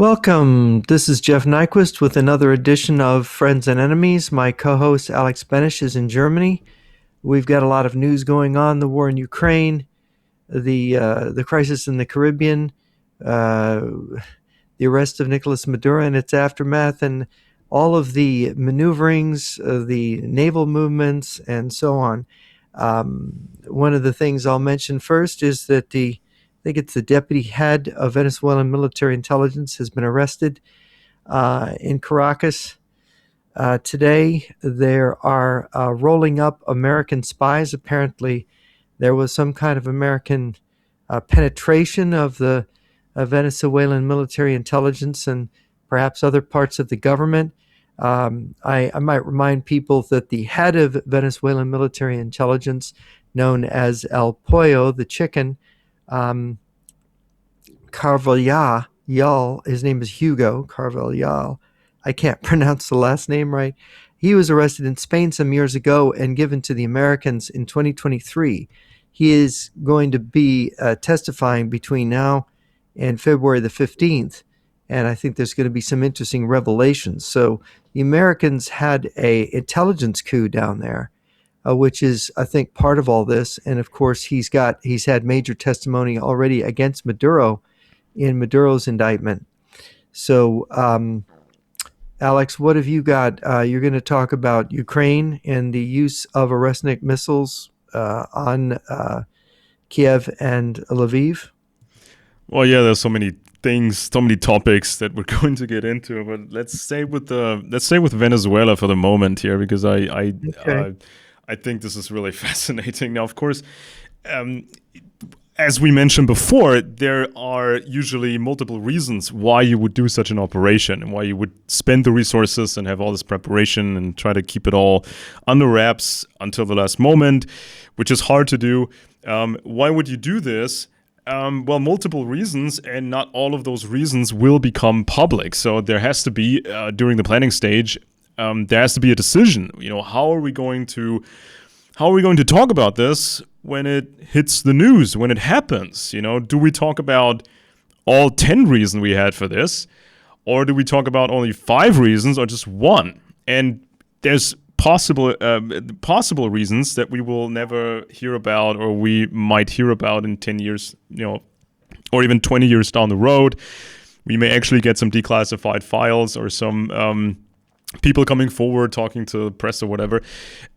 Welcome. This is Jeff Nyquist with another edition of Friends and Enemies. My co-host Alex Benish is in Germany. We've got a lot of news going on: the war in Ukraine, the crisis in the Caribbean, uh, the arrest of Nicolas Maduro and its aftermath, and all of the maneuverings, the naval movements, and so on. One of the things I'll mention first is that I think it's the deputy head of Venezuelan military intelligence has been arrested in Caracas. Today, there are rolling up American spies. Apparently, there was some kind of American penetration of the Venezuelan military intelligence and perhaps other parts of the government. I might remind people that the head of Venezuelan military intelligence, known as El Pollo, the chicken, um, Carvajal, his name is Hugo Carvajal. I can't pronounce the last name right. He was arrested in Spain some years ago and given to the Americans in 2023. He is going to be testifying between now and February the 15th, and I think there's going to be some interesting revelations. So the Americans had a intelligence coup down there, which is, I think, part of all this. And of course, he's had major testimony already against Maduro in Maduro's indictment. So, Alex, what have you got? You're going to talk about Ukraine and the use of Oresnik missiles on Kiev and Lviv. Well, yeah, there's so many things, so many topics that we're going to get into, but let's stay with Venezuela for the moment here, because I think this is really fascinating. Now, of course, as we mentioned before, there are usually multiple reasons why you would do such an operation and why you would spend the resources and have all this preparation and try to keep it all under wraps until the last moment, which is hard to do. Why would you do this? Well, multiple reasons, and not all of those reasons will become public. So there has to be, during the planning stage, there has to be a decision. How are we going to talk about this when it hits the news, when it happens? Do we talk about all 10 reasons we had for this, or do we talk about only 5 reasons or just one? And there's possible reasons that we will never hear about, or we might hear about in 10 years, or even 20 years down the road. We may actually get some declassified files or some people coming forward talking to the press or whatever,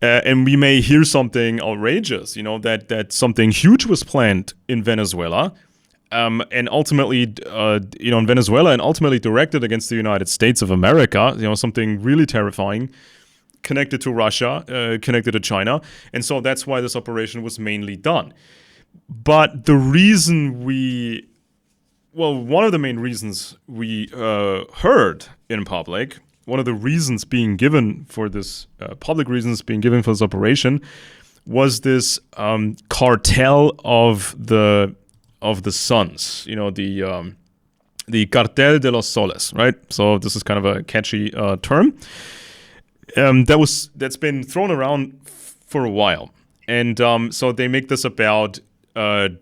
and we may hear something outrageous, that something huge was planned in Venezuela, and ultimately, in Venezuela, and ultimately directed against the United States of America, something really terrifying, connected to Russia, connected to China, and so that's why this operation was mainly done. But the reason one of the main reasons we heard in public, one of the reasons being given for this, public reasons being given for this operation, was this cartel of the suns. The cartel de los soles, right? So this is kind of a catchy term. That's been thrown around for a while, and so they make this about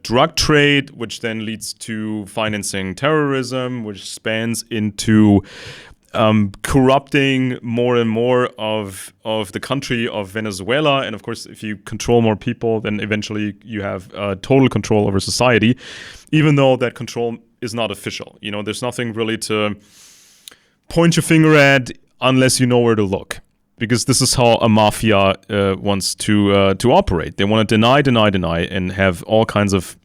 drug trade, which then leads to financing terrorism, which spans into corrupting more and more of the country of Venezuela. And of course, if you control more people, then eventually you have total control over society, even though that control is not official. There's nothing really to point your finger at unless you know where to look, because this is how a mafia wants to operate. They want to deny, and have all kinds of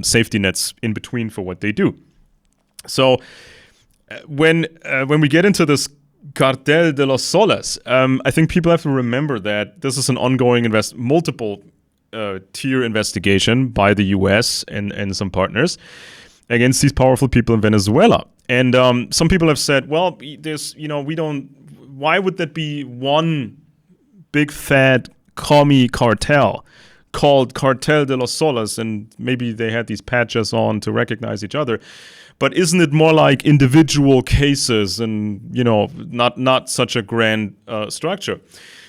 safety nets in between for what they do. So when we get into this cartel de los soles, I think people have to remember that this is an ongoing multiple tier investigation by the U.S. and some partners against these powerful people in Venezuela. And some people have said, well, why would that be one big fat commie cartel called Cartel de los Soles? And maybe they had these patches on to recognize each other. But isn't it more like individual cases and, not such a grand structure?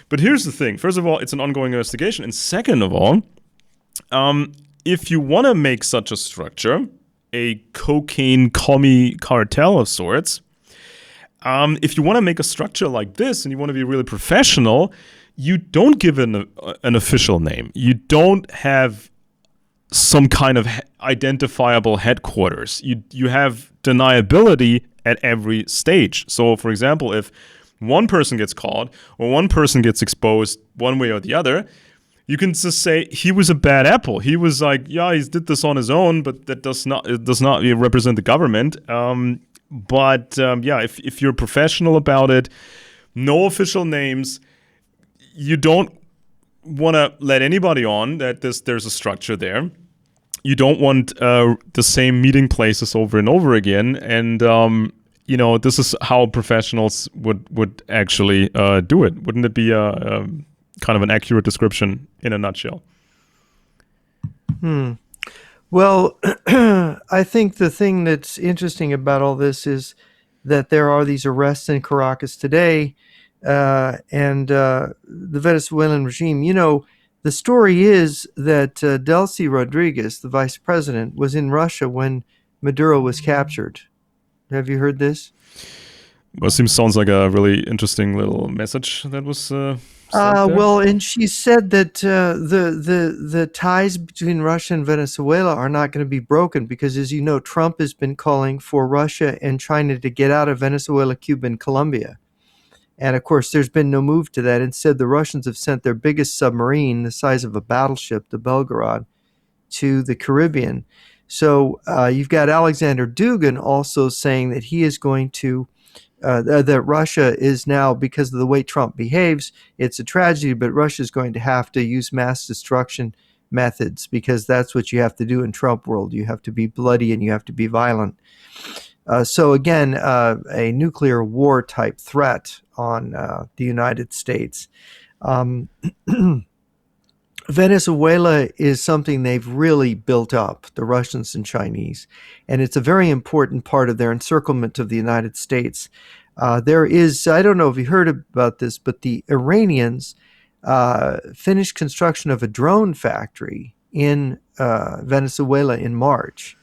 But here's the thing. First of all, it's an ongoing investigation. And second of all, if you want to make such a structure a cocaine commie cartel of sorts. If you want to make a structure like this and you want to be really professional, you don't give an official name. You don't have some kind of identifiable headquarters. You have deniability at every stage. So, for example, if one person gets caught or one person gets exposed one way or the other, you can just say he was a bad apple. He was like, yeah, he did this on his own, but it does not represent the government. If you're professional about it, no official names, you don't want to let anybody on that there's a structure there. You don't want the same meeting places over and over again, and this is how professionals would actually do it. Wouldn't it be a kind of an accurate description in a nutshell? Well, I think the thing that's interesting about all this is that there are these arrests in Caracas today, and the Venezuelan regime. The story is that Delcy Rodriguez, the vice president, was in Russia when Maduro was captured. Have you heard this? Well, it sounds like a really interesting little message that was sent there. Well, and she said that the ties between Russia and Venezuela are not going to be broken because, as you know, Trump has been calling for Russia and China to get out of Venezuela, Cuba, and Colombia. And of course, there's been no move to that. Instead, the Russians have sent their biggest submarine, the size of a battleship, the Belgorod, to the Caribbean. So you've got Alexander Dugin also saying that he is going to, that Russia is now, because of the way Trump behaves, it's a tragedy, but Russia is going to have to use mass destruction methods because that's what you have to do in Trump world. You have to be bloody and you have to be violent. So again, a nuclear war type threat on the United States. Venezuela is something they've really built up, the Russians and Chinese, and it's a very important part of their encirclement of the United States. There is, I don't know if you heard about this, but the Iranians finished construction of a drone factory in Venezuela in March.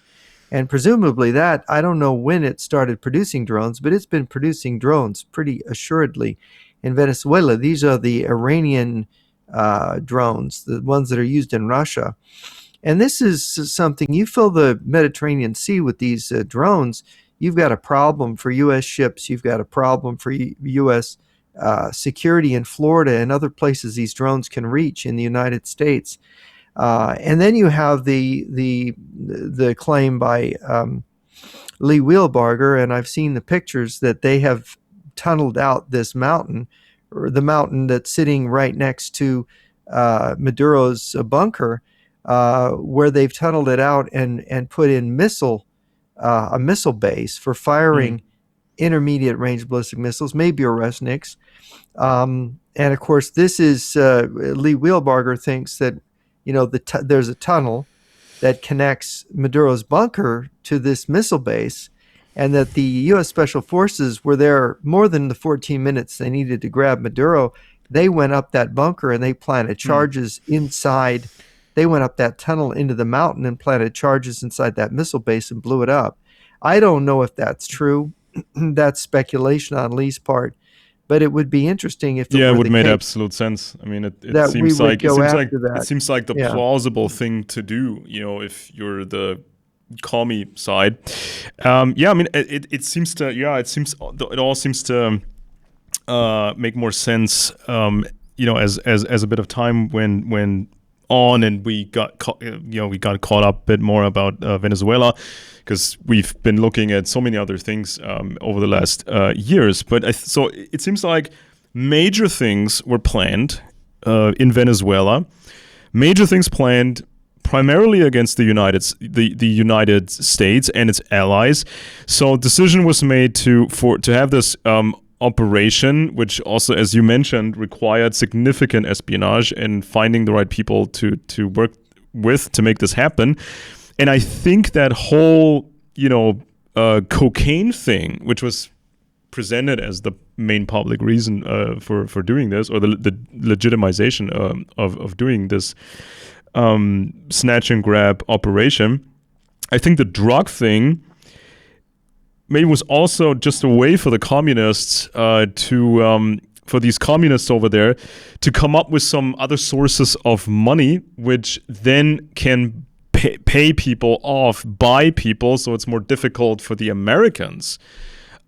And presumably that, I don't know when it started producing drones, but it's been producing drones pretty assuredly in Venezuela. These are the Iranian drones, the ones that are used in Russia. And this is something, you fill the Mediterranean Sea with these drones, you've got a problem for U.S. ships, you've got a problem for U.S. Security in Florida and other places these drones can reach in the United States. And then you have the claim by Lee Wheelbarger, and I've seen the pictures that they have tunneled out this mountain, or the mountain that's sitting right next to Maduro's bunker, where they've tunneled it out and put in a missile base for firing intermediate range ballistic missiles, maybe Oresniks. And of course, this is Lee Wheelbarger thinks that there's a tunnel that connects Maduro's bunker to this missile base, and that the U.S. Special Forces were there more than the 14 minutes they needed to grab Maduro. They went up that bunker and they planted charges inside. They went up that tunnel into the mountain and planted charges inside that missile base and blew it up. I don't know if that's true. That's speculation on Lee's part. But it would be interesting if it would make absolute sense. I mean, it seems like the plausible thing to do. If you're the commie side, I mean, it all seems to make more sense. As a bit of time went on, and we got caught up a bit more about Venezuela, because we've been looking at so many other things over the last years. But so it seems like major things were planned in Venezuela. Major things planned primarily against the United States and its allies. So decision was made to have this operation, which also, as you mentioned, required significant espionage and finding the right people to work with to make this happen. And I think that whole, cocaine thing, which was presented as the main public reason for doing this, or the legitimization of doing this snatch and grab operation, I think the drug thing maybe was also just a way for the communists for these communists over there to come up with some other sources of money, which then can pay people off, buy people, so it's more difficult for the Americans,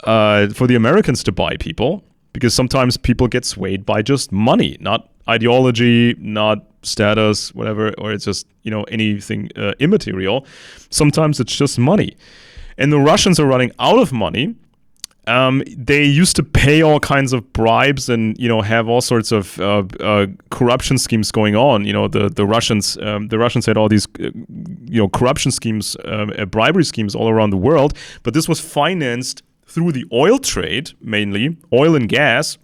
to buy people, because sometimes people get swayed by just money, not ideology, not status, whatever, or it's just anything immaterial. Sometimes it's just money. And the Russians are running out of money. They used to pay all kinds of bribes and have all sorts of corruption schemes going on. The Russians had all these corruption schemes, bribery schemes all around the world. But this was financed through the oil trade, mainly oil and gas.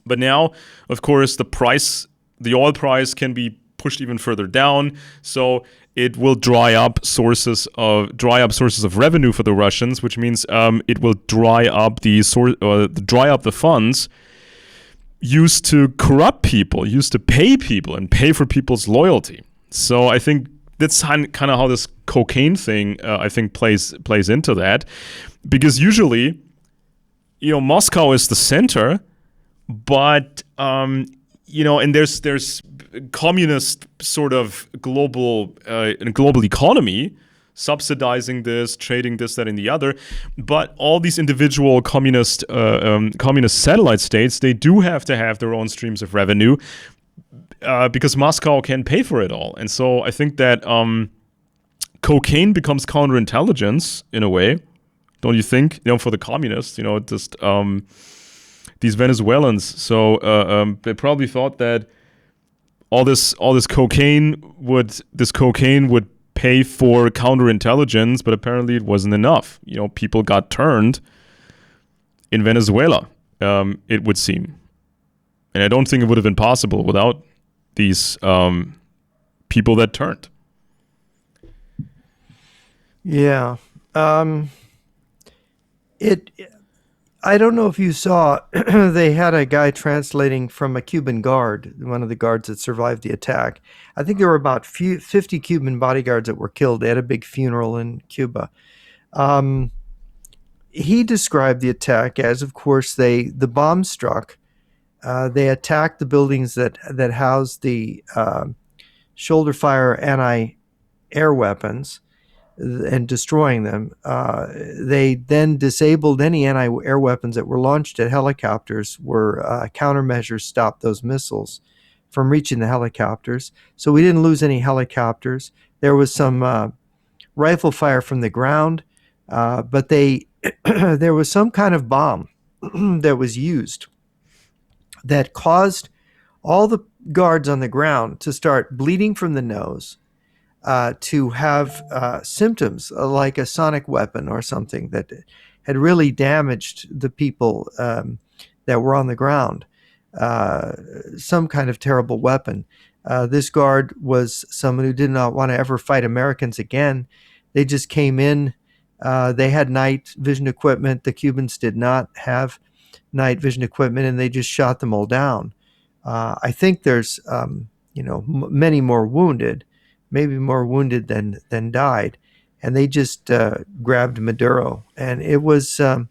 But now, of course, the oil price can be pushed even further down. So it will dry up sources of revenue for the Russians, which means it will dry up the funds used to corrupt people, used to pay people and pay for people's loyalty. So I think that's kind of how this cocaine thing I think plays into that, because usually, Moscow is the center, but and there's communist sort of global economy subsidizing this, trading this, that, and the other. But all these individual communist satellite states, they do have to have their own streams of revenue because Moscow can pay for it all. And so I think that cocaine becomes counterintelligence in a way, don't you think? For the communists, just these Venezuelans. So they probably thought that all this cocaine would pay for counterintelligence, but apparently it wasn't enough. People got turned in Venezuela, it would seem. And I don't think it would have been possible without these people that turned. Yeah. I don't know if you saw, they had a guy translating from a Cuban guard, one of the guards that survived the attack. I think there were about 50 Cuban bodyguards that were killed. They had a big funeral in Cuba. He described the attack as, of course, the bomb struck. They attacked the buildings that housed the shoulder fire anti-air weapons and destroying them. They then disabled any anti-air weapons that were launched at helicopters, where countermeasures stopped those missiles from reaching the helicopters. So we didn't lose any helicopters. There was some rifle fire from the ground, but there was some kind of bomb that was used that caused all the guards on the ground to start bleeding from the nose, to have symptoms like a sonic weapon or something that had really damaged the people that were on the ground, some kind of terrible weapon. This guard was someone who did not want to ever fight Americans again. They just came in. They had night vision equipment. The Cubans did not have night vision equipment, and they just shot them all down. I think there's many more wounded, maybe more wounded than died, and they just grabbed Maduro. And it was a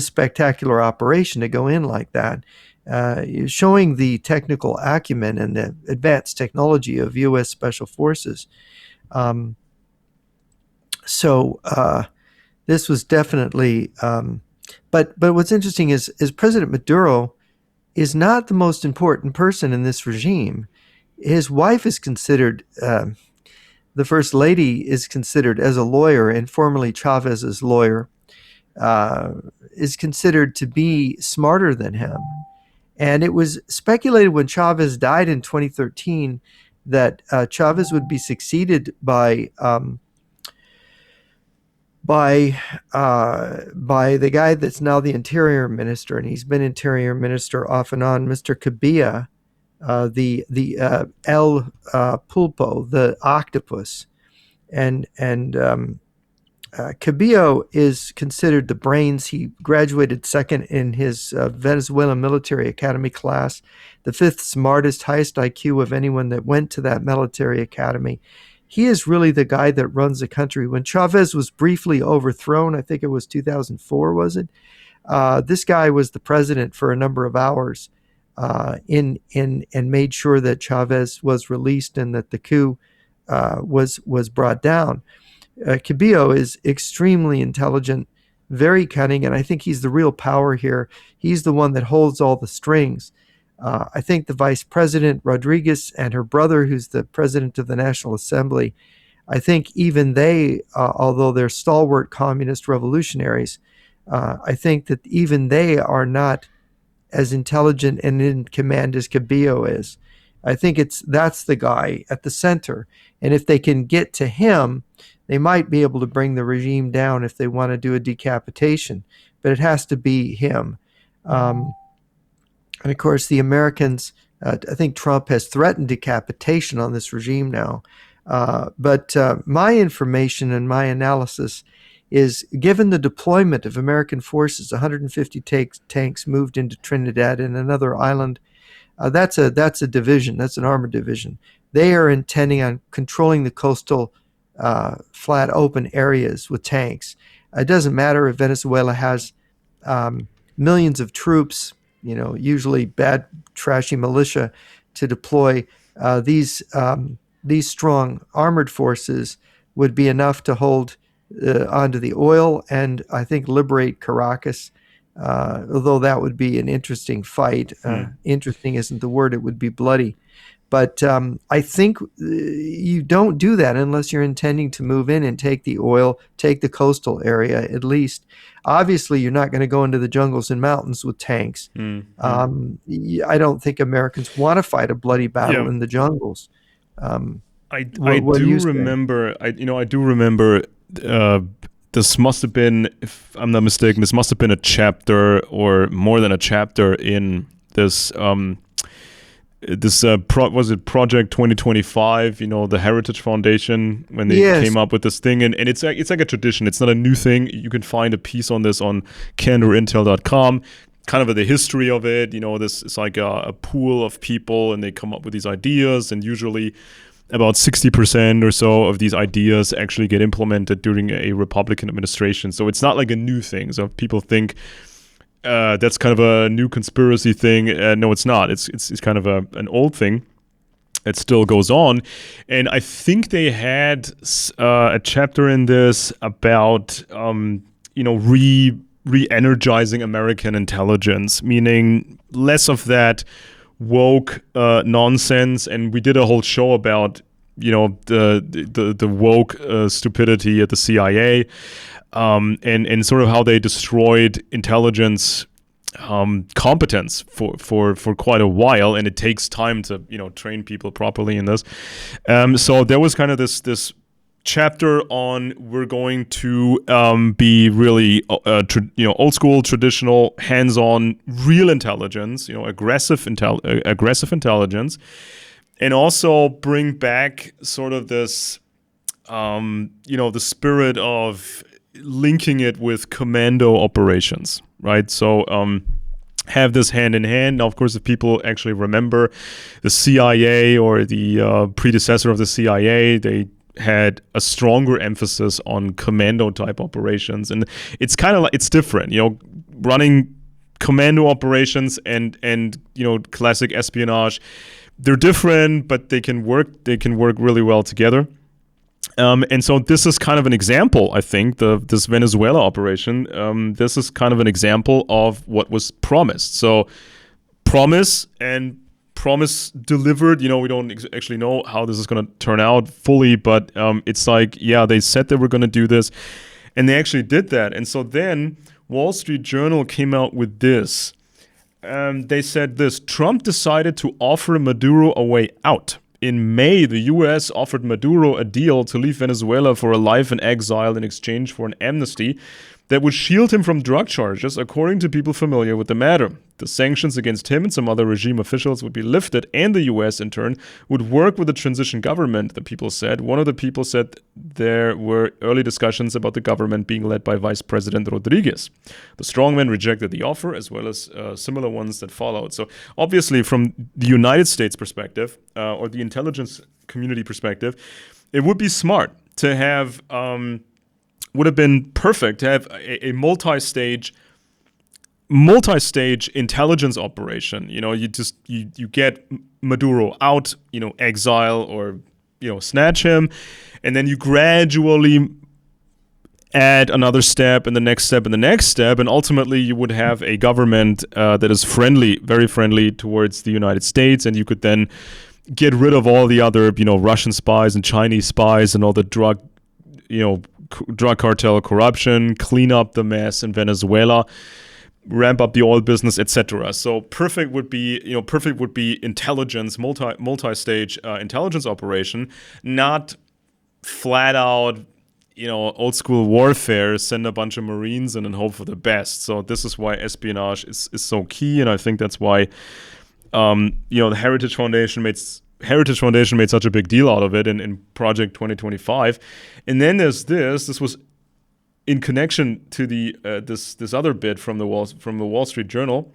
spectacular operation to go in like that, showing the technical acumen and the advanced technology of U.S. Special Forces. So this was definitely. But what's interesting is President Maduro is not the most important person in this regime. His wife is considered, the first lady is considered as a lawyer, and formerly Chavez's lawyer, is considered to be smarter than him. And it was speculated when Chavez died in 2013 that Chavez would be succeeded by the guy that's now the interior minister, and he's been interior minister off and on, Mr. Kabila, the El Pulpo, the octopus, and Cabillo is considered the brains. He graduated second in his Venezuelan military academy class, the fifth smartest, highest IQ of anyone that went to that military academy. he is really the guy that runs the country. When Chavez was briefly overthrown, I think it was 2004, was it? This guy was the president for a number of hours, in and made sure that Chavez was released and that the coup was brought down. Cabillo is extremely intelligent, very cunning, and I think he's the real power here. He's the one that holds all the strings. I think the vice president, Rodriguez, and her brother, who's the president of the National Assembly, I think even they, although they're stalwart communist revolutionaries, I think that even they are not as intelligent and in command as Cabillo is. I think that's the guy at the center, and if they can get to him, they might be able to bring the regime down if they want to do a decapitation. But it has to be him. And of course, the Americans, I think Trump has threatened decapitation on this regime now. But my information and my analysis is given the deployment of American forces, 150 tanks moved into Trinidad and another island. That's a division. That's an armored division. They are intending on controlling the coastal flat open areas with tanks. It doesn't matter if Venezuela has millions of troops, usually bad, trashy militia to deploy. These strong armored forces would be enough to hold onto the oil and I think liberate Caracas. Although that would be an interesting fight. Interesting isn't the word; it would be bloody. But I think you don't do that unless you're intending to move in and take the oil, take the coastal area at least. Obviously, you're not going to go into the jungles and mountains with tanks. I don't think Americans want to fight a bloody battle in the jungles. I do remember. I do remember. This must have been, if I'm not mistaken, this must have been a chapter or more than a chapter in this. Was it Project 2025? The Heritage Foundation, when they came up with this thing, and it's like a tradition. It's not a new thing. You can find a piece on this on candourintel.com. Kind of the history of it. This is like a pool of people, and they come up with these ideas, and usually about 60% or so of these ideas actually get implemented during a Republican administration. So it's not like a new thing. So if people think that's kind of a new conspiracy thing, no, it's not. It's kind of an old thing. It still goes on. And I think they had a chapter in this about, re-energizing American intelligence, meaning less of that woke nonsense, and we did a whole show about the woke stupidity at the CIA, and sort of how they destroyed intelligence competence for quite a while, and it takes time to train people properly in this. So there was kind of this chapter on we're going to be really old school, traditional, hands-on, real intelligence, aggressive intelligence, and also bring back sort of this the spirit of linking it with commando operations, right? So have this hand in hand. Now, of course, if people actually remember the CIA or the predecessor of the CIA, they had a stronger emphasis on commando type operations, and it's kind of like it's different, running commando operations and classic espionage. They're different, but they can work really well together. And so this is kind of an example, I think, this Venezuela operation. This is kind of an example of what was promised. So promise delivered. We don't actually know how this is going to turn out fully, but it's like, they said they were going to do this, and they actually did that. And so then Wall Street Journal came out with this. They said this: Trump decided to offer Maduro a way out. In May, the U.S. offered Maduro a deal to leave Venezuela for a life in exile in exchange for an amnesty that would shield him from drug charges, according to people familiar with the matter. The sanctions against him and some other regime officials would be lifted, and the U.S., in turn, would work with the transition government, the people said. One of the people said there were early discussions about the government being led by Vice President Rodriguez. The strongmen rejected the offer, as well as similar ones that followed. So, obviously, from the United States perspective, or the intelligence community perspective, it would be smart to have would have been perfect to have a multi-stage intelligence operation. You get Maduro out, exile or snatch him, and then you gradually add another step and the next step and the next step, and ultimately you would have a government that is friendly, very friendly towards the United States, and you could then get rid of all the other, Russian spies and Chinese spies and all the drug cartel corruption, clean up the mess in Venezuela, ramp up the oil business, etc. So perfect would be intelligence, multi-stage intelligence operation, not flat out old school warfare, send a bunch of Marines and then hope for the best. So this is why espionage is so key, and I think that's why the Heritage Foundation made such a big deal out of it in Project 2025. And then there's this was in connection to the this other bit from the Wall Street Journal.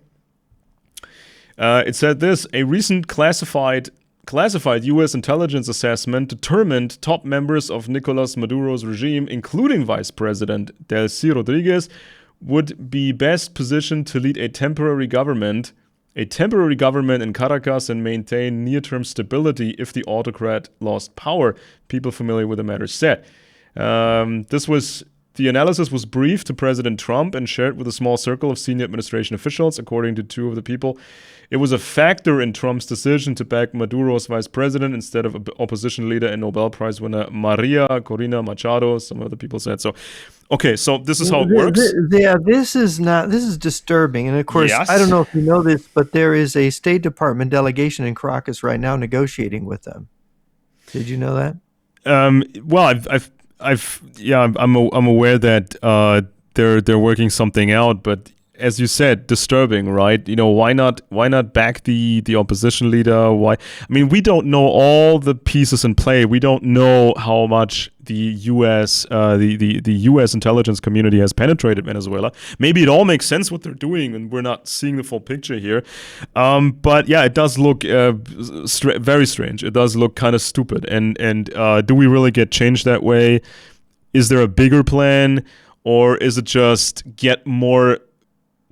It said this: a recent classified U.S. intelligence assessment determined top members of Nicolas Maduro's regime, including Vice President Delcy Rodriguez, would be best positioned to lead a temporary government in Caracas and maintain near-term stability if the autocrat lost power, people familiar with the matter said. The analysis was briefed to President Trump and shared with a small circle of senior administration officials, according to two of the people. It was a factor in Trump's decision to back Maduro's vice president instead of opposition leader and Nobel Prize winner Maria Corina Machado, some other people said. So, okay, so this is how it works. This is disturbing. And of course, Yes. I don't know if you know this, but there is a State Department delegation in Caracas right now negotiating with them. Did you know that? Well, I'm aware that they're working something out, but as you said, disturbing, right? Why not back the opposition leader? Why? I mean, we don't know all the pieces in play. We don't know how much the U.S. The U.S. intelligence community has penetrated Venezuela. Maybe it all makes sense what they're doing, and we're not seeing the full picture here. But yeah, it does look very strange. It does look kind of stupid. And do we really get changed that way? Is there a bigger plan, or is it just get more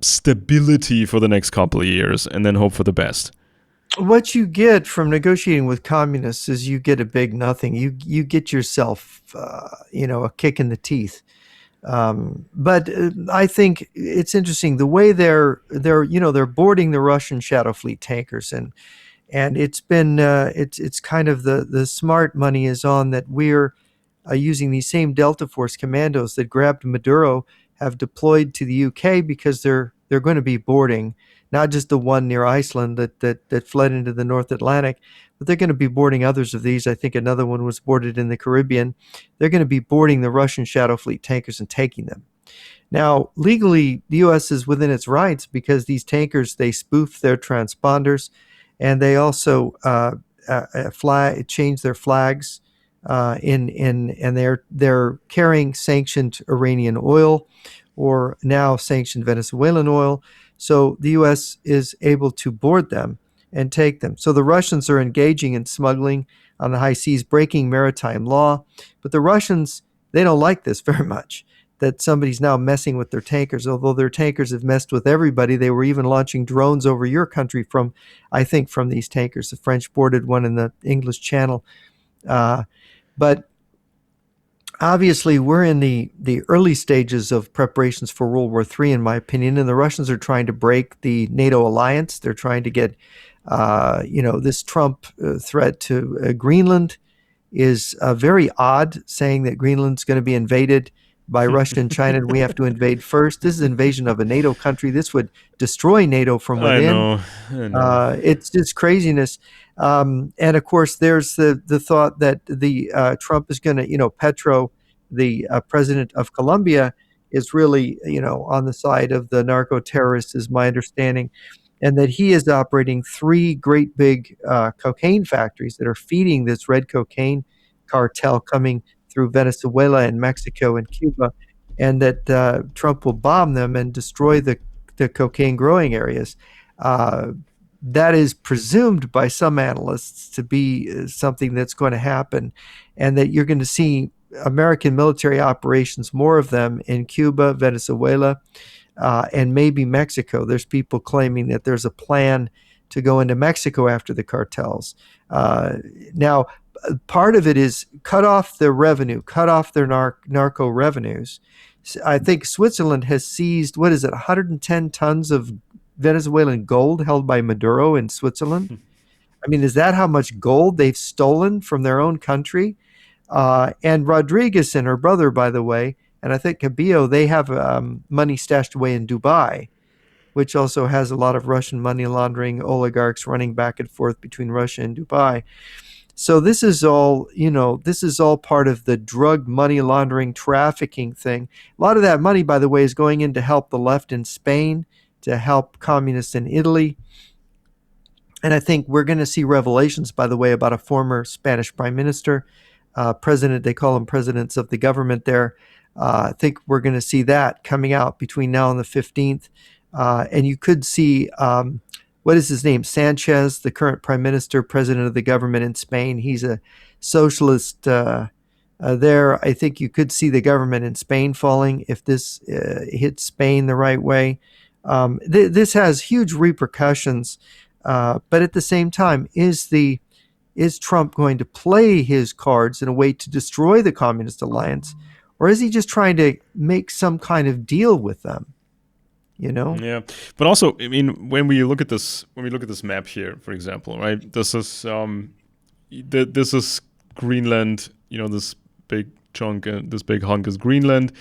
stability for the next couple of years and then hope for the best? What you get from negotiating with communists is you get a big nothing. You get yourself, a kick in the teeth. But I think it's interesting the way they're boarding the Russian Shadow Fleet tankers, and it's been it's kind of the smart money is on that we're using these same Delta Force commandos that grabbed Maduro have deployed to the UK because they're going to be boarding not just the one near Iceland that fled into the North Atlantic, but they're going to be boarding others of these. I think another one was boarded in the Caribbean. They're going to be boarding the Russian Shadow Fleet tankers and taking them. Now, legally, the U.S. is within its rights because these tankers, they spoof their transponders, and they also change their flags and they're carrying sanctioned Iranian oil or now sanctioned Venezuelan oil. So the U.S. is able to board them and take them. So the Russians are engaging in smuggling on the high seas, breaking maritime law. But the Russians, they don't like this very much, that somebody's now messing with their tankers, although their tankers have messed with everybody. They were even launching drones over your country from these tankers. The French boarded one in the English Channel. But obviously, we're in the early stages of preparations for World War III, in my opinion, and the Russians are trying to break the NATO alliance. They're trying to get, this Trump threat to Greenland is very odd, saying that Greenland's going to be invaded by Russia and China, and we have to invade first. This is an invasion of a NATO country. This would destroy NATO from within. I know. It's just craziness. And of course, there's the thought that the Trump is going to, Petro, the president of Colombia, is really, on the side of the narco terrorists, is my understanding, and that he is operating three great big cocaine factories that are feeding this red cocaine cartel coming through Venezuela and Mexico and Cuba, and that Trump will bomb them and destroy the cocaine growing areas. that is presumed by some analysts to be something that's going to happen, and that you're going to see American military operations, more of them in Cuba, Venezuela, and maybe Mexico. There's people claiming that there's a plan to go into Mexico after the cartels. Uh, Now, part of it is cut off their revenue, cut off their narco revenues. I think Switzerland has seized, what is it, 110 tons of Venezuelan gold held by Maduro in Switzerland. I mean, is that how much gold they've stolen from their own country? And Rodriguez and her brother, by the way, and I think Cabillo, they have money stashed away in Dubai, which also has a lot of Russian money laundering oligarchs running back and forth between Russia and Dubai. So this is all, this is all part of the drug money laundering trafficking thing. A lot of that money, by the way, is going in to help the left in Spain, to help communists in Italy. And I think we're going to see revelations, by the way, about a former Spanish prime minister, president. They call them presidents of the government there. I think we're going to see that coming out between now and the 15th. And you could see, what is his name? Sanchez, the current prime minister, president of the government in Spain. He's a socialist there. I think you could see the government in Spain falling if this hits Spain the right way. This has huge repercussions. But at the same time, is Trump going to play his cards in a way to destroy the Communist Alliance, or is he just trying to make some kind of deal with them? You know? Yeah, but also, I mean, when we look at this map here, for example, right? This is Greenland. You know, this big chunk, this big hunk is Greenland.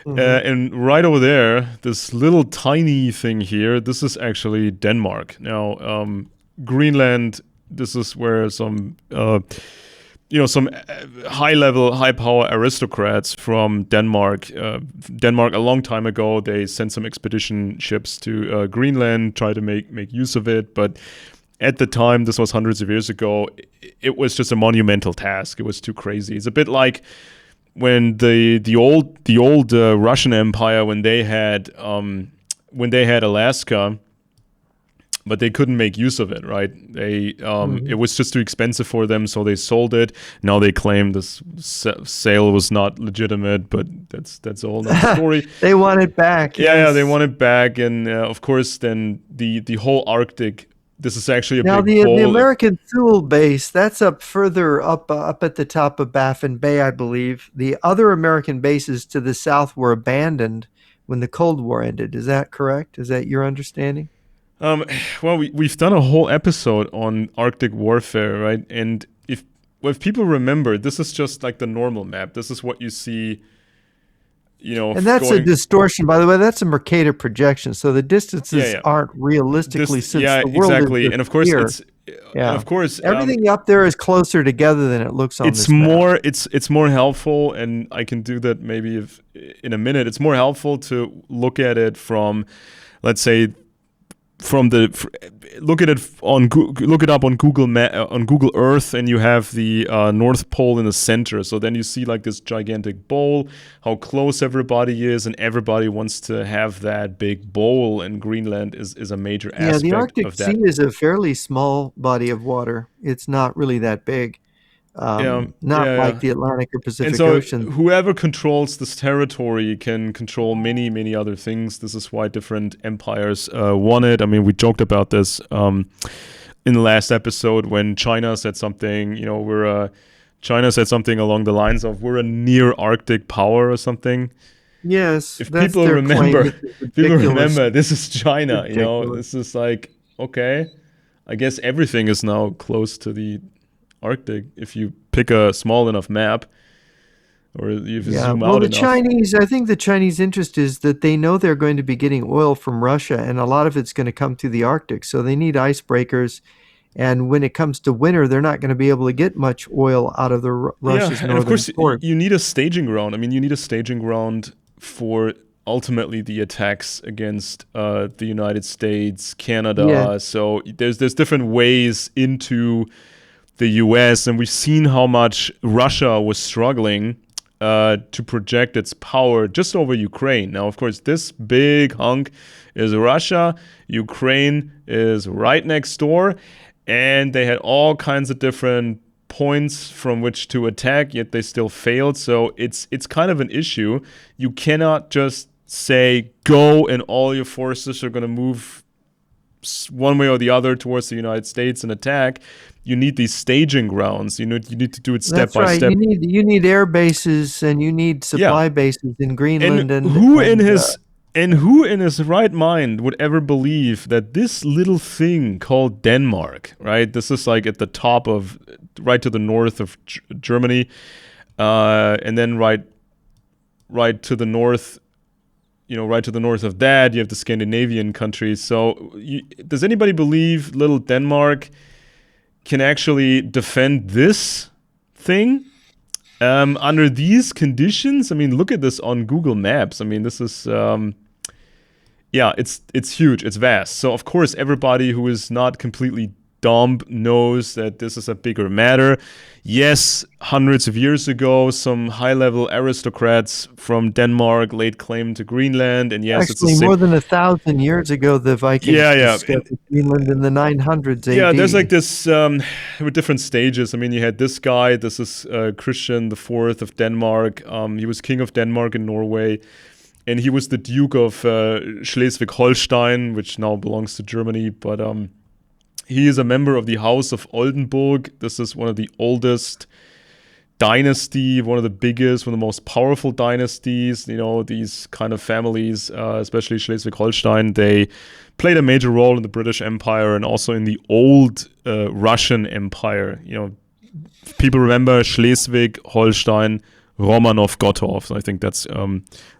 Mm-hmm. And right over there, this little tiny thing here, this is actually Denmark. Now, Greenland, this is where some high level, high power aristocrats from Denmark. Denmark, a long time ago, they sent some expedition ships to Greenland, try to make use of it. But at the time, this was hundreds of years ago, it was just a monumental task. It was too crazy. It's a bit like when the old Russian Empire, when they had Alaska, but they couldn't make use of it, right? It was just too expensive for them, so they sold it. Now they claim this sale was not legitimate, but that's a whole other story. They want it back. Yeah, they want it back, and of course, then the whole Arctic. This is actually a Now big the bowl. American Thule base, that's up further up at the top of Baffin Bay, I believe. The other American bases to the south were abandoned when the Cold War ended. Is that correct? Is that your understanding? Um, well, we've done a whole episode on Arctic warfare, right? And if people remember, this is just like the normal map. This is what you see, And that's a going. distortion, by the way. That's a Mercator projection, so the Yeah, distances yeah. aren't realistically, since Yeah, the world is exactly. just And of course, here. and Yeah, of course, everything up there is closer together than it looks on it's this map. more it's more helpful, and I can do that maybe if in a minute. It's more helpful to look at it from, let's say, look at it look it up on on Google Earth, and you have the North Pole in the center. So then you see like this gigantic bowl, how close everybody is, and everybody wants to have that big bowl. And Greenland is a major Yeah, the aspect Arctic of Sea that. is a fairly small body of water. It's not really that big, Yeah, not yeah, like yeah. the Atlantic or And Pacific so Ocean. whoever controls this territory can control many, many other things. This is why different empires want it. I mean, we joked about this in the last episode when China said something. China said something along the lines of "we're a near Arctic power" or something. Yes, If that's people their claim, remember, which is people ridiculous. remember this is China. Ridiculous. This is like okay. I guess everything is now close to the Arctic if you pick a small enough map or if you Yeah, zoom well, out enough. I think the Chinese interest is that they know they're going to be getting oil from Russia, and a lot of it's going to come through the Arctic. So they need icebreakers. And when it comes to winter, they're not going to be able to get much oil out of the Yeah, Russia's and of northern course ports. you need a staging ground. I mean, you need a staging ground for ultimately the attacks against the United States, Yeah, Canada. So there's different ways into the U.S. and we've seen how much Russia was struggling to project its power just over Ukraine. Now, of course, this big hunk is Russia. Ukraine is right next door, and they had all kinds of different points from which to attack, yet they still failed. So it's kind of an issue. You cannot just say go and all your forces are going to move one way or the other towards the United States and attack. You need these staging grounds. You need to do it step by step. You need air bases and you need supply bases in Greenland. And who in his right mind would ever believe that this little thing called Denmark, right? This is like at the top of, right to the north of Germany, and then right to the north, right to the north of that, you have the Scandinavian countries. So does anybody believe little Denmark can actually defend this thing? Under these conditions, I mean, look at this on Google Maps. I mean, this is, it's huge. It's vast. So, of course, everybody who is not completely dumb knows that this is a bigger matter. Yes, hundreds of years ago, some high-level aristocrats from Denmark laid claim to Greenland, and yes, actually, more than 1,000 years ago, the Vikings discovered Greenland in the 900s AD. Yeah, there's like this with different stages. I mean, you had this guy. This is Christian IV of Denmark. He was king of Denmark and Norway, and he was the Duke of Schleswig-Holstein, which now belongs to Germany, but he is a member of the House of Oldenburg. This is one of the oldest dynasty, one of the biggest, one of the most powerful dynasties. These kind of families, especially Schleswig-Holstein, they played a major role in the British Empire and also in the old Russian Empire. People remember Schleswig-Holstein, Romanov-Gottorp. So I think that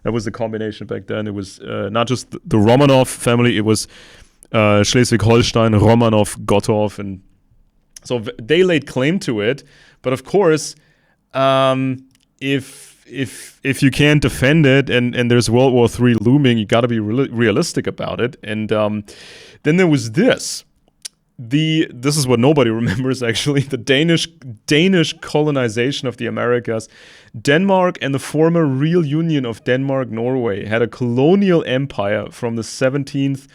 was the combination back then. It was not just the Romanov family, it was Schleswig-Holstein, Romanov-Gottorp, and so they laid claim to it. But of course, if you can't defend it and there's World War III looming, you got to be realistic about it. And then there was this. This is what nobody remembers, actually. The Danish colonization of the Americas. Denmark and the former real union of Denmark-Norway had a colonial empire from the 17th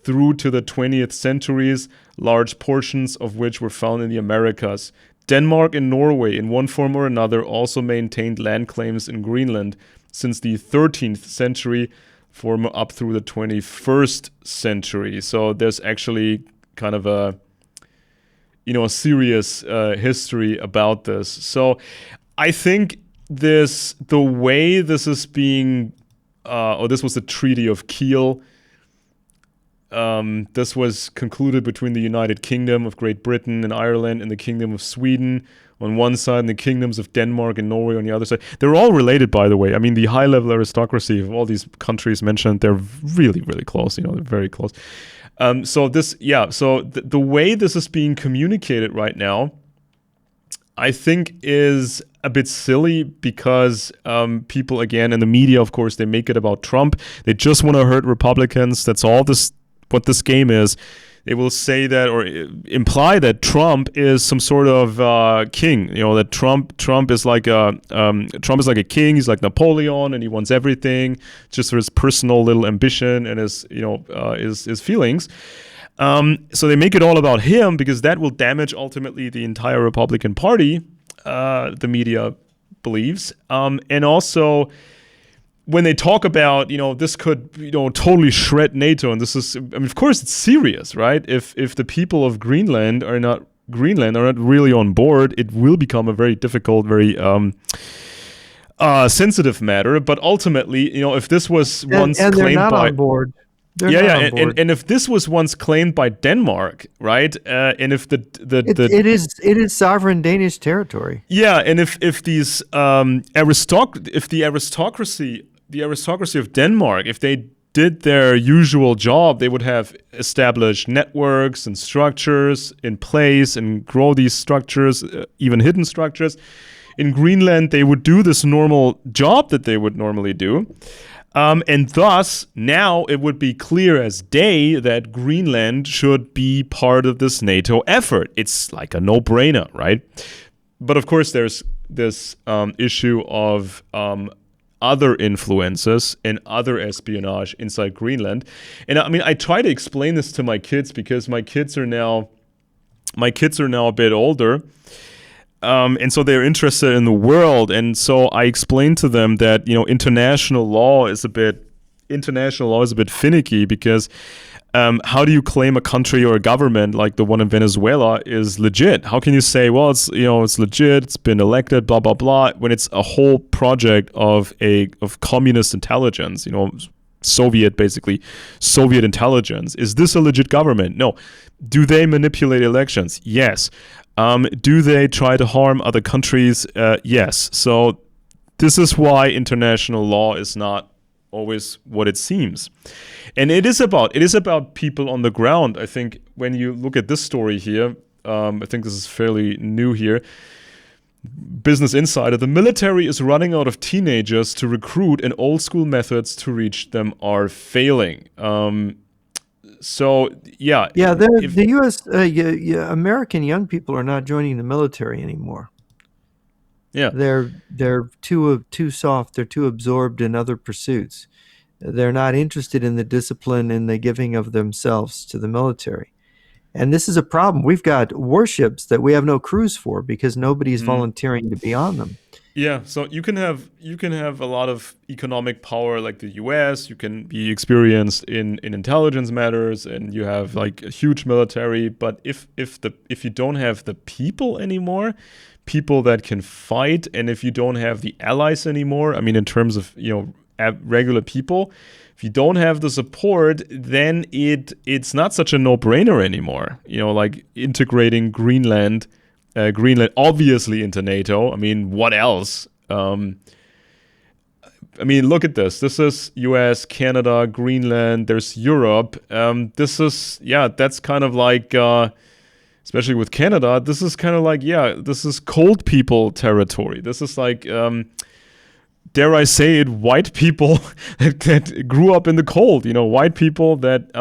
through to the 20th centuries, large portions of which were found in the Americas. Denmark and Norway, in one form or another, also maintained land claims in Greenland since the 13th century, up through the 21st century. So there's actually kind of a serious history about this. So I think the way this is being, this was the Treaty of Kiel. This was concluded between the United Kingdom of Great Britain and Ireland and the Kingdom of Sweden on one side and the kingdoms of Denmark and Norway on the other side. They're all related, by the way. I mean, the high-level aristocracy of all these countries mentioned, they're really, really close. They're very close. So the way this is being communicated right now, I think is a bit silly because people, again, in the media, of course, they make it about Trump. They just want to hurt Republicans. That's all what this game is. They will say that or imply that Trump is some sort of king. That Trump is like a king. He's like Napoleon, and he wants everything just for his personal little ambition and his feelings. So they make it all about him because that will damage ultimately the entire Republican Party. The media believes, and also, when they talk about, this could, totally shred NATO, and this is, of course, it's serious, right? If the people of Greenland are not really on board, it will become a very difficult, very sensitive matter. But ultimately, if this was once claimed they're not on board. And if this was once claimed by Denmark, right? And if it is sovereign Danish territory. Yeah, and if these the aristocracy of Denmark, if they did their usual job, they would have established networks and structures in place and grow these structures, even hidden structures. In Greenland, they would do this normal job that they would normally do. And thus, now it would be clear as day that Greenland should be part of this NATO effort. It's like a no-brainer, right? But of course, there's this issue of other influences and other espionage inside Greenland. And I mean, I try to explain this to my kids because my kids are now a bit older, and so they're interested in the world. And so I explained to them that international law is a bit finicky because how do you claim a country or a government like the one in Venezuela is legit? How can you say, well, it's legit, it's been elected, blah blah blah, when it's a whole project of communist intelligence, Soviet intelligence? Is this a legit government? No. Do they manipulate elections? Yes. Do they try to harm other countries? Yes. So this is why international law is not always what it seems. And it is about people on the ground. I think when you look at this story here, I think this is fairly new here. Business Insider: the military is running out of teenagers to recruit, and old school methods to reach them are failing. So yeah, Yeah, the U.S. American young people are not joining the military anymore. yeah. They're too soft. They're too absorbed in other pursuits. They're not interested in the discipline and the giving of themselves to the military. And this is a problem. We've got warships that we have no crews for because nobody's volunteering to be on them. Yeah, so you can have a lot of economic power like the US, you can be experienced in intelligence matters, and you have like a huge military, but if you don't have the people anymore, people that can fight, and if you don't have the allies anymore, I mean in terms of, regular people, if you don't have the support, then it's not such a no-brainer anymore. Like integrating Greenland obviously into NATO. I mean, what else? I mean, look at this. This is US, Canada, Greenland. There's Europe. That's kind of like, especially with Canada, this is kind of like, this is cold people territory. This is like, dare I say it, white people that grew up in the cold. White people that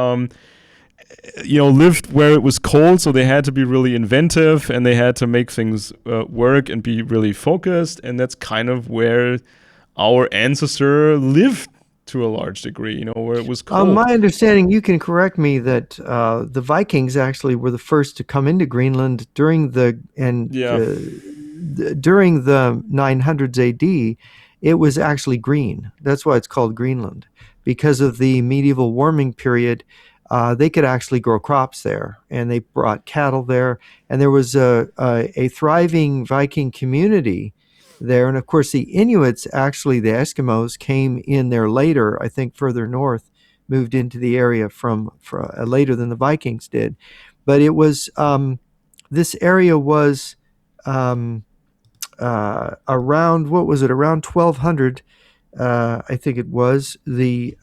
lived where it was cold, so they had to be really inventive and they had to make things work and be really focused. And that's kind of where our ancestor lived to a large degree, where it was cold. My understanding, you can correct me, that the Vikings actually were the first to come into Greenland during the Yeah. during the 900s AD. It was actually green. That's why it's called Greenland, because of the medieval warming period. They could actually grow crops there, and they brought cattle there, and there was a thriving Viking community there. And of course, the Inuits, actually the Eskimos, came in there later. I think further north, moved into the area from later than the Vikings did. But it was this area was around, what was it, around 1200. I think it was the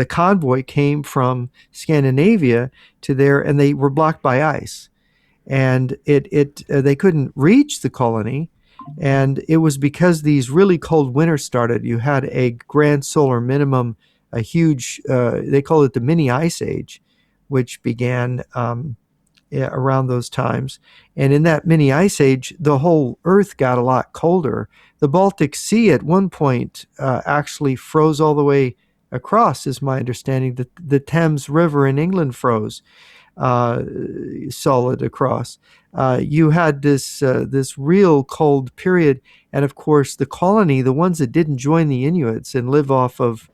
convoy came from Scandinavia to there, and they were blocked by ice, and they couldn't reach the colony, and it was because these really cold winters started. You had a grand solar minimum, a huge, they call it the mini ice age, which began around those times. And in that mini ice age, the whole Earth got a lot colder. The Baltic Sea at one point actually froze all the way across, is my understanding. The Thames River in England froze solid across. You had this real cold period, and of course the colony, the ones that didn't join the Inuits and live off of,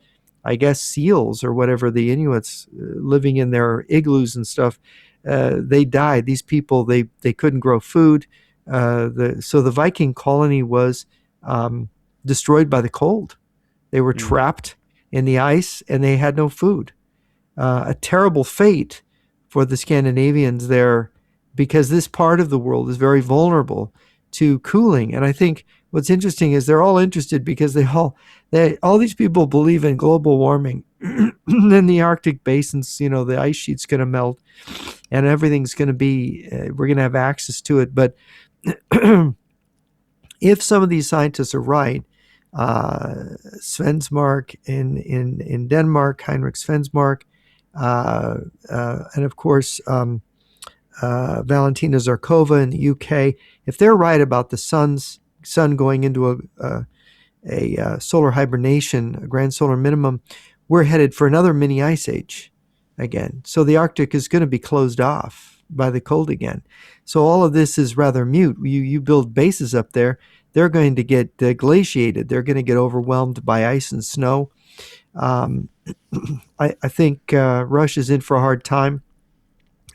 I guess, seals or whatever, the Inuits living in their igloos and stuff, they died. These people, they couldn't grow food. So the Viking colony was destroyed by the cold. They were trapped in the ice, and they had no food. A terrible fate for the Scandinavians there, because this part of the world is very vulnerable to cooling. And I think what's interesting is they're all interested because all these people believe in global warming. In the Arctic basins, the ice sheet's going to melt, and everything's going to be, we're going to have access to it. But if some of these scientists are right, Svensmark in Denmark, Heinrich Svensmark, and of course Valentina Zarkova in the UK, if they're right about the sun's sun going into a solar hibernation, a grand solar minimum, we're headed for another mini ice age again. So the Arctic is going to be closed off by the cold again. So all of this is rather mute. You build bases up there, they're going to get glaciated. They're going to get overwhelmed by ice and snow. Um, I think Russia's in for a hard time.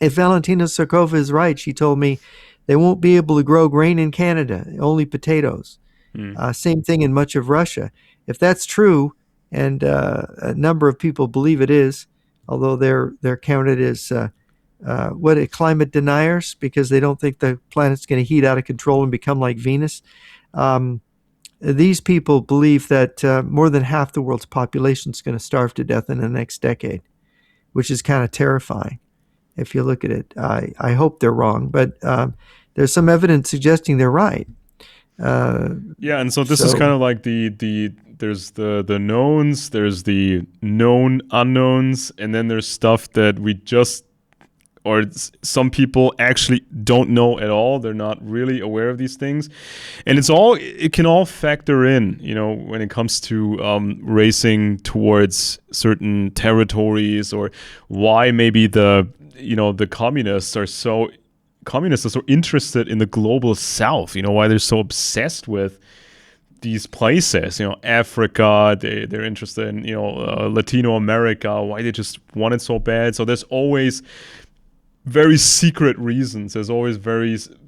If Valentina Sarkova is right, she told me they won't be able to grow grain in Canada, only potatoes. Mm. Same thing in much of Russia. If that's true, and a number of people believe it is, although they're counted as climate deniers because they don't think the planet's going to heat out of control and become like Venus. Um, these people believe that more than half the world's population is going to starve to death in the next decade, which is kind of terrifying if you look at it. I hope they're wrong, but there's some evidence suggesting they're right. Yeah, and so this is So kind of like there's the knowns, there's the known unknowns, and then there's stuff that we just or some people actually don't know at all. They're not really aware of these things, and it can all factor in, when it comes to racing towards certain territories, or why maybe the communists are so interested in the global south, why they're so obsessed with these places, Africa, they're interested in, Latino America, why they just want it so bad. So there's always very secret reasons. There's always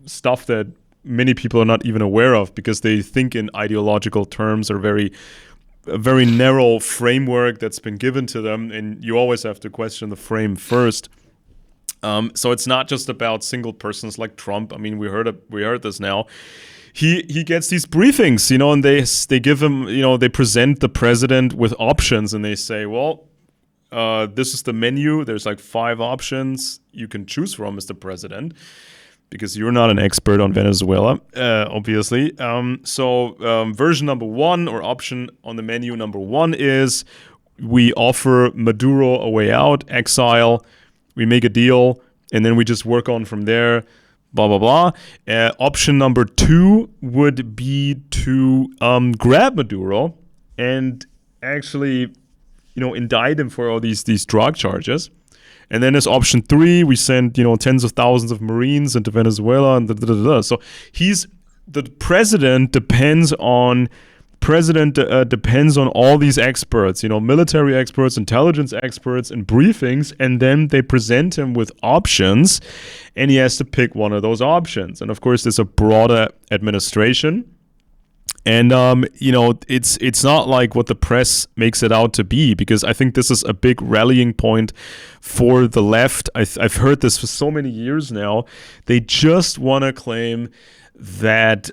stuff that many people are not even aware of because they think in ideological terms or a very narrow framework that's been given to them. And you always have to question the frame first. So it's not just about single persons like Trump. I mean, we heard this now. He gets these briefings, and they give him, they present the president with options, and they say, well, this is the menu. There's like 5 options you can choose from, Mr. President, because you're not an expert on Venezuela, obviously. So version number 1 or option on the menu number 1 is we offer Maduro a way out, exile. We make a deal, and then we just work on from there, blah, blah, blah. Option number 2 would be to grab Maduro and actually, indict him for all these drug charges. And then there's option 3, we send, tens of thousands of Marines into Venezuela, and So the president depends on all these experts, military experts, intelligence experts, and briefings, and then they present him with options, and he has to pick one of those options. And of course, there's a broader administration, and it's not like what the press makes it out to be, because I think this is a big rallying point for the left. I've heard this for so many years now. They just want to claim that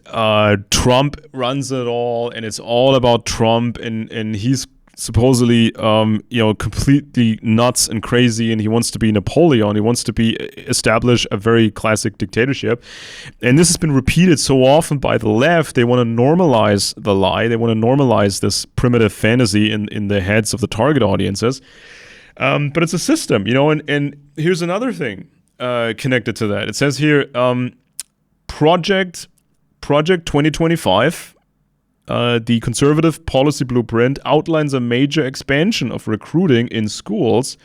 Trump runs it all, and it's all about Trump, and he's supposedly completely nuts and crazy, and he wants to be Napoleon. He wants to establish a very classic dictatorship, and this has been repeated so often by the left. They want to normalize the lie. They want to normalize this primitive fantasy in the heads of the target audiences. But it's a system, and here's another thing connected to that. It says here, Project 2025, the conservative policy blueprint, outlines a major expansion of recruiting in schools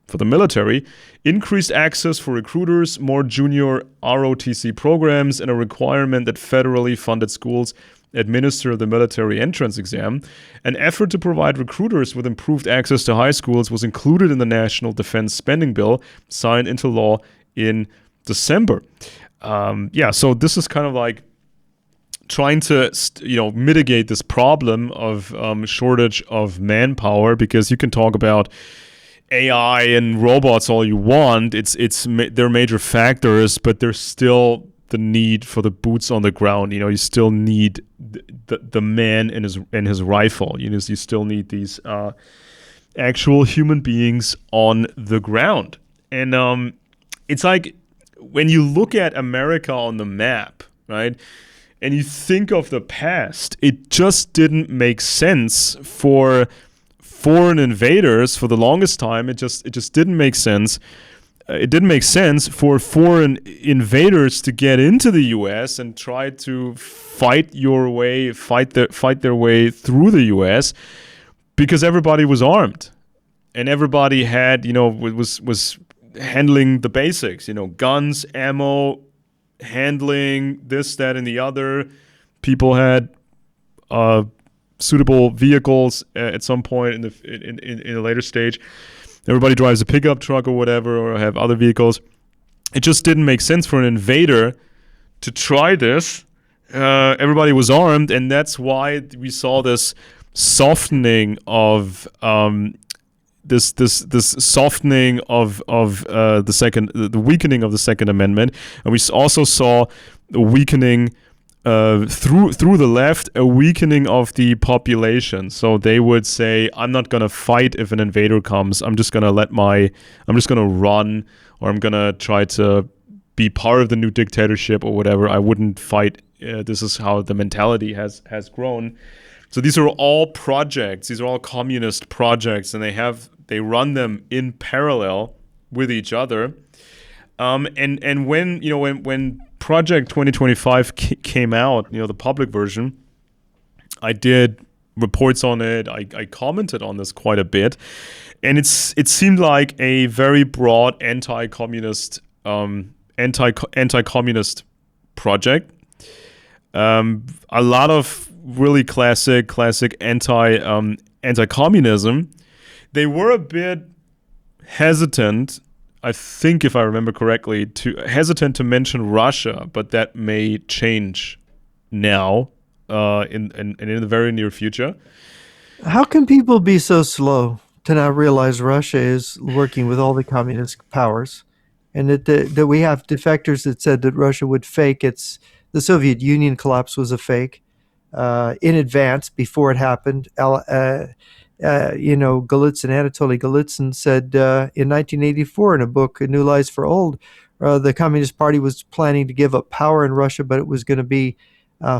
for the military, increased access for recruiters, more junior ROTC programs, and a requirement that federally funded schools administer the military entrance exam. An effort to provide recruiters with improved access to high schools was included in the National Defense Spending Bill, signed into law in December. So this is kind of like trying to mitigate this problem of shortage of manpower, because you can talk about AI and robots all you want. They're major factors, but there's still the need for the boots on the ground. You still need the man and his rifle. You still need these actual human beings on the ground. And it's like, when you look at America on the map, right, and you think of the past, it just didn't make sense for foreign invaders for the longest time. It just didn't make sense it didn't make sense for foreign invaders to get into the U.S. and try to fight their way through the U.S. because everybody was armed and everybody had, was handling the basics, guns, ammo, handling this, that, and the other. People had uh, suitable vehicles at some point in a later stage. Everybody drives a pickup truck or whatever, or have other vehicles. It just didn't make sense for an invader to try this. Everybody was armed, and that's why we saw this softening of this softening of the weakening of the Second Amendment, and we also saw a weakening through the left, a weakening of the population. So they would say, I'm not gonna fight if an invader comes. I'm just gonna run, or I'm gonna try to be part of the new dictatorship or whatever. I wouldn't fight. This is how the mentality has grown. So these are all projects. These are all communist projects, and they run them in parallel with each other. And when Project 2025 came out, the public version, I did reports on it. I commented on this quite a bit, and it seemed like a very broad anti-communist anti-communist project. A lot of really classic anti-communism. They were a bit hesitant, I think, if I remember correctly, hesitant to mention Russia, but that may change now in the very near future. How can people be so slow to not realize Russia is working with all the communist powers, and that we have defectors that said that Russia would fake the Soviet Union collapse was a fake in advance before it happened. Golitsyn, Anatoly Golitsyn said in 1984 in a book, New Lies for Old, the Communist Party was planning to give up power in Russia, but it was going to be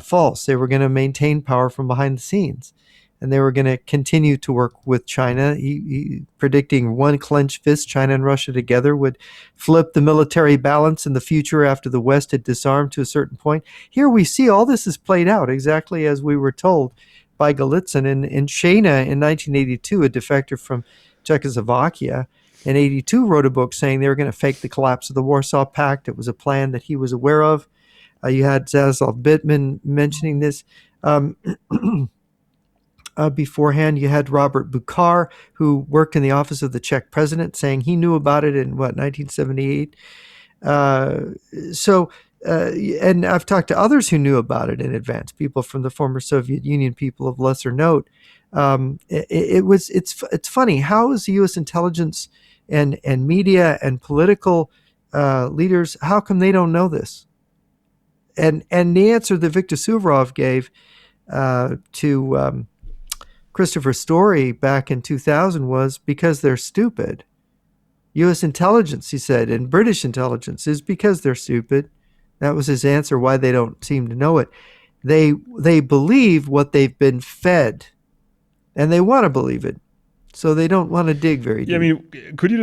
false. They were going to maintain power from behind the scenes, and they were going to continue to work with China. He predicting one clenched fist, China and Russia together would flip the military balance in the future after the West had disarmed to a certain point. Here we see all this is played out exactly as we were told by Golitsyn. And Shana in 1982, a defector from Czechoslovakia, in 82 wrote a book saying they were going to fake the collapse of the Warsaw Pact. It was a plan that he was aware of. You had Zaslav Bittman mentioning this. Beforehand, you had Robert Buchar, who worked in the office of the Czech president, saying he knew about it in 1978. And I've talked to others who knew about it in advance, people from the former Soviet Union, people of lesser note. It's funny, how is the U.S. intelligence and media and political leaders, how come they don't know this? And the answer that Viktor Suvorov gave to Christopher Story back in 2000 was because they're stupid. U.S. intelligence, he said, and British intelligence is because they're stupid. That was his answer why they don't seem to know it. They believe what they've been fed, and they want to believe it, so they don't want to dig very deep. Yeah, I mean, could you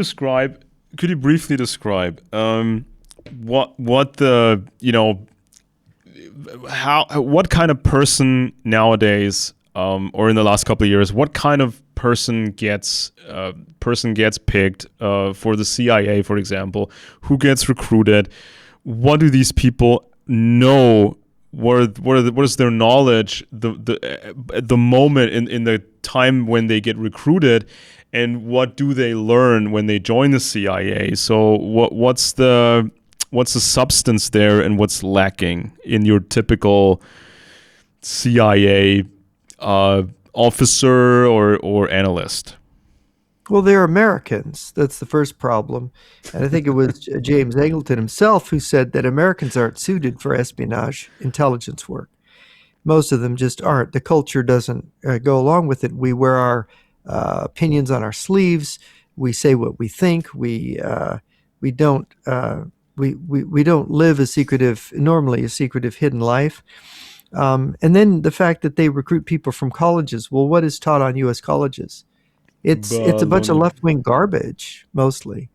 briefly describe what the what kind of person nowadays, or in the last couple of years, what kind of person gets picked for the CIA, for example? Who gets recruited? What do these people know? What is their knowledge at the moment in the time when they get recruited, and what do they learn when they join the CIA? So what's the substance there, and what's lacking in your typical CIA officer or analyst? Well, they're Americans. That's the first problem. And I think it was James Angleton himself who said that Americans aren't suited for espionage intelligence work. Most of them just aren't. The culture doesn't go along with it. We wear our opinions on our sleeves. We say what we think. We don't live normally a secretive hidden life. And then the fact that they recruit people from colleges. Well, what is taught on U.S. colleges? It's a bunch of left-wing garbage, mostly.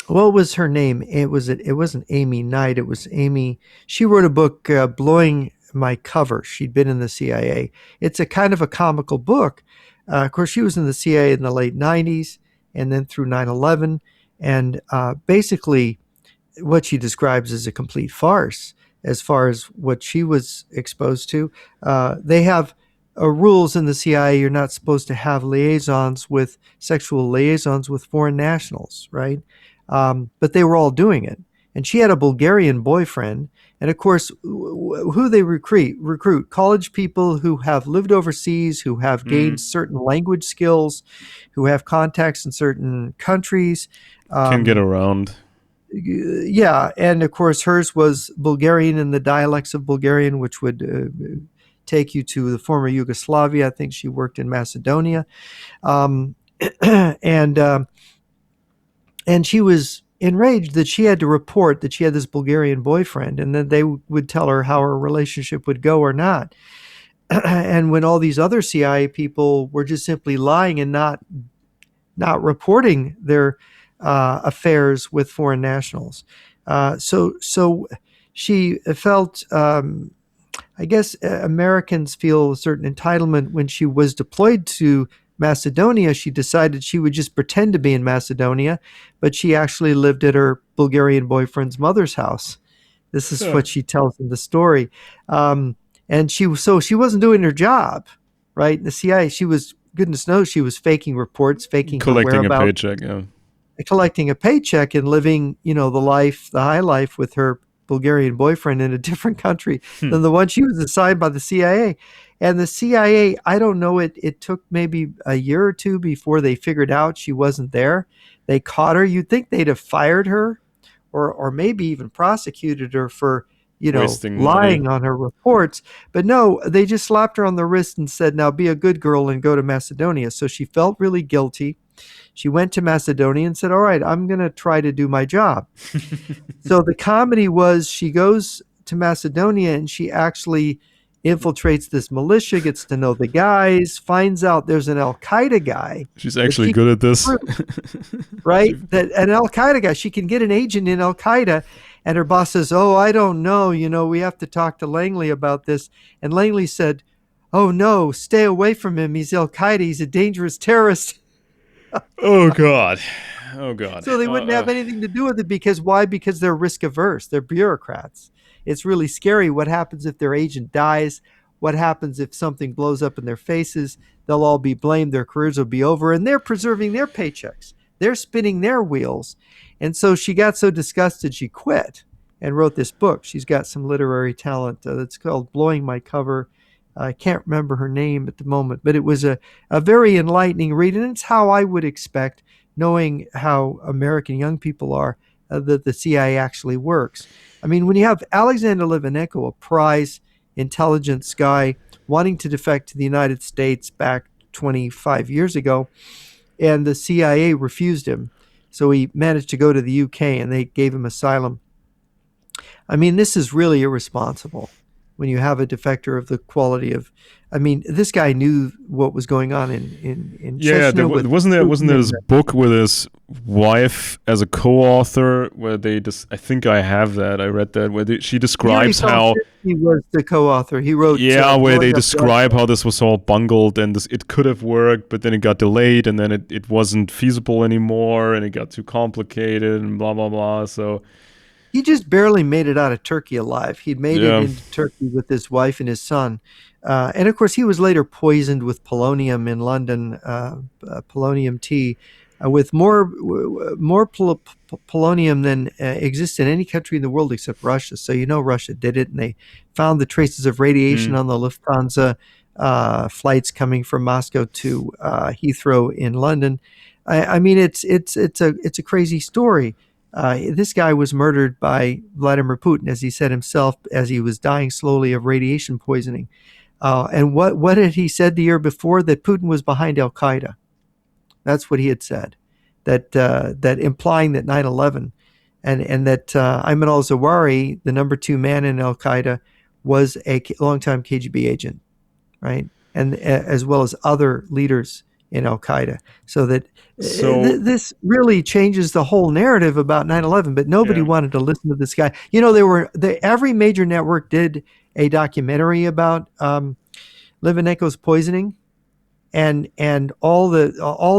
What was her name? It wasn't Amy Knight. It was Amy. She wrote a book, "Blowing My Cover." She'd been in the CIA. It's a kind of a comical book. Of course, she was in the CIA in the late '90s, and then through 9/11, and basically what she describes as a complete farce as far as what she was exposed to. They have rules in the CIA. You're not supposed to have sexual liaisons with foreign nationals, right? But they were all doing it. And she had a Bulgarian boyfriend. And of course, who they recruit college people who have lived overseas, who have gained Mm. certain language skills, who have contacts in certain countries. Can get Um, around. yeah, and of course hers was Bulgarian and the dialects of Bulgarian, which would take you to the former Yugoslavia. I think she worked in Macedonia, um, and um, and she was enraged that she had to report that she had this Bulgarian boyfriend, and then they would tell her how her relationship would go or not. And when all these other CIA people were just simply lying and not reporting their affairs with foreign nationals. So she felt, I guess Americans feel a certain entitlement. When she was deployed to Macedonia, she decided she would just pretend to be in Macedonia, but she actually lived at her Bulgarian boyfriend's mother's house. This is Huh. what she tells in the story. Um, and she wasn't doing her job, right? In the CIA, she was, goodness knows, she was faking reports, faking her Collecting a whereabouts, paycheck, yeah. collecting a paycheck and living, the high life with her Bulgarian boyfriend in a different country Hmm. than the one she was assigned by the CIA. And the CIA, I don't know, it took maybe a year or two before they figured out she wasn't there. They caught her. You'd think they'd have fired her or maybe even prosecuted her for, Wasting money. lying on her reports. But no, they just slapped her on the wrist and said, now be a good girl and go to Macedonia. So she felt really guilty. She went to Macedonia and said, all right, I'm going to try to do my job. So the comedy was she goes to Macedonia and she actually infiltrates this militia, gets to know the guys, finds out there's an Al Qaeda guy She's that actually she good can at this. recruit, right? That an Al Qaeda guy, she can get an agent in Al Qaeda. And her boss says, oh, I don't know. We have to talk to Langley about this. And Langley said, oh, no, stay away from him. He's Al Qaeda. He's a dangerous terrorist. Oh god. Oh god. So they wouldn't have anything to do with it because why? Because they're risk averse. They're bureaucrats. It's really scary what happens if their agent dies. What happens if something blows up in their faces? They'll all be blamed. Their careers will be over, and they're preserving their paychecks. They're spinning their wheels. And so she got so disgusted she quit and wrote this book. She's got some literary talent that's called "Blowing My Cover." I can't remember her name at the moment, but it was a very enlightening read, and it's how I would expect, knowing how American young people are, that the CIA actually works. I mean, when you have Alexander Litvinenko, a prize intelligence guy, wanting to defect to the United States back 25 years ago, and the CIA refused him. So he managed to go to the UK and they gave him asylum. I mean, this is really irresponsible when you have a defector of the quality of. I mean, this guy knew what was going on in Yeah, Chechnya with wasn't Putin there and this book with his wife as a co-author where they just I think I have that. I read that where she Yuri describes how Solzhenitsyn was the co-author. He wrote yeah, where they "Blowing Up describe Russia." how this was all bungled and it could have worked, but then it got delayed and then it wasn't feasible anymore and it got too complicated and blah blah blah. So He just barely made it out of Turkey alive. He'd made it yeah. into Turkey with his wife and his son. And of course, he was later poisoned with polonium in London, polonium tea, with polonium than exists in any country in the world except Russia. So Russia did it, and they found the traces of radiation Hmm. on the Lufthansa flights coming from Moscow to Heathrow in London. I mean, it's a crazy story. This guy was murdered by Vladimir Putin, as he said himself, as he was dying slowly of radiation poisoning. And what had he said the year before? That Putin was behind Al Qaeda. That's what he had said. That implying that 9/11 and that Ayman al-Zawahiri, the number two man in Al Qaeda, was a longtime KGB agent, right? And as well as other leaders in Al Qaeda. So that So this really changes the whole narrative about 9/11. But nobody yeah, wanted to listen to this guy. Every major network did a documentary about Livanenko's poisoning, and all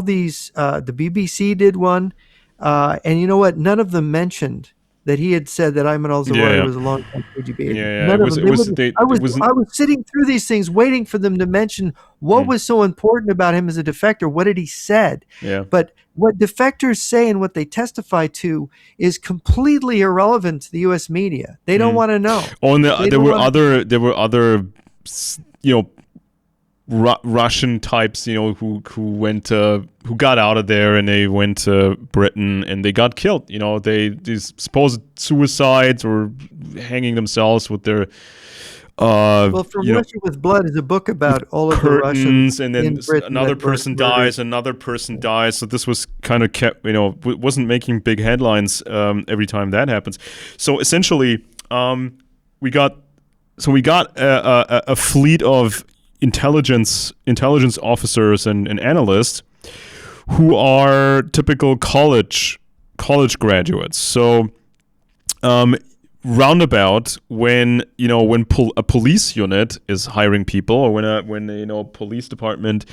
these the BBC did one, and you know what? None of them mentioned that he had said that Ayman yeah, al-Zawahiri yeah, was a long-time KGB yeah, agent. yeah. None of them. It They was wouldn't. they it wasn't. I was sitting through these things, waiting for them to mention what Mm, was so important about him as a defector. What had he said? yeah. But what defectors say and what they testify to is completely irrelevant to the U.S. media. They don't Mm. want to know. Oh, and They there don't were want. other, you know, Russian types, who went who got out of there and they went to Britain and they got killed. These supposed suicides or hanging themselves with their Well, From Russia with Blood is a book with about all of the Russians curtains, and then in Britain another that were person murdered. dies, another person dies. So this was kind of kept, wasn't making big headlines every time that happens. So essentially, we got we got a fleet of intelligence officers and analysts who are typical college graduates. So roundabout when a police unit is hiring people, or when a police department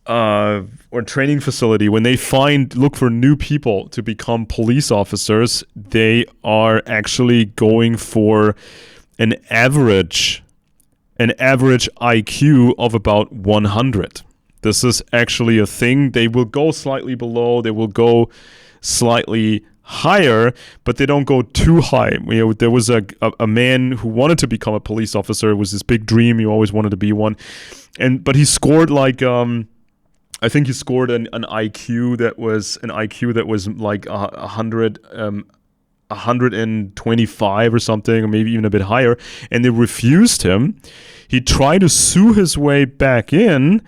or training facility, when they look for new people to become police officers, they are actually going for an average IQ of about 100. This is actually a thing. They will go slightly below, they will go slightly higher, but they don't go too high. There was a man who wanted to become a police officer. It was his big dream. He always wanted to be one. But he scored I think he scored an IQ that was like 125 or something, or maybe even a bit higher, and they refused him. He tried to sue his way back in.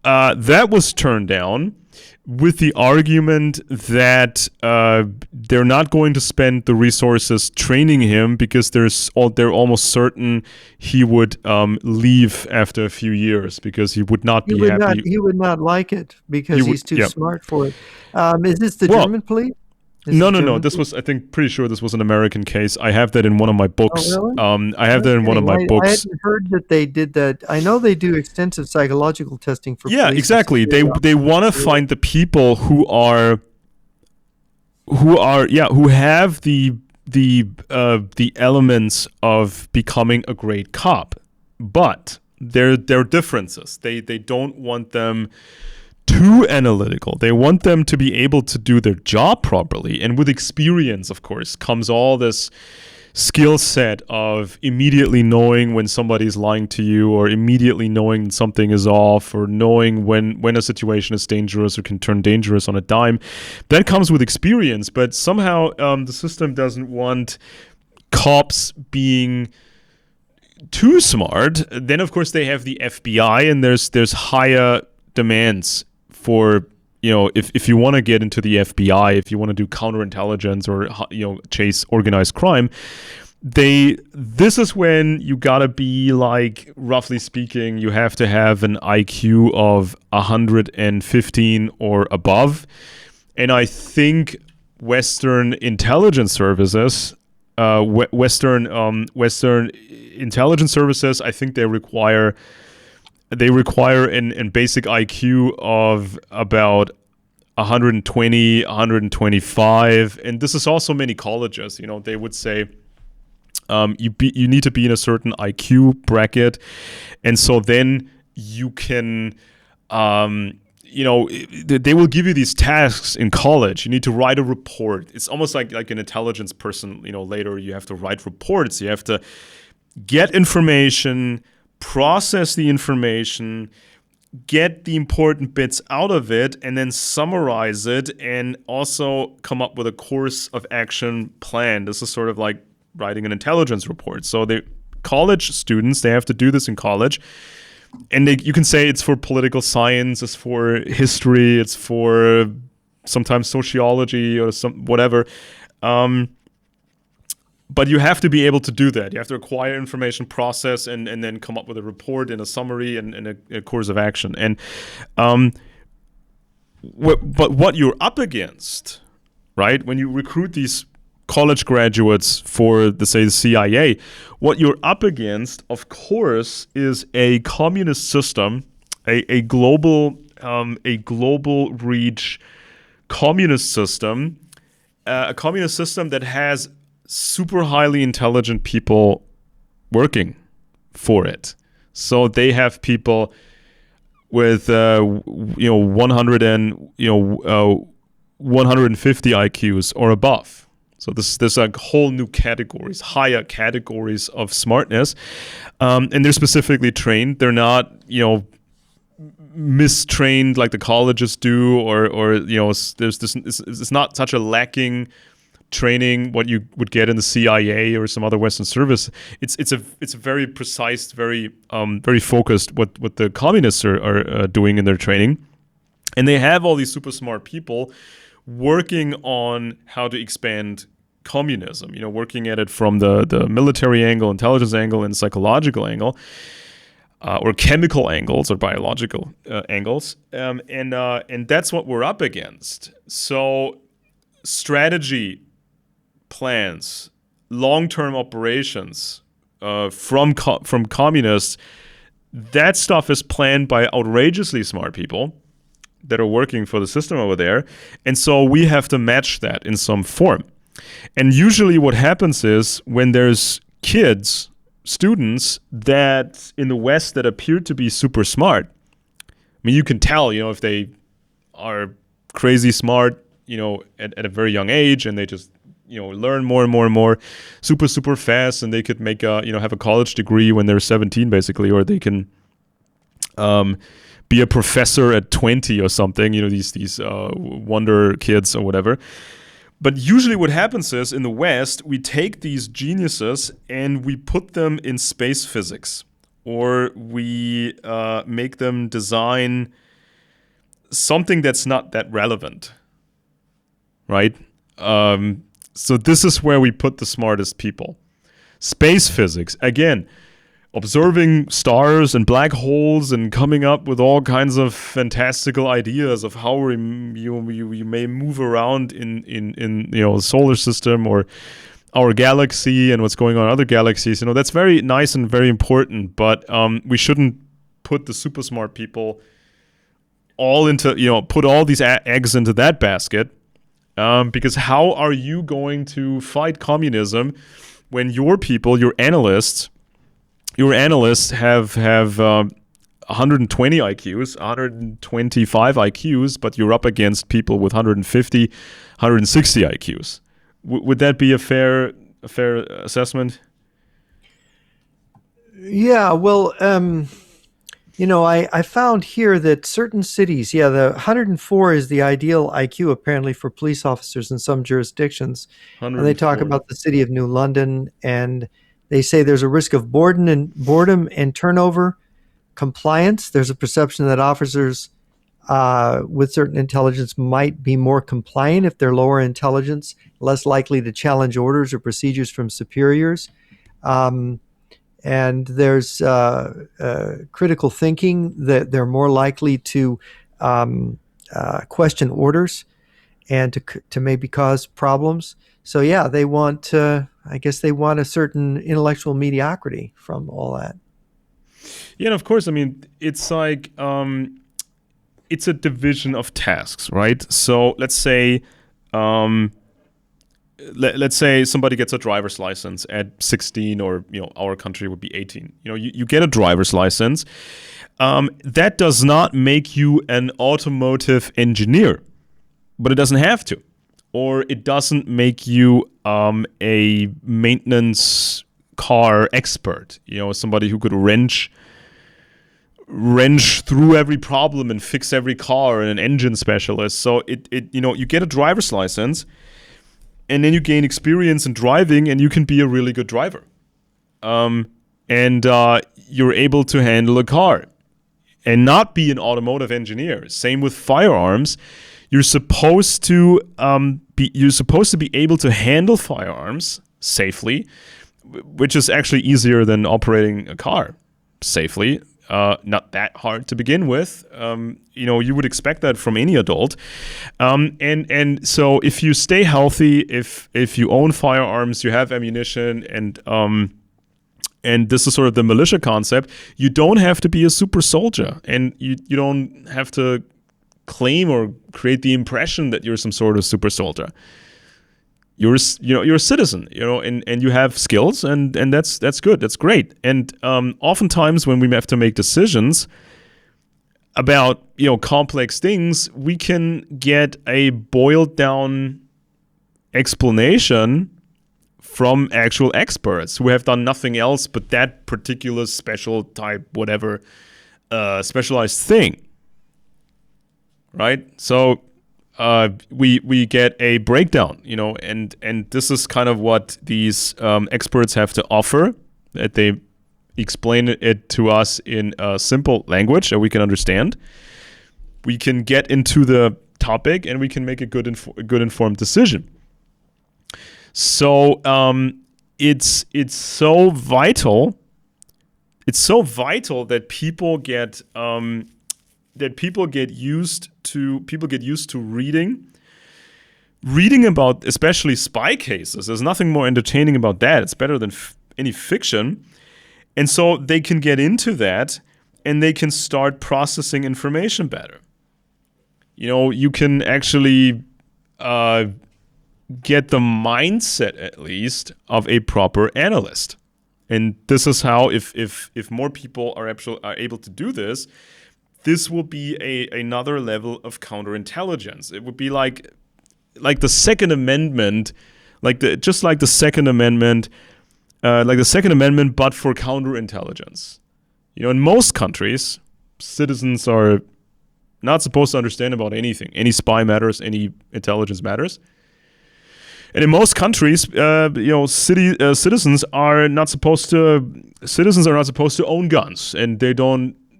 That was turned down with the argument that they're not going to spend the resources training him because they're almost certain he would leave after a few years because he would not be happy. He would not like it He because would, he's too yeah. smart for it. Is this the Well, German police? Is no, this no, no. German This police? was, I think, pretty sure this was an American case. I have that in one of my Oh, books. really? I have that in one of my I books. hadn't heard that they did that. I know they do extensive psychological testing for Yeah, police and exactly. They security they want to officers. find the people who have the elements of becoming a great cop, but there are differences. They don't want them too analytical. They want them to be able to do their job properly. And with experience, of course, comes all this skill set of immediately knowing when somebody's lying to you, or immediately knowing something is off, or knowing when a situation is dangerous or can turn dangerous on a dime. That comes with experience, but somehow the system doesn't want cops being too smart. Then, of course, they have the FBI, and there's higher demands for, if you want to get into the FBI, if you want to do counterintelligence or chase organized crime, this is when you gotta be, like, roughly speaking, you have to have an IQ of 115 or above. And I think Western intelligence services, Western intelligence services, I think they require an basic IQ of about 120, 125, and this is also many colleges. They would say you need to be in a certain IQ bracket, and so then you can. They will give you these tasks in college. You need to write a report. It's almost like an intelligence person. Later you have to write reports. You have to get information, process the information, get the important bits out of it, and then summarize it, and also come up with a course of action plan. This is sort of like writing an intelligence report. So the college students, they have to do this in college. And you can say it's for political science, it's for history, it's for sometimes sociology or whatever. But you have to be able to do that. You have to acquire information, process, and then come up with a report and a summary and a course of action. And But what you're up against, right? When you recruit these college graduates for the CIA, what you're up against, of course, is a communist system, a global reach communist system, a communist system that has super highly intelligent people working for it. So they have people with 100 and 150 IQs or above. So there's like whole new categories, higher categories of smartness, and they're specifically trained. They're not mistrained like the colleges do, or there's this. It's not such a lacking training what you would get in the CIA or some other Western service. It's a very precise, very focused what the communists are doing in their training, and they have all these super smart people working on how to expand communism. Working at it from the military angle, intelligence angle, and psychological angle. Or chemical angles or biological angles, and that's what we're up against. So, strategy, plans, long-term operations from communists, that stuff is planned by outrageously smart people that are working for the system over there, and so we have to match that in some form. And usually, what happens is when there's students that in the West that appear to be super smart. I mean, you can tell, if they are crazy smart, at a very young age, and they just, learn more and more and more, super, super fast, and they could make have a college degree when they're 17, basically, or they can be a professor at 20 or something, these wonder kids or whatever. But usually what happens is, in the West, we take these geniuses and we put them in space physics, or we make them design something that's not that relevant, right? So this is where we put the smartest people. Space physics, again, observing stars and black holes and coming up with all kinds of fantastical ideas of how you may move around in the solar system or our galaxy and what's going on in other galaxies. That's very nice and very important, but we shouldn't put the super smart people all into, put all these eggs into that basket, because how are you going to fight communism when your people, your analysts have 120 IQs, 125 IQs, but you're up against people with 150, 160 IQs. Would that be a fair assessment? Yeah, well, I found here that certain cities, the 104 is the ideal IQ apparently for police officers in some jurisdictions. And they talk about the city of New London, and they say there's a risk of boredom and turnover, compliance. There's a perception that officers with certain intelligence might be more compliant if they're lower intelligence, less likely to challenge orders or procedures from superiors. And there's critical thinking, that they're more likely to question orders and to maybe cause problems. So they want I guess they want a certain intellectual mediocrity from all that. Yeah, and of course, I mean, it's like it's a division of tasks, right? So let's say let's say somebody gets a driver's license at 16, or our country would be 18. You get a driver's license. That does not make you an automotive engineer, but it doesn't have to. Or it doesn't make you a maintenance car expert, somebody who could wrench through every problem and fix every car, and an engine specialist. So you get a driver's license, and then you gain experience in driving, and you can be a really good driver. And you're able to handle a car and not be an automotive engineer. Same with firearms. You're supposed to be able to handle firearms safely, which is actually easier than operating a car safely. not that hard to begin with. You would expect that from any adult. And so if you stay healthy, if you own firearms, you have ammunition, and this is sort of the militia concept, you don't have to be a super soldier, and you don't have to claim or create the impression that you're some sort of super soldier. You're a citizen, and you have skills, and that's good, that's great. And oftentimes when we have to make decisions about complex things, we can get a boiled down explanation from actual experts who have done nothing else but that particular special type, whatever, specialized thing, right? So we get a breakdown, and this is kind of what these experts have to offer, that they explain it to us in a simple language that we can understand. We can get into the topic, and we can make a good informed decision. So it's so vital. It's so vital that people get used to reading about, especially spy cases. There's nothing more entertaining about that. It's better than any fiction. And so they can get into that, and they can start processing information better. You can actually get the mindset, at least, of a proper analyst. And this is how, if more people are able to do this, this will be another level of counterintelligence. It would be like the Second Amendment, like the Second Amendment, but for counterintelligence. In most countries, citizens are not supposed to understand about anything. Any spy matters, any intelligence matters. And in most countries, citizens are not supposed to own guns, and they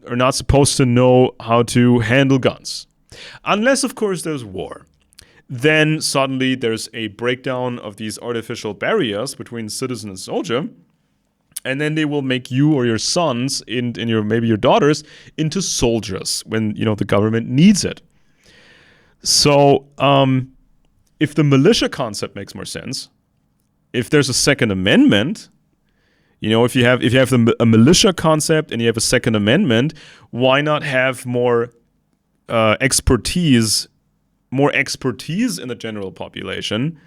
are not supposed to know how to handle guns, unless, of course, there's war. Then suddenly there's a breakdown of these artificial barriers between citizen and soldier, and then they will make you or your sons and maybe your daughters into soldiers when the government needs it. So if the militia concept makes more sense, if there's a Second Amendment, if you have a militia concept and you have a Second Amendment, why not have more expertise in the general population?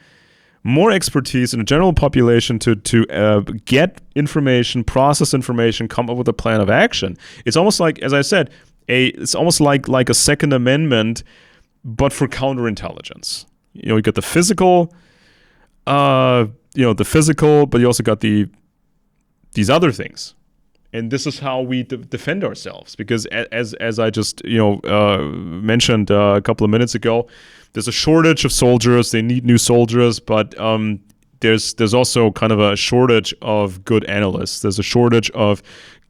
More expertise in the general population to get information, process information, come up with a plan of action. It's almost like, as I said, it's almost like a Second Amendment, but for counterintelligence. You got the physical, but you also got these other things. And this is how we defend ourselves, because as I just mentioned a couple of minutes ago, there's a shortage of soldiers. They need new soldiers, but there's also kind of a shortage of good analysts. There's a shortage of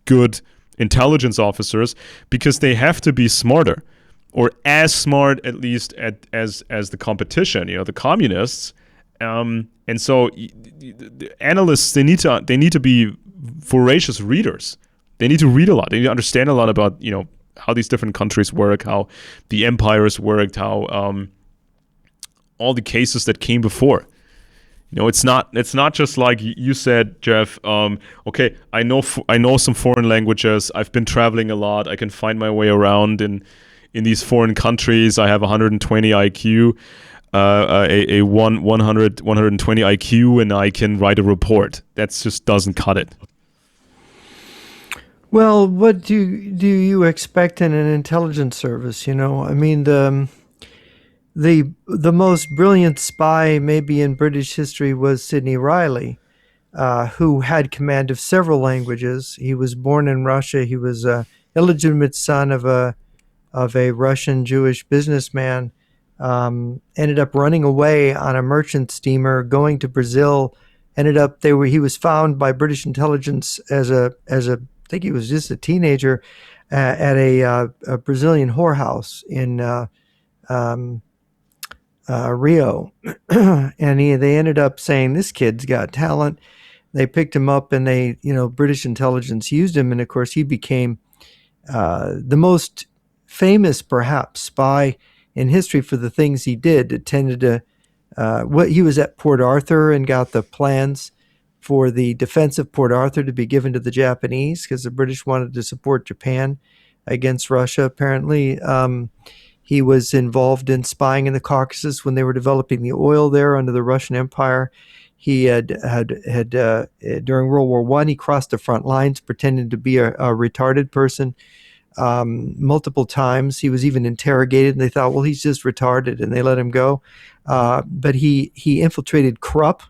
good intelligence officers, because they have to be smarter, or as smart, at least, as the competition. The communists. And so the analysts, they need to be voracious readers. They need to read a lot. They need to understand a lot about how these different countries work, how the empires worked, how all the cases that came before. It's not just like you said, Jeff. Okay, I know some foreign languages. I've been traveling a lot. I can find my way around in these foreign countries. I have 120 IQ. A 120 IQ, and I can write a report. That just doesn't cut it. Well, what do you expect in an intelligence service? I mean, the most brilliant spy maybe in British history was Sidney Riley, who had command of several languages. He was born in Russia. He was a illegitimate son of a Russian Jewish businessman. Ended up running away on a merchant steamer, going to Brazil. He was found by British intelligence as I think he was just a teenager, at a Brazilian whorehouse in Rio, and they ended up saying, this kid's got talent. They picked him up, and British intelligence used him, and of course he became The most famous, perhaps, spy in history for the things he did tended to. What he was at Port Arthur and got the plans for the defense of Port Arthur to be given to the Japanese because the British wanted to support Japan against Russia. Apparently, he was involved in spying in the Caucasus when they were developing the oil there under the Russian Empire. He had during World War I, he crossed the front lines pretending to be a retarded person multiple times. He was even interrogated, and they thought, well, he's just retarded, and they let him go. But he infiltrated Krupp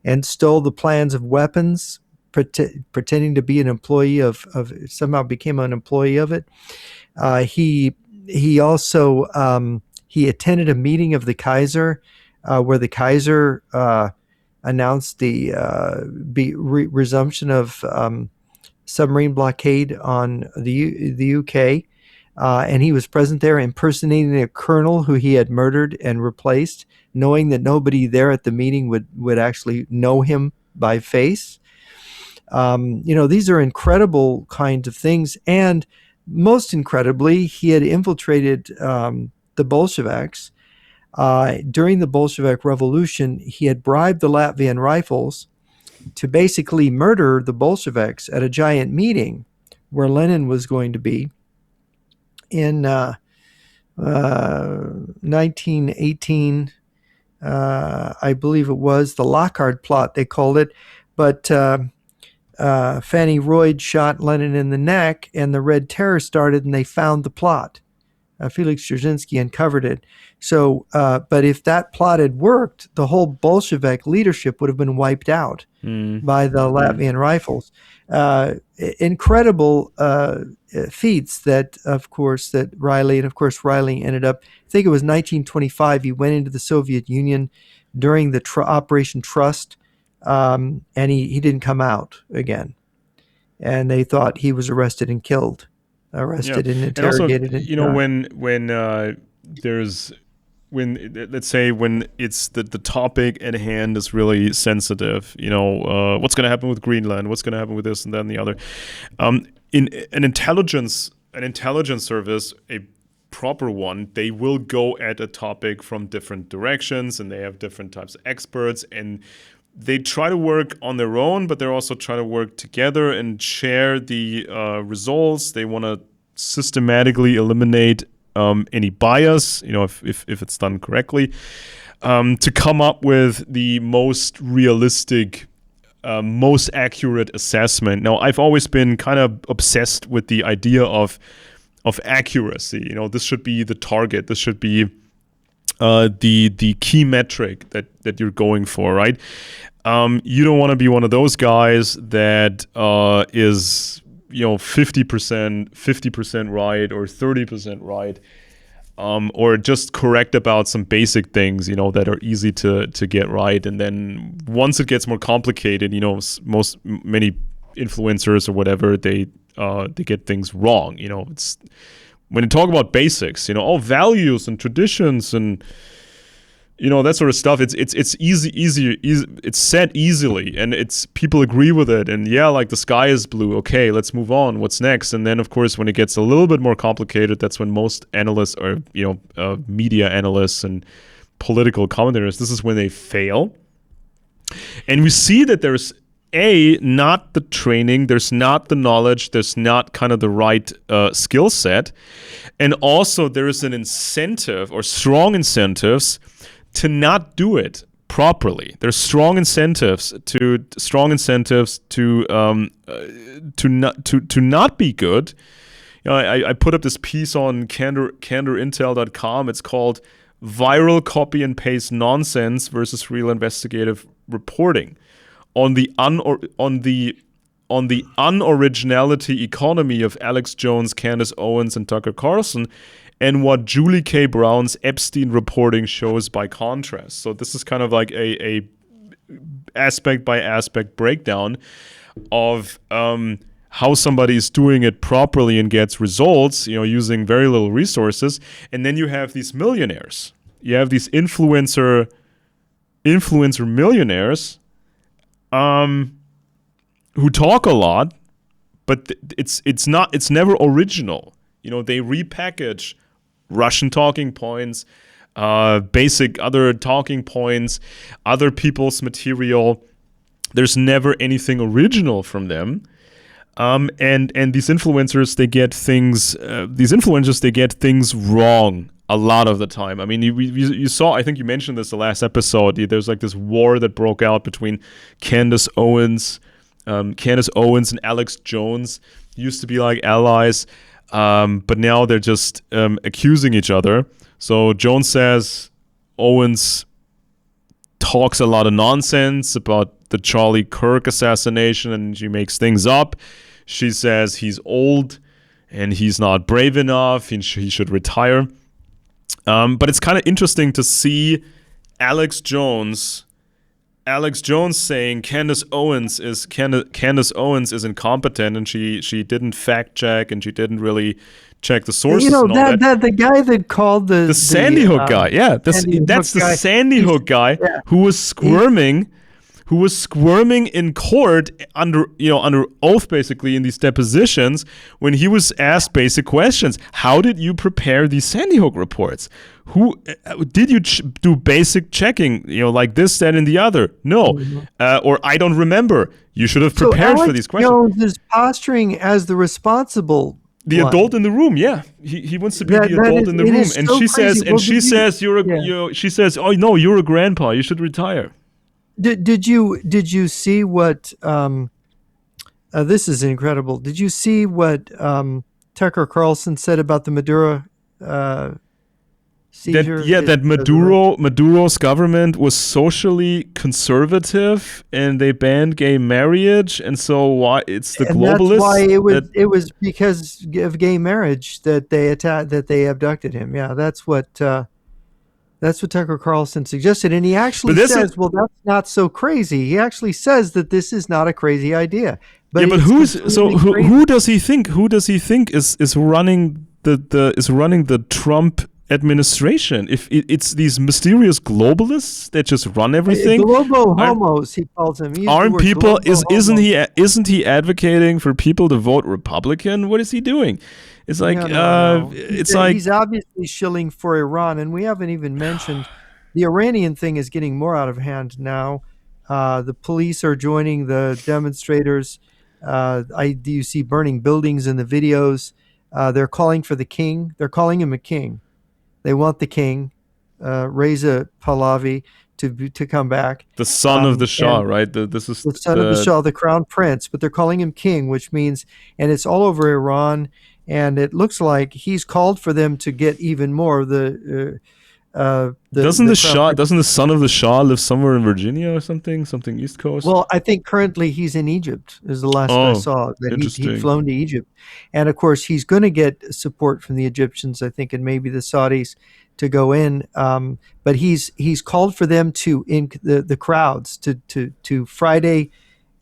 and stole the plans of weapons, pretending to be an employee of somehow became an employee of it. He also he attended a meeting of the Kaiser where the Kaiser announced the resumption of submarine blockade on the UK. And he was present there impersonating a colonel who he had murdered and replaced, knowing that nobody there at the meeting would actually know him by face. These are incredible kinds of things. And most incredibly, he had infiltrated the Bolsheviks. During the Bolshevik Revolution, he had bribed the Latvian Rifles to basically murder the Bolsheviks at a giant meeting where Lenin was going to be in 1918, I believe it was, the Lockhart plot, they called it. But Fanny Royd shot Lenin in the neck, and the Red Terror started, and they found the plot. Felix Dzerzhinsky uncovered it. So, but if that plot had worked, the whole Bolshevik leadership would have been wiped out by the Latvian Rifles. Incredible feats that, of course, that Riley, and of course Riley ended up, I think it was 1925, he went into the Soviet Union during the Operation Trust, and he didn't come out again. And they thought he was arrested and killed. Arrested and interrogated. And also, when let's say when it's the topic at hand is really sensitive, what's going to happen with Greenland, what's going to happen with this and then the other. In an intelligence service, a proper one, they will go at a topic from different directions, and they have different types of experts, and they try to work on their own, but they're also trying to work together and share the results. They want to systematically eliminate any bias, if it's done correctly, to come up with the most realistic, most accurate assessment. Now, I've always been kind of obsessed with the idea of accuracy. This should be the target. This should be the key metric that you're going for, right? You don't want to be one of those guys that is 50% right or 30% right, or just correct about some basic things that are easy to get right. And then once it gets more complicated, many influencers or whatever, they get things wrong. It's when you talk about basics, all values and traditions and that sort of stuff. It's easy. It's said easily, and it's people agree with it. And like the sky is blue. Okay, let's move on. What's next? And then, of course, when it gets a little bit more complicated, that's when most analysts or media analysts and political commentators, this is when they fail. And we see that there's not the training, there's not the knowledge, there's not kind of the right skill set, and also there is an incentive or strong incentives to not do it properly. There's strong incentives to not be good. I put up this piece on candorintel.com. It's called "Viral Copy and Paste Nonsense versus Real Investigative Reporting" on the unoriginality economy of Alex Jones, Candace Owens, and Tucker Carlson, and what Julie K. Brown's Epstein reporting shows by contrast. So this is kind of like a aspect by aspect breakdown of how somebody is doing it properly and gets results, using very little resources. And then you have these millionaires. You have these influencer millionaires who talk a lot, but it's never original. They repackage Russian talking points, basic other talking points, other people's material. There's never anything original from them. And these influencers, they get things. These influencers, they get things wrong a lot of the time. I mean, you saw. I think you mentioned this the last episode. There's like this war that broke out between Candace Owens and Alex Jones. Used to be like allies, but now they're just accusing each other. So Jones says Owens talks a lot of nonsense about the Charlie Kirk assassination, and she makes things up. She says he's old and he's not brave enough. He should retire. But it's kind of interesting to see Alex Jones saying Candace Owens is incompetent, and she didn't fact check, and she didn't really check the sources. That the guy that called the Sandy Hook guy, that's the Sandy Hook guy who was squirming. Who was squirming in court under oath, basically in these depositions, when he was asked basic questions. How did you prepare these Sandy Hook reports? Who did you do basic checking? Like this, that, and the other. No, or I don't remember. You should have prepared for these questions. Jones is posturing as the responsible. The adult in the room, yeah, he wants to be the adult in the room, and she says, she says, oh no, you're a grandpa. You should retire. Did you see what this is incredible. Did you see what Tucker Carlson said about the Maduro seizure? That Maduro's government was socially conservative and they banned gay marriage, and so why it's the globalists. That's why it was because of gay marriage that they abducted him. Yeah, that's what Tucker Carlson suggested, and he actually says, "Well, that's not so crazy." He actually says that this is not a crazy idea. But who does he think? Who does he think is running the Trump administration? If it's these mysterious globalists that just run everything, globo homos, he calls them. Aren't people? Isn't he advocating for people to vote Republican? What is he doing? It's like no. He's obviously shilling for Iran, and we haven't even mentioned the Iranian thing is getting more out of hand now. The police are joining the demonstrators. You see burning buildings in the videos. They're calling for the king. They're calling him a king. They want the king, Reza Pahlavi, to come back. The son of the Shah, right? This is the son of the Shah, the crown prince, but they're calling him king, which means, and it's all over Iran. And it looks like he's called for them to get even more. Doesn't the son of the Shah live somewhere in Virginia or something East Coast? Well, I think currently he's in Egypt. Is the last I saw that he'd flown to Egypt, and of course he's going to get support from the Egyptians, I think, and maybe the Saudis to go in. But he's called for them to the crowds to Friday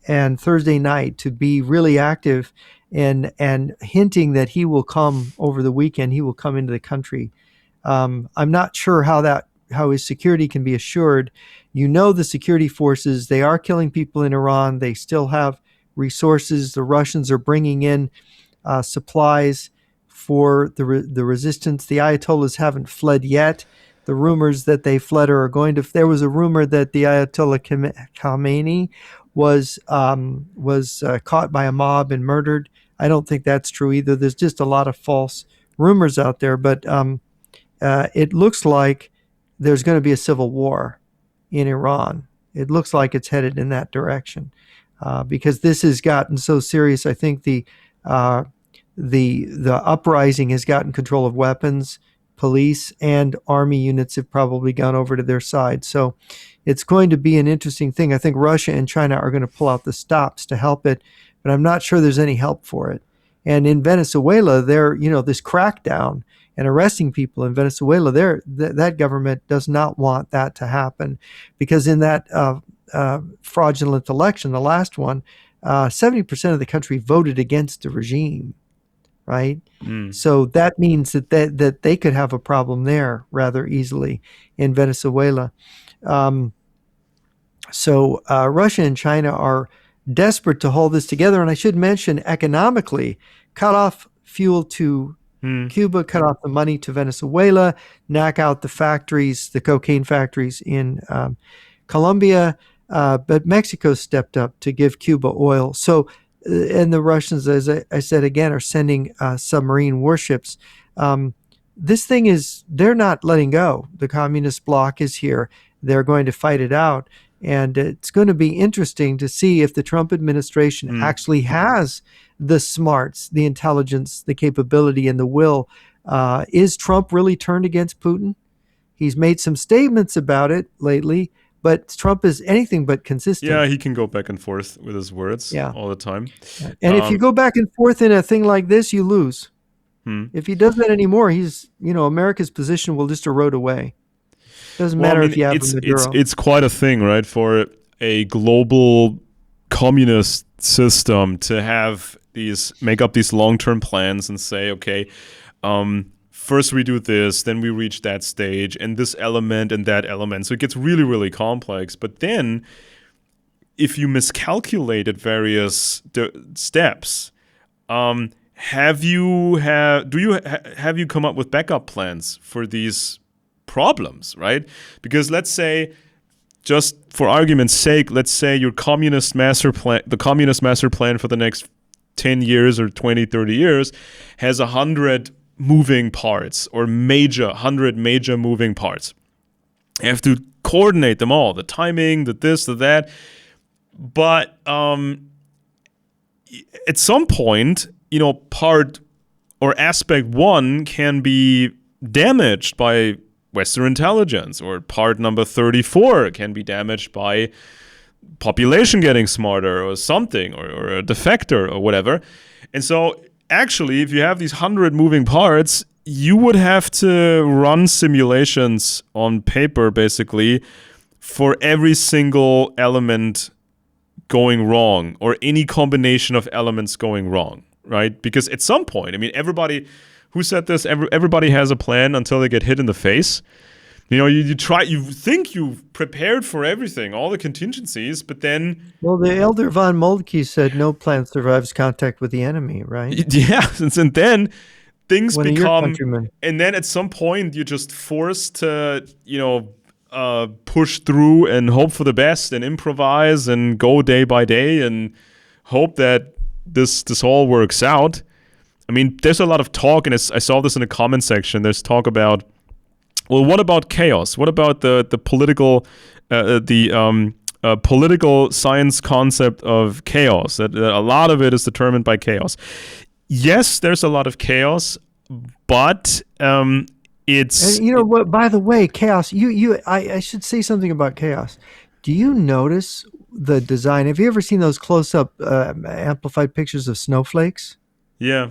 and Thursday night to be really active. And hinting that he will come over the weekend, he will come into the country. I'm not sure how his security can be assured. The security forces, they are killing people in Iran. They still have resources. The Russians are bringing in supplies for the resistance. The Ayatollahs haven't fled yet. The rumors that they fled are going to. There was a rumor that the Ayatollah Khamenei was caught by a mob and murdered. I don't think that's true either. There's just a lot of false rumors out there, but it looks like there's going to be a civil war in Iran. It looks like it's headed in that direction because this has gotten so serious. I think the uprising has gotten control of weapons. Police and army units have probably gone over to their side. So it's going to be an interesting thing. I think Russia and China are going to pull out the stops to help it, but I'm not sure there's any help for it. And in Venezuela, this crackdown and arresting people in Venezuela, that government does not want that to happen because in that fraudulent election, the last one, 70% of the country voted against the regime, right? So that means that they could have a problem there rather easily in Venezuela. So Russia and China are desperate to hold this together. And I should mention, economically, cut off fuel to Hmm. Cuba, cut off the money to Venezuela, knock out the factories, the cocaine factories in Colombia. But Mexico stepped up to give Cuba oil. So, and the Russians, as I said again, are sending submarine warships. Um, this thing is, they're not letting go. The communist bloc is here. They're going to fight it out. And it's going to be interesting to see if the Trump administration Hmm. actually has the smarts, the intelligence, the capability, and the will. Is Trump really turned against Putin? He's made some statements about it lately, but Trump is anything but Yeah, consistent. he can go back and forth with his words Yeah. all the time. And if you Um, go back and forth in a thing like this, you lose. hmm. If he does that anymore, America's position will just erode away. Doesn't Well, I matter if mean, you have a it's Maduro. it's quite a thing, right, for a global communist system to have these make up these long-term plans and say, okay, first we do this, then we reach that stage, and this element and that element. So it gets really, really complex. But then, if you miscalculate at various steps, have you come up with backup plans for these problems, right? Because let's say, just for argument's sake, let's say your communist master plan, the communist master plan for the next 10 years or 20, 30 years has 100 moving parts or 100 major moving parts. You have to coordinate them all, the timing, the this, the that. But at some point, part or aspect one can be damaged by Western intelligence, or part number 34 can be damaged by population getting smarter or something, or a defector or whatever. And so, actually, if you have these 100 moving parts, you would have to run simulations on paper, basically, for every single element going wrong, or any combination of elements going wrong, right? Because at some point, I mean, everybody who said this, everybody has a plan until they get hit in the face. You think you've prepared for everything, all the contingencies, but then, Well, the elder von Moltke said no plant survives contact with the enemy, right? yeah, and then things One of your become, countrymen. and then at some point you're just forced to, push through and hope for the best and improvise and go day by day and hope that this all works out. I mean, there's a lot of talk, and I saw this in the comment section. There's talk about, well, what about chaos? What about the political science concept of chaos? That a lot of it is determined by chaos. Yes, there's a lot of chaos, but it's And you know what? By the way, chaos. I should say something about chaos. Do you notice the design? Have you ever seen those close-up amplified pictures of snowflakes? yeah,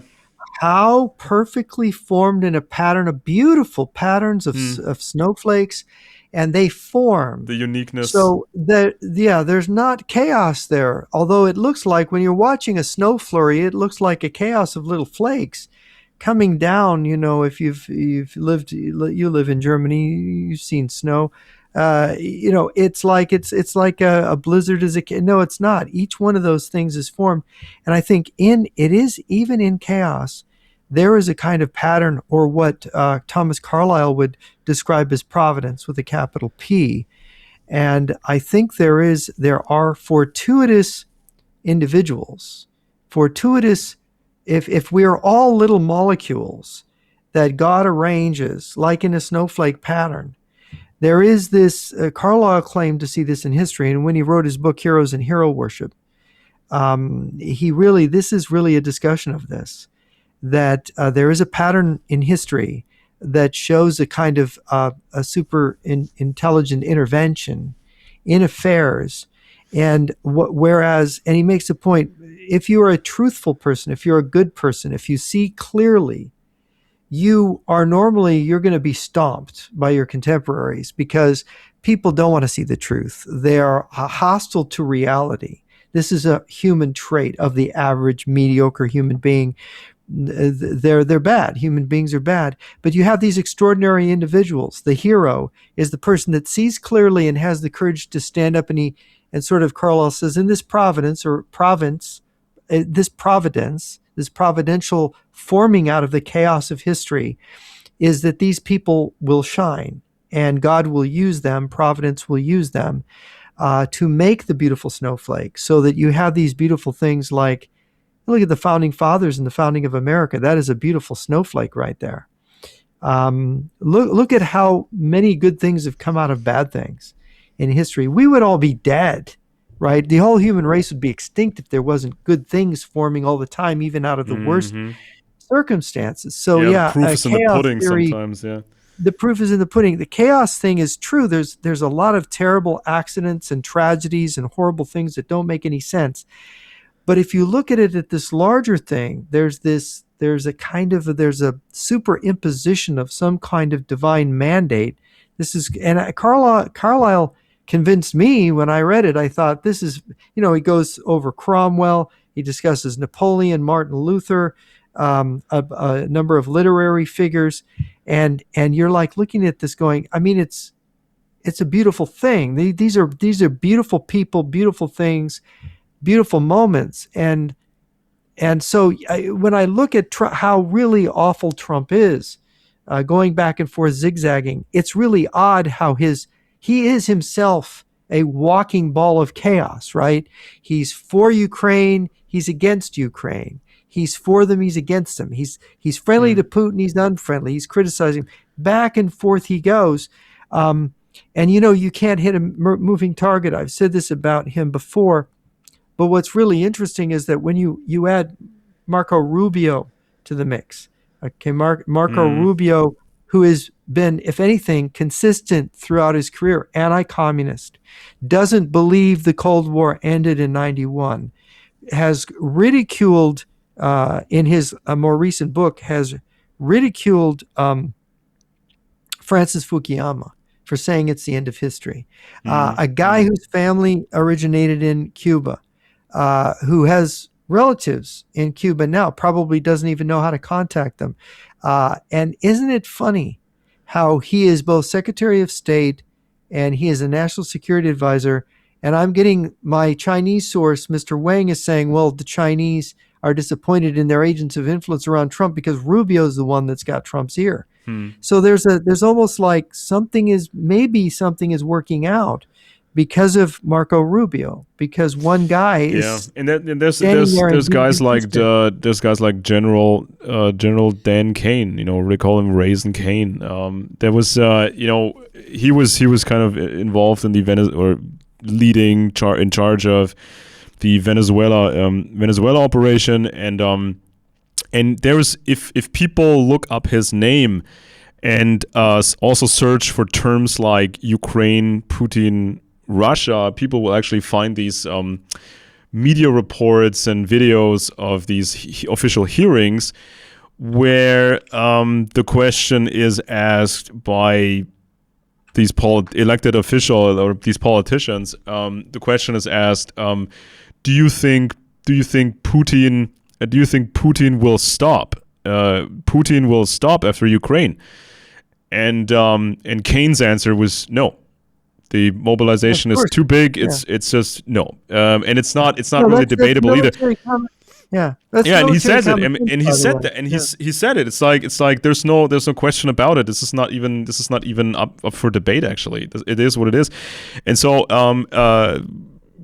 How perfectly formed in a pattern of beautiful patterns hmm, of snowflakes, and they form. the uniqueness. So there's not chaos there. Although it looks like when you're watching a snow flurry, it looks like a chaos of little flakes coming down. If you live in Germany, you've seen snow. It's like a blizzard is a no, it's not. Each one of those things is formed, and I think in it is even in chaos, there is a kind of pattern, or what Thomas Carlyle would describe as providence with a capital P. And I think there are fortuitous individuals, fortuitous, if we are all little molecules that God arranges like in a snowflake pattern. There is this, Carlyle claimed to see this in history, and when he wrote his book Heroes and Hero Worship, this is really a discussion of this, that there is a pattern in history that shows a kind of a super intelligent intervention in affairs. And whereas, and he makes a point, if you are a truthful person, if you're a good person, if you see clearly, you're going to be stomped by your contemporaries because people don't want to see the truth. They are hostile to reality. This is a human trait of the average mediocre human being. They're bad. Human beings are bad. But you have these extraordinary individuals. The hero is the person that sees clearly and has the courage to stand up, and And sort of Carlyle says, in this providence or province, this providence, this providential forming out of the chaos of history, is that these people will shine and God will use them, providence will use them to make the beautiful snowflake, so that you have these beautiful things like, look at the founding fathers and the founding of America. That is a beautiful snowflake right there. Look at how many good things have come out of bad things in history. We would all be dead, right? The whole human race would be extinct if there wasn't good things forming all the time, even out of the worst Mm-hmm. circumstances. So Yeah, the yeah, proof is in the chaos pudding theory, sometimes. Yeah. the proof is in the pudding. The chaos thing is true. There's a lot of terrible accidents and tragedies and horrible things that don't make any sense. But if you look at it at this larger thing, there's a superimposition of some kind of divine mandate. This is, and Carlyle convinced me when I read it. I thought, this is, he goes over Cromwell, he discusses Napoleon, Martin Luther, a number of literary figures, and you're like looking at this going, I mean, it's a beautiful thing. These are beautiful people, beautiful things, beautiful moments. And so when I look at how really awful Trump is, going back and forth, zigzagging, it's really odd how he is himself a walking ball of chaos, right? He's for Ukraine, he's against Ukraine. He's for them, he's against them. He's friendly to Putin, he's unfriendly. He's criticizing. Back and forth he goes. And you can't hit a moving target. I've said this about him before. But what's really interesting is that when you add Marco Rubio to the mix, okay, Marco Rubio, who has been, if anything, consistent throughout his career, anti-communist, doesn't believe the Cold War ended in 91, has ridiculed, in his more recent book, has ridiculed Francis Fukuyama for saying it's the end of history. A guy whose family originated in Cuba, who has relatives in Cuba now, probably doesn't even know how to contact them. And isn't it funny how he is both Secretary of State and he is a national security advisor? And I'm getting my Chinese source, Mr. Wang, is saying, well, the Chinese are disappointed in their agents of influence around Trump because Rubio is the one that's got Trump's ear. So there's almost like something is working out because of Marco Rubio, because one guy is and there's guys like General Dan Kane, they call him Raisin Kane. There was he was kind of involved in the or leading in charge of the Venezuela operation, and there's if people look up his name and also search for terms like Ukraine, Putin, Russia, people will actually find these media reports and videos of these official hearings where the question is asked by these elected officials or these politicians. The question is asked: Do you think Putin will stop? Putin will stop after Ukraine? And Kane's answer was no. The mobilization is too big. It's just no, and it's not really debatable either. And he says it, and he said that, and he said it. It's like there's no question about it. This is not even up for debate. Actually, it is what it is, and so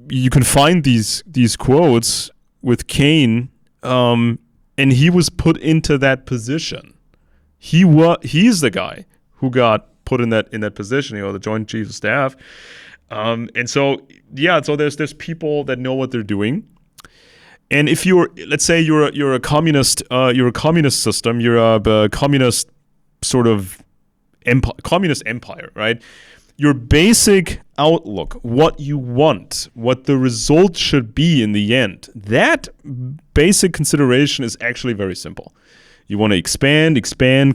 you can find these quotes with Kane, and he was put into that position. He's the guy who got put in that position, the Joint Chiefs of Staff, and so there's people that know what they're doing, and if let's say you're a communist, you're a communist system, you're a communist sort of communist empire, right? Your basic outlook, what you want, what the result should be in the end, that basic consideration is actually very simple. You want to expand,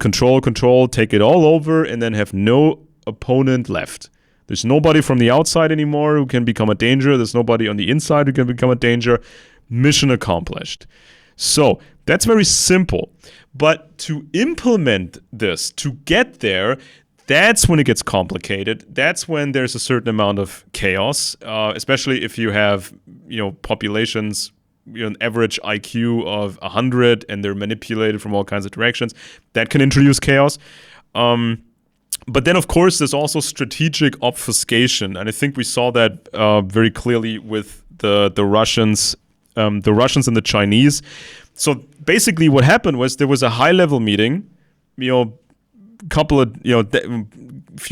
control, take it all over, and then have no opponent left. There's nobody from the outside anymore who can become a danger. There's nobody on the inside who can become a danger. Mission accomplished. So that's very simple. But to implement this, to get there, That's when it gets complicated. That's when there's a certain amount of chaos, especially if you have, populations, an average IQ of 100 and they're manipulated from all kinds of directions. That can introduce chaos. But then, of course, there's also strategic obfuscation, and I think we saw that very clearly with the Russians, and the Chinese. So basically, what happened was there was a high-level meeting, few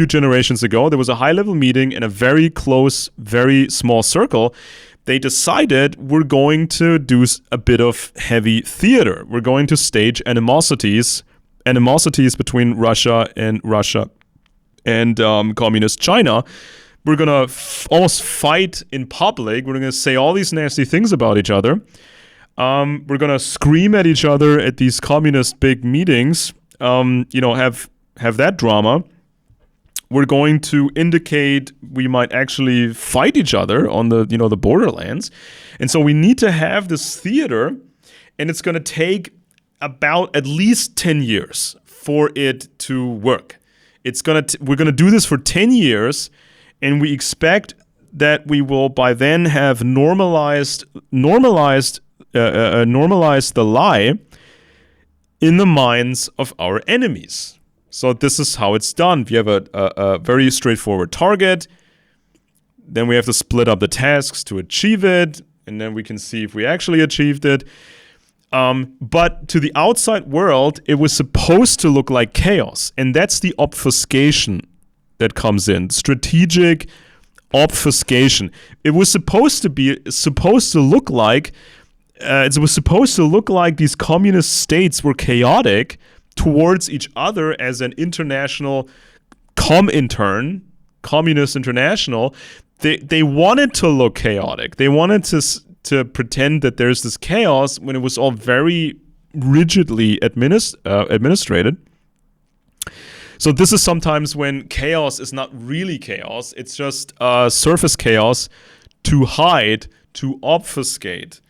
generations ago. There was a high-level meeting in a very close, very small circle. They decided we're going to do a bit of heavy theater. We're going to stage animosities between Russia and communist China. We're going to almost fight in public. We're going to say all these nasty things about each other. We're going to scream at each other at these communist big meetings, have that drama. We're going to indicate we might actually fight each other on the borderlands. And so we need to have this theater, and it's going to take about at least 10 years for it to work. We're going to do this for 10 years, and we expect that we will by then have normalized the lie in the minds of our enemies. So this is how it's done. We have a very straightforward target. Then we have to split up the tasks to achieve it, and then we can see if we actually achieved it. But to the outside world, it was supposed to look like chaos. And that's the obfuscation that comes in. Strategic obfuscation. It was supposed to look like these communist states were chaotic towards each other as an international communist international. They wanted to look chaotic. They wanted to pretend that there's this chaos when it was all very rigidly administrated. So this is sometimes when chaos is not really chaos. It's just surface chaos to hide, to obfuscate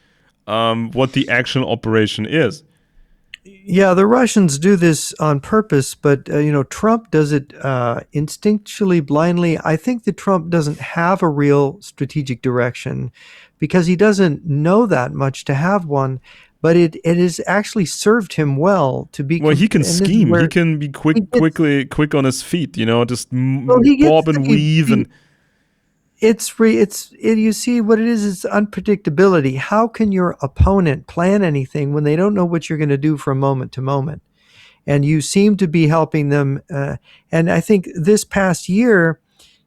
what the actual operation is. Yeah, the Russians do this on purpose, but Trump does it instinctually, blindly. I think that Trump doesn't have a real strategic direction because he doesn't know that much to have one. But it has actually served him well to be. Well, he can scheme. He can be quick on his feet. Just bob and weave and. You see what it is. It's unpredictability. How can your opponent plan anything when they don't know what you're going to do from moment to moment? And you seem to be helping them. And I think this past year,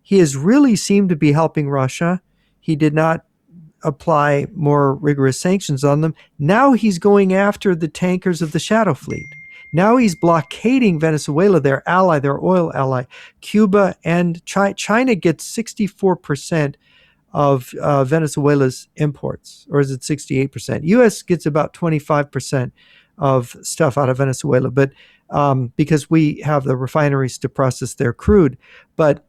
he has really seemed to be helping Russia. He did not apply more rigorous sanctions on them. Now he's going after the tankers of the Shadow Fleet. Now he's blockading Venezuela, their ally, their oil ally. Cuba and China gets 64% of Venezuela's imports, or is it 68%? U.S. gets about 25% of stuff out of Venezuela, but because we have the refineries to process their crude. But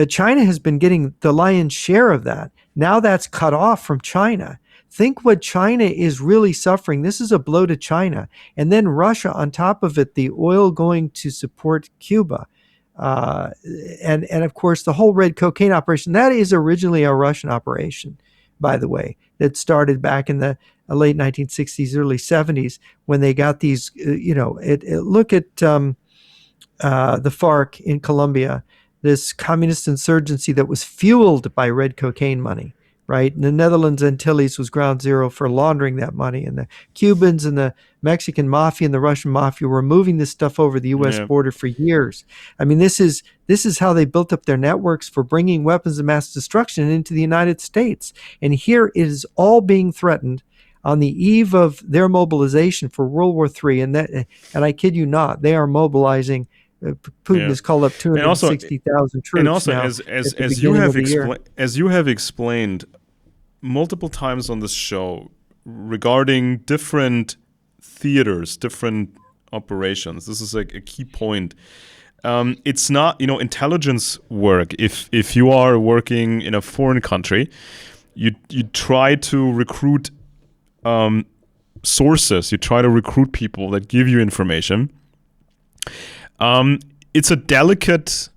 China has been getting the lion's share of that. Now that's cut off from China. Think what China is really suffering. This is a blow to China. And then Russia on top of it, the oil going to support Cuba. And of course, the whole red cocaine operation, that is originally a Russian operation, by the way, that started back in the late 1960s, early 70s, when they got these, look at the FARC in Colombia, this communist insurgency that was fueled by red cocaine money. Right? And the Netherlands Antilles was ground zero for laundering that money. And the Cubans and the Mexican mafia and the Russian mafia were moving this stuff over the U.S. border for years. I mean, this is how they built up their networks for bringing weapons of mass destruction into the United States. And here it is all being threatened on the eve of their mobilization for World War III. And I kid you not, they are mobilizing. Putin has called up 260,000 troops. And also, now as you have explained multiple times on this show regarding different theaters, different operations, this is like a key point. It's not, intelligence work. If you are working in a foreign country, you try to recruit sources. You try to recruit people that give you information. It's a delicate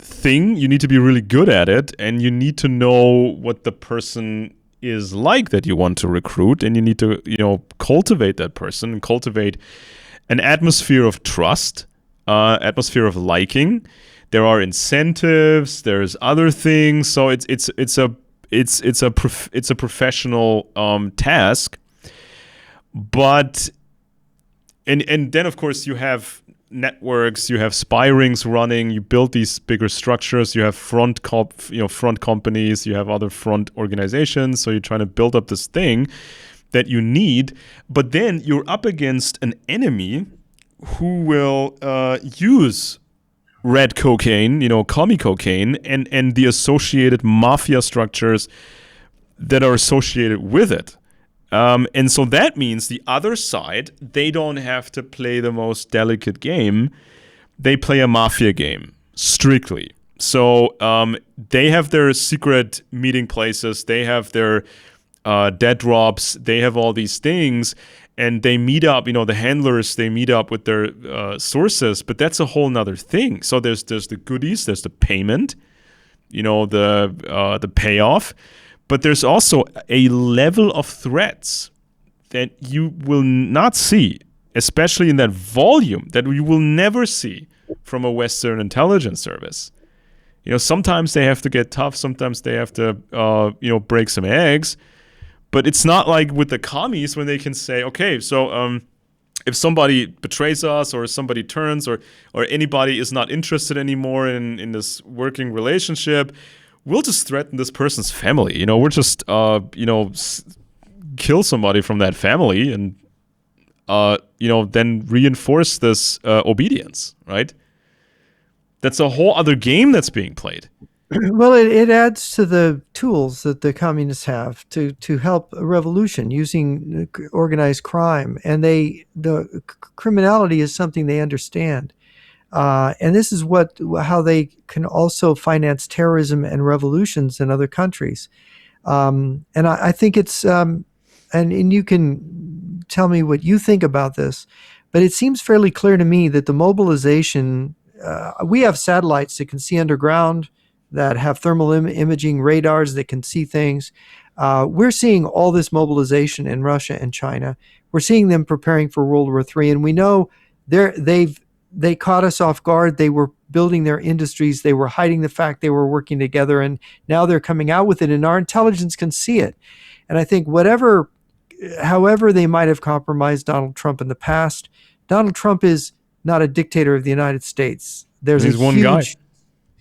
thing. You need to be really good at it, and you need to know what the person is like that you want to recruit, and you need to, cultivate that person and cultivate an atmosphere of trust, atmosphere of liking. There are incentives. There's other things. So it's a professional task. But and then of course you have networks, you have spy rings running, you build these bigger structures, you have front companies, you have other front organizations, so you're trying to build up this thing that you need, but then you're up against an enemy who will use red cocaine, commie cocaine, and the associated mafia structures that are associated with it. And so that means the other side, they don't have to play the most delicate game. They play a mafia game, strictly. So they have their secret meeting places. They have their dead drops. They have all these things. And they meet up, the handlers, they meet up with their sources. But that's a whole nother thing. So there's the goodies, there's the payment, the payoff. But there's also a level of threats that you will not see, especially in that volume, that you will never see from a Western intelligence service. Sometimes they have to get tough. Sometimes they have to, break some eggs. But it's not like with the commies when they can say, okay, so if somebody betrays us or somebody turns or anybody is not interested anymore in this working relationship, we'll just threaten this person's family. We'll just, kill somebody from that family and, then reinforce this obedience, right? That's a whole other game that's being played. Well, it adds to the tools that the communists have to help a revolution using organized crime. And the criminality is something they understand. And this is how they can also finance terrorism and revolutions in other countries. And I think it's, and you can tell me what you think about this, but it seems fairly clear to me that the mobilization, we have satellites that can see underground, that have thermal imaging radars that can see things. We're seeing all this mobilization in Russia and China. We're seeing them preparing for World War III, and we know they caught us off guard. They were building their industries. They were hiding the fact they were working together, and now they're coming out with it, and our intelligence can see it. And I think however they might have compromised Donald Trump in the past, Donald Trump is not a dictator of the United States. He's one guy.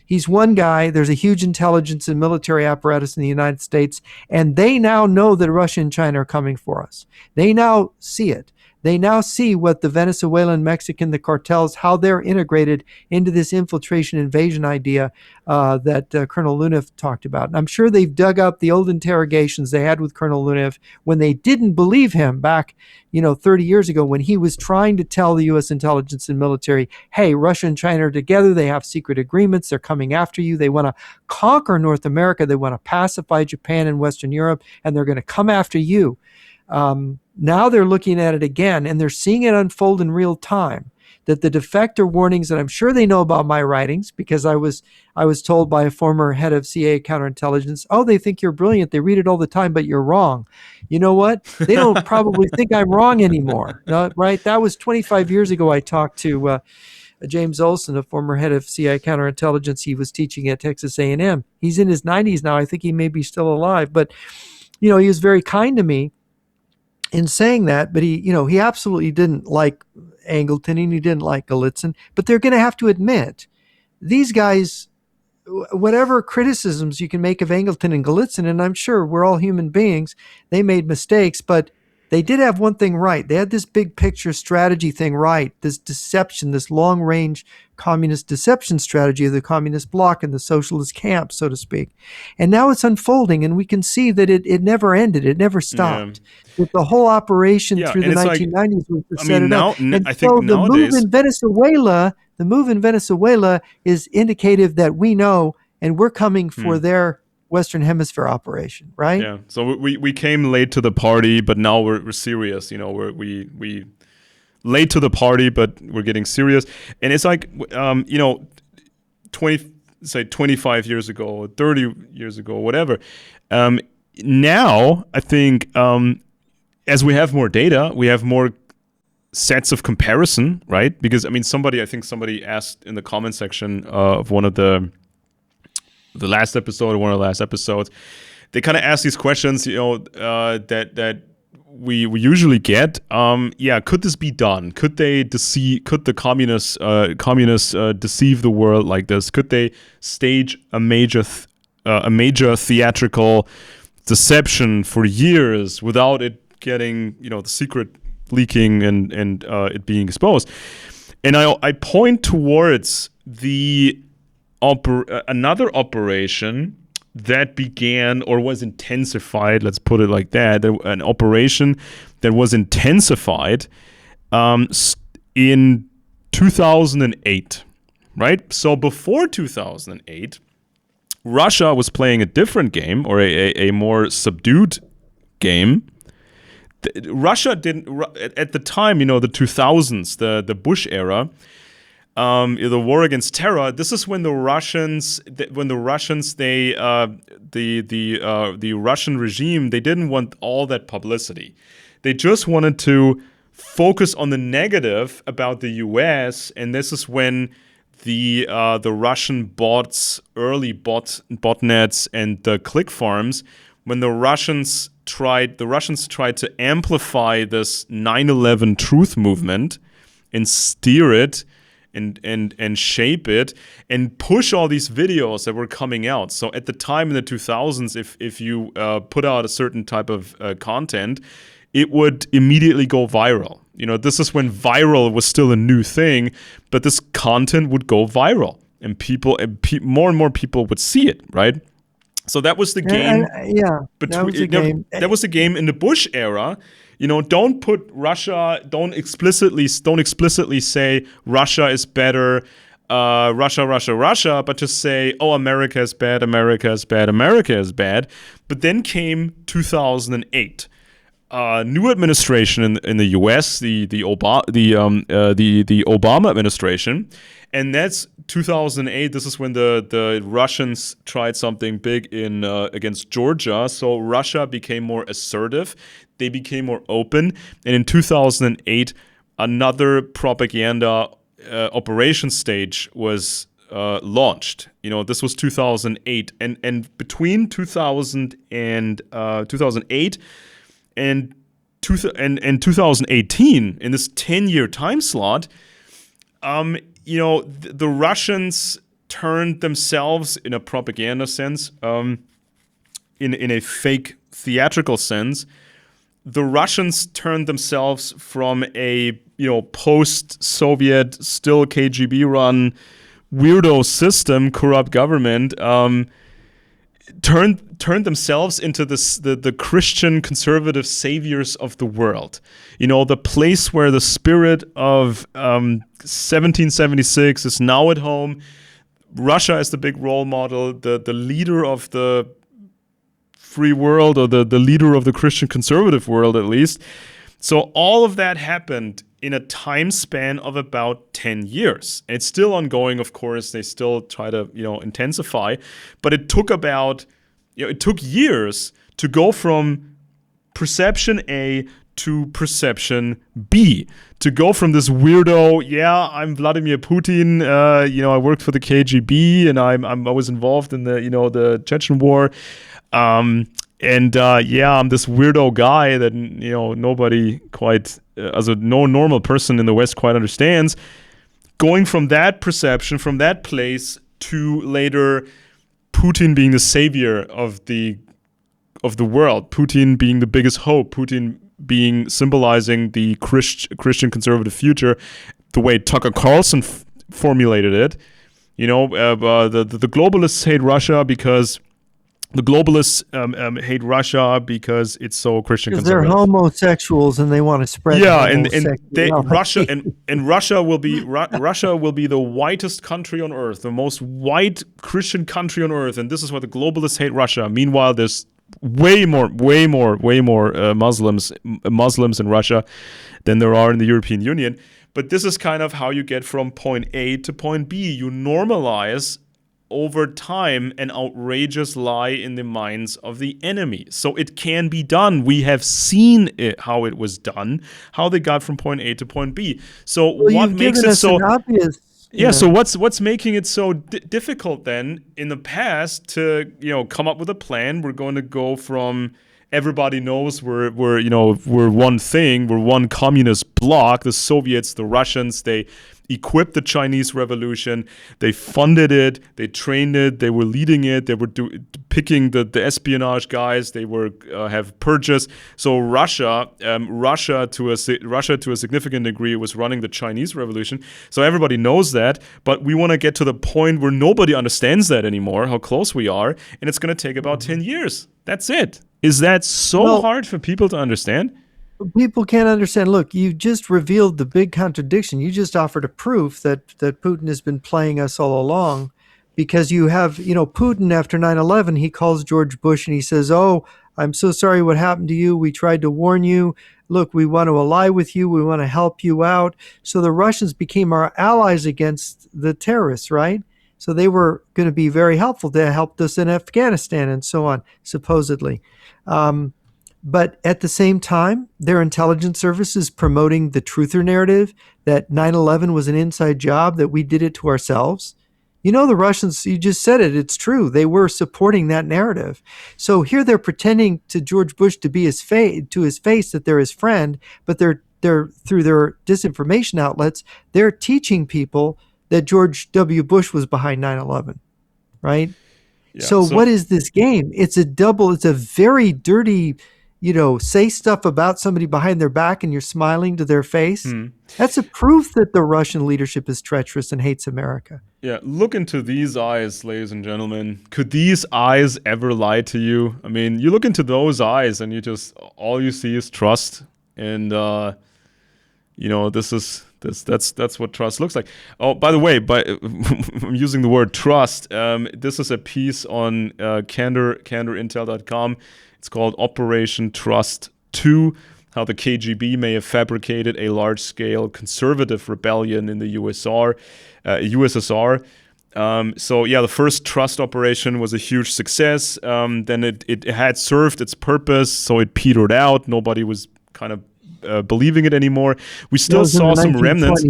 He's one guy. There's a huge intelligence and military apparatus in the United States, and they now know that Russia and China are coming for us. They now see it. They now see what the Venezuelan, Mexican, the cartels, how they're integrated into this infiltration invasion idea that Colonel Lunev talked about. And I'm sure they've dug up the old interrogations they had with Colonel Lunev when they didn't believe him back, 30 years ago when he was trying to tell the U.S. intelligence and military, hey, Russia and China are together. They have secret agreements. They're coming after you. They want to conquer North America. They want to pacify Japan and Western Europe, and they're going to come after you. Now they're looking at it again, and they're seeing it unfold in real time. That the defector warnings, and I'm sure they know about my writings because I was told by a former head of CIA counterintelligence, oh, they think you're brilliant. They read it all the time, but you're wrong. You know what? They don't probably think I'm wrong anymore, right? That was 25 years ago. I talked to James Olson, a former head of CIA counterintelligence. He was teaching at Texas A&M. He's in his 90s now. I think he may be still alive, but he was very kind to me in saying that, but he absolutely didn't like Angleton and he didn't like Galitzin. But they're going to have to admit, these guys, whatever criticisms you can make of Angleton and Galitzin, and I'm sure we're all human beings, they made mistakes, but they did have one thing right. They had this big picture strategy thing right, this deception, this long-range communist deception strategy of the communist bloc and the socialist camp, so to speak. And now it's unfolding, and we can see that it never ended. It never stopped. That the whole operation through the 1990s was to set it up. And I think so nowadays, the move in Venezuela is indicative that we know, and we're coming for their Western Hemisphere operation, right? Yeah. So we came late to the party, but now we're serious. We late to the party, but we're getting serious. And it's like 20 say 25 years ago, 30 years ago, whatever. Now, I think as we have more data, we have more sets of comparison, right? Because I think somebody asked in the comment section of one of the last episode or one of the last episodes, they kind of ask these questions, that we usually get. Could this be done? Could the communists deceive the world like this? Could they stage a major theatrical deception for years without it getting, the secret leaking and it being exposed? And I point towards another operation that began or was intensified, let's put it like that, an operation that was intensified in 2008, right? So before 2008, Russia was playing a different game, or a more subdued game. Russia didn't, at the time, the 2000s, the Bush era, the war against terror. This is when the Russian regime, they didn't want all that publicity. They just wanted to focus on the negative about the U.S. And this is when the Russian bots, early botnets, and the click farms, when the Russians tried to amplify this 9/11 truth movement and steer it and shape it and push all these videos that were coming out. So at the time in the 2000s, if you put out a certain type of content, it would immediately go viral. This is when viral was still a new thing, but this content would go viral, and more and more people would see it, right? So that was the game. That was the game in the Bush era. Don't put Russia. Don't explicitly say Russia is better. Russia, but just say, oh, America is bad. America is bad. America is bad. But then came 2008. New administration in the U.S. the Obama administration, and that's 2008. This is when the Russians tried something big in against Georgia. So Russia became more assertive. They became more open, and in 2008, another propaganda operation stage was launched. This was 2008, and between 2000 and 2008. And 2018, in this 10-year time slot, the Russians turned themselves, in a propaganda sense, in a fake theatrical sense, the Russians turned themselves from a post-Soviet, still KGB-run weirdo system, corrupt government. Turned themselves into the Christian conservative saviors of the world. The place where the spirit of 1776 is now at home. Russia is the big role model, the leader of the free world, or the leader of the Christian conservative world, at least. So all of that happened in a time span of about 10 years. And it's still ongoing, of course. They still try to, intensify. But it took years to go from perception A to perception B. To go from this weirdo, I'm Vladimir Putin, I worked for the KGB, and I was involved in the Chechen war. I'm this weirdo guy that nobody quite, no normal person in the West quite understands. Going from that perception, from that place, to later Putin being the savior of the world, Putin being the biggest hope, Putin being symbolizing the Christian conservative future, the way Tucker Carlson formulated it. The globalists hate Russia because. The globalists hate Russia because it's so Christian conservative. Because they're homosexuals and they want to spread. Russia will be the whitest country on earth, the most white Christian country on earth, and this is why the globalists hate Russia. Meanwhile, there's way more Muslims in Russia than there are in the European Union. But this is kind of how you get from point A to point B. You normalize over time an outrageous lie in the minds of the enemy. So it can be done. We have seen it, how it was done, how they got from point A to point B. So Well, what you've makes given it us so an obvious, yeah, so what's making it so difficult then in the past to come up with a plan? We're going to go from everybody knows we're one thing, we're one communist bloc. The Soviets, the Russians, they equipped the Chinese Revolution, they funded it, they trained it, they were leading it, they were picking the espionage guys, they were have purges. So Russia to a significant degree was running the Chinese Revolution. So everybody knows that, but we want to get to the point where nobody understands that anymore, how close we are, and it's going to take about 10 years. That's it. Is that so well, hard for people to understand? people can't understand. Look, you just revealed the big contradiction. You just offered a proof that Putin has been playing us all along, because you have, Putin after 9/11, he calls George Bush and he says, "Oh, I'm so sorry what happened to you. We tried to warn you. Look, we want to ally with you. We want to help you out." So the Russians became our allies against the terrorists, right? So they were going to be very helpful. They helped us in Afghanistan and so on, supposedly. Um, but at the same time, their intelligence service is promoting the truther narrative that 9/11 was an inside job, that we did it to ourselves. The Russians, you just said it, it's true. They were supporting that narrative. So here they're pretending to George Bush to be to his face that they're his friend, but they're through their disinformation outlets, they're teaching people that George W. Bush was behind 9/11, right? Yeah. So So what is this game? It's a very dirty, say stuff about somebody behind their back and you're smiling to their face. That's a proof that the Russian leadership is treacherous and hates America. yeah, look into these eyes, ladies and gentlemen. Could these eyes ever lie to you? I mean, you look into those eyes and all you see is trust. And that's what trust looks like. Oh, by the way, I'm using the word trust. This is a piece on candorintel.com. It's called Operation Trust 2, how the KGB may have fabricated a large-scale conservative rebellion in the USSR. The first trust operation was a huge success. Then it had served its purpose, so it petered out. Nobody was kind of believing it anymore. We still saw some remnants.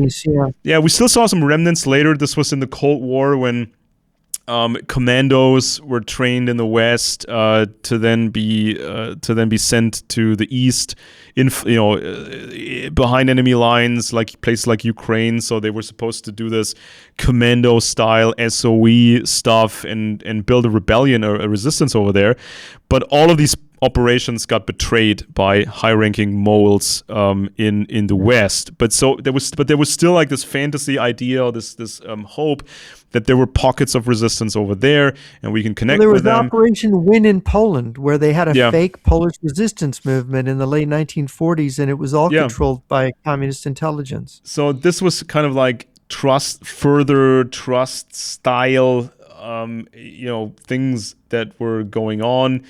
Yeah, we still saw some remnants later. This was in the Cold War when commandos were trained in the West to then be sent to the East, behind enemy lines, like places like Ukraine. So they were supposed to do this commando style SOE stuff and build a rebellion or a resistance over there. But all of these operations got betrayed by high-ranking moles in the West. But there was still like this fantasy idea, or this hope that there were pockets of resistance over there, and we can connect with them. There was Operation Win in Poland, where they had a fake Polish resistance movement in the late 1940s, and it was all controlled by communist intelligence. So this was kind of like further trust style, things that were going on.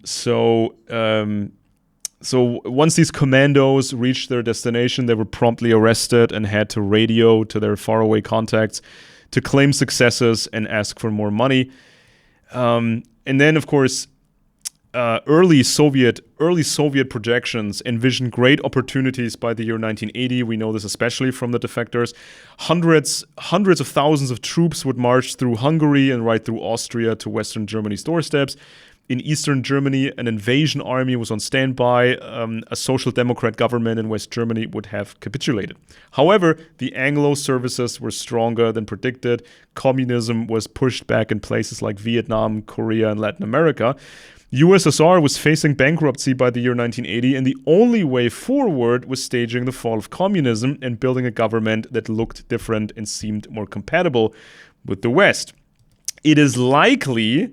So once these commandos reached their destination, they were promptly arrested and had to radio to their faraway contacts to claim successes and ask for more money. And then, of course, early Soviet projections envisioned great opportunities by the year 1980. We know this especially from the defectors. Hundreds of thousands of troops would march through Hungary and right through Austria to Western Germany's doorsteps. In Eastern Germany, an invasion army was on standby. A social democrat government in West Germany would have capitulated. However, the Anglo services were stronger than predicted. Communism was pushed back in places like Vietnam, Korea, and Latin America. USSR was facing bankruptcy by the year 1980, and the only way forward was staging the fall of communism and building a government that looked different and seemed more compatible with the West. It is likely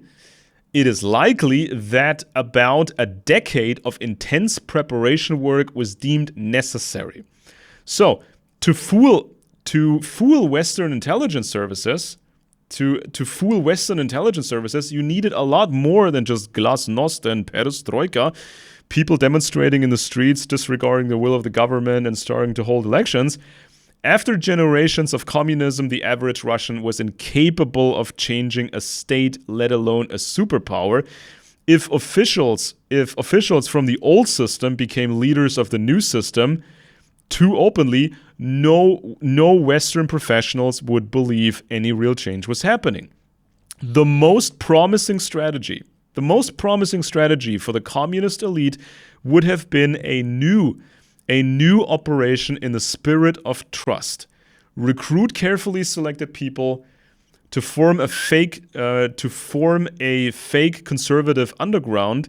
that about a decade of intense preparation work was deemed necessary. So, to fool Western intelligence services, you needed a lot more than just glasnost and perestroika, people demonstrating in the streets, disregarding the will of the government and starting to hold elections. After generations of communism, the average Russian was incapable of changing a state, let alone a superpower. If officials from the old system became leaders of the new system too openly, no Western professionals would believe any real change was happening. The most promising strategy for the communist elite would have been a new operation in the spirit of trust. Recruit carefully selected people to form a fake conservative underground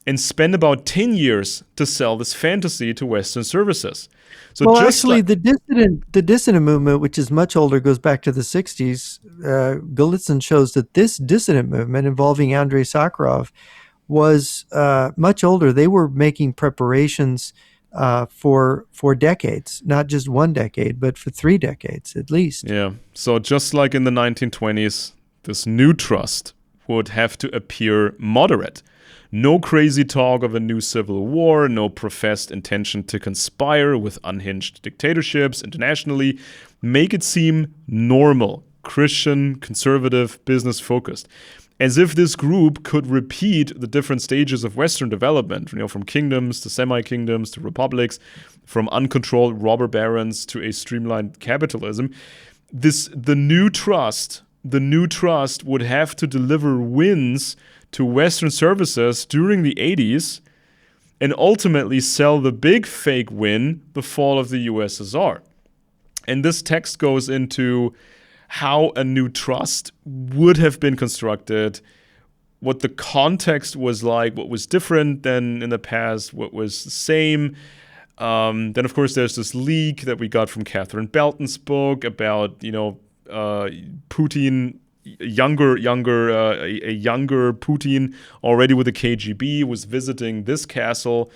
and spend about 10 years to sell this fantasy to Western services. So Well, just actually, like the dissident movement, which is much older, goes back to the 60s. Golitsyn shows that this dissident movement involving Andrei Sakharov was much older. They were making preparations for decades, not just one decade, but for 3 decades at least. Yeah. So just like in the 1920s, this new trust would have to appear moderate. No crazy talk of a new civil war, no professed intention to conspire with unhinged dictatorships internationally. Make it seem normal, Christian, conservative, business focused. As if this group could repeat the different stages of Western development, from kingdoms to semi-kingdoms to republics, from uncontrolled robber barons to a streamlined capitalism. The new trust would have to deliver wins to Western services during the 80s and ultimately sell the big fake win, the fall of the USSR. And this text goes into how a new trust would have been constructed, what the context was like, what was different than in the past, what was the same. Then, of course, there's this leak that we got from Catherine Belton's book about, Putin, a younger Putin, already with the KGB, was visiting this castle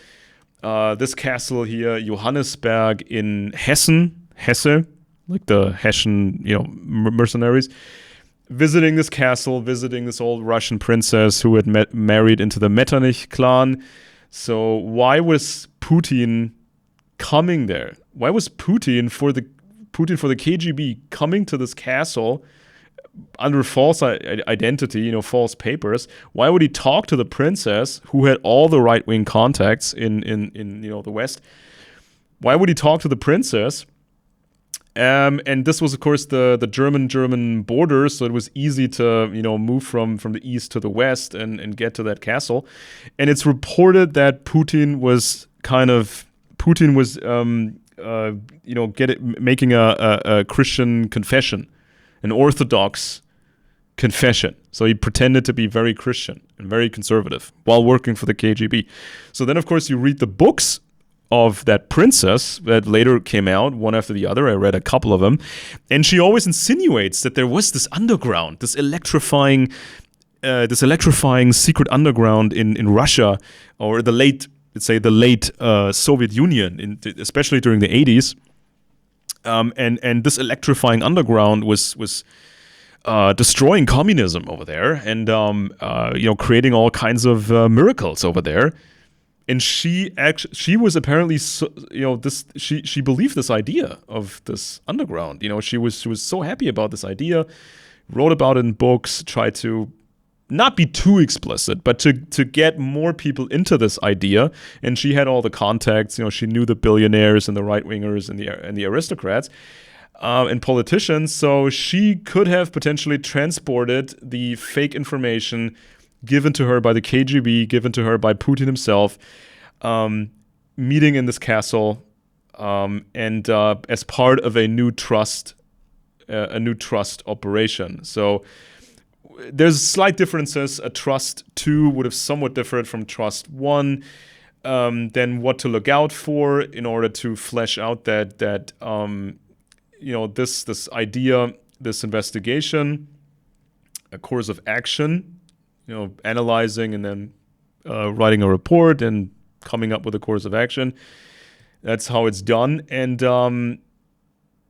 here, Johannesberg in Hesse, like the Hessian, mercenaries, visiting this castle, visiting this old Russian princess who had married into the Metternich clan. So why was Putin coming there? Why was Putin for the KGB coming to this castle under false identity, false papers? Why would he talk to the princess who had all the right-wing contacts in the West? Why would he talk to the princess? And this was, of course, the German border, so it was easy to move from the east to the west and get to that castle. And it's reported that Putin was making a Christian confession, an Orthodox confession. So he pretended to be very Christian and very conservative while working for the KGB. So then, of course, you read the books of that princess that later came out one after the other. I read a couple of them, and she always insinuates that there was this underground, this electrifying secret underground in Russia, or the late Soviet Union, especially during the 80s. And this electrifying underground was destroying communism over there, and creating all kinds of miracles over there. And she was apparently she believed this idea of this underground. She was so happy about this idea, wrote about it in books, tried to not be too explicit, but to get more people into this idea. And she had all the contacts. She knew the billionaires and the right wingers and the aristocrats and politicians. So she could have potentially transported the fake information given to her by the KGB, given to her by Putin himself, meeting in this castle, and as part of a new trust operation. So there's slight differences. A trust 2 would have somewhat differed from trust 1. Then what to look out for in order to flesh out that this idea, this investigation, a course of action. Analyzing and then writing a report and coming up with a course of action. That's how it's done. And the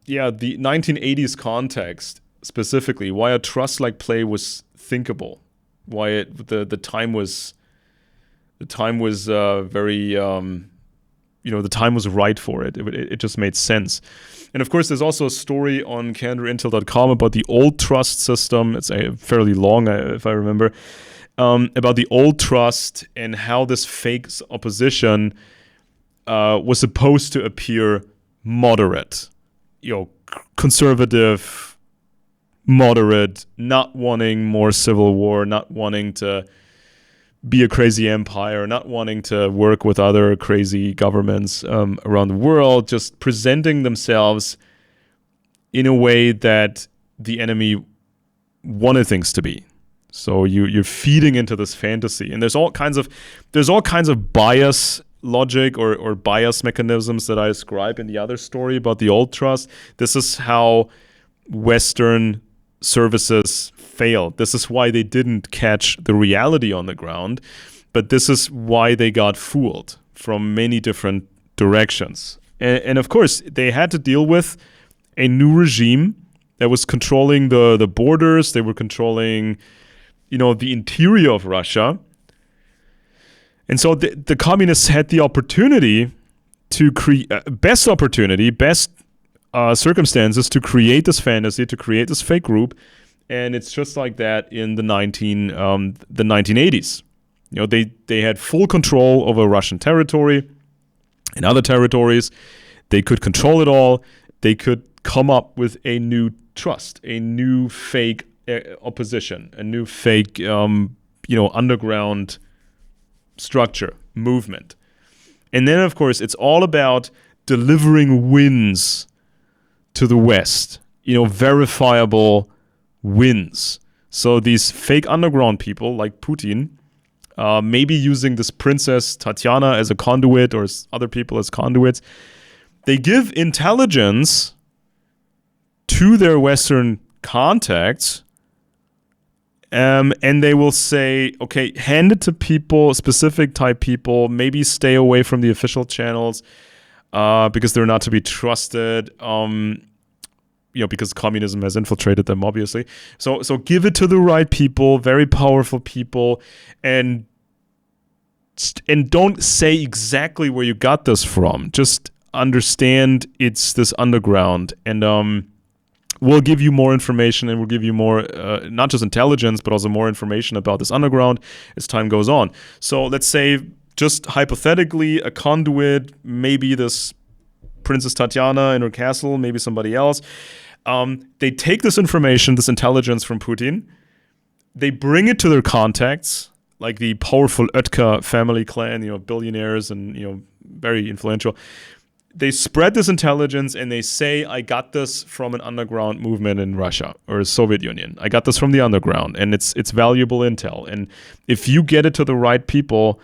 1980s context specifically, why a trust-like play was thinkable, why the time was very the time was right for it. It just made sense. And of course, there's also a story on calendarintel.com about the old trust system. It's fairly long, if I remember, about the old trust and how this fake opposition was supposed to appear moderate, conservative, moderate, not wanting more civil war, not wanting to be a crazy empire, not wanting to work with other crazy governments around the world, just presenting themselves in a way that the enemy wanted things to be. So you're feeding into this fantasy, and there's all kinds of bias logic or bias mechanisms that I describe in the other story about the old trust. This is how Western services failed. This is why they didn't catch the reality on the ground, but this is why they got fooled from many different directions. And of course, they had to deal with a new regime that was controlling the borders. They were controlling, the interior of Russia. And so the communists had the opportunity to create best circumstances to create this fantasy, to create this fake group, and it's just like that in the 1980s. They had full control over Russian territory and other territories. They could control it all. They could come up with a new trust, a new fake opposition, a new fake, underground structure, movement. And then, of course, it's all about delivering wins to the West, verifiable wins. So these fake underground people like Putin, maybe using this princess Tatiana as a conduit or other people as conduits, they give intelligence to their Western contacts, and they will say, okay, hand it to people, specific type people, maybe stay away from the official channels because they're not to be trusted, because communism has infiltrated them, obviously. So give it to the right people, very powerful people, and don't say exactly where you got this from. Just understand it's this underground, and we'll give you more information, and we'll give you more, not just intelligence, but also more information about this underground as time goes on. So let's say, just hypothetically, a conduit, maybe this Princess Tatiana in her castle, maybe somebody else. They take this information, this intelligence from Putin, they bring it to their contacts, like the powerful Oetkar family clan, billionaires and, very influential. They spread this intelligence and they say, I got this from an underground movement in Russia or Soviet Union. I got this from the underground, and it's valuable intel. And if you get it to the right people,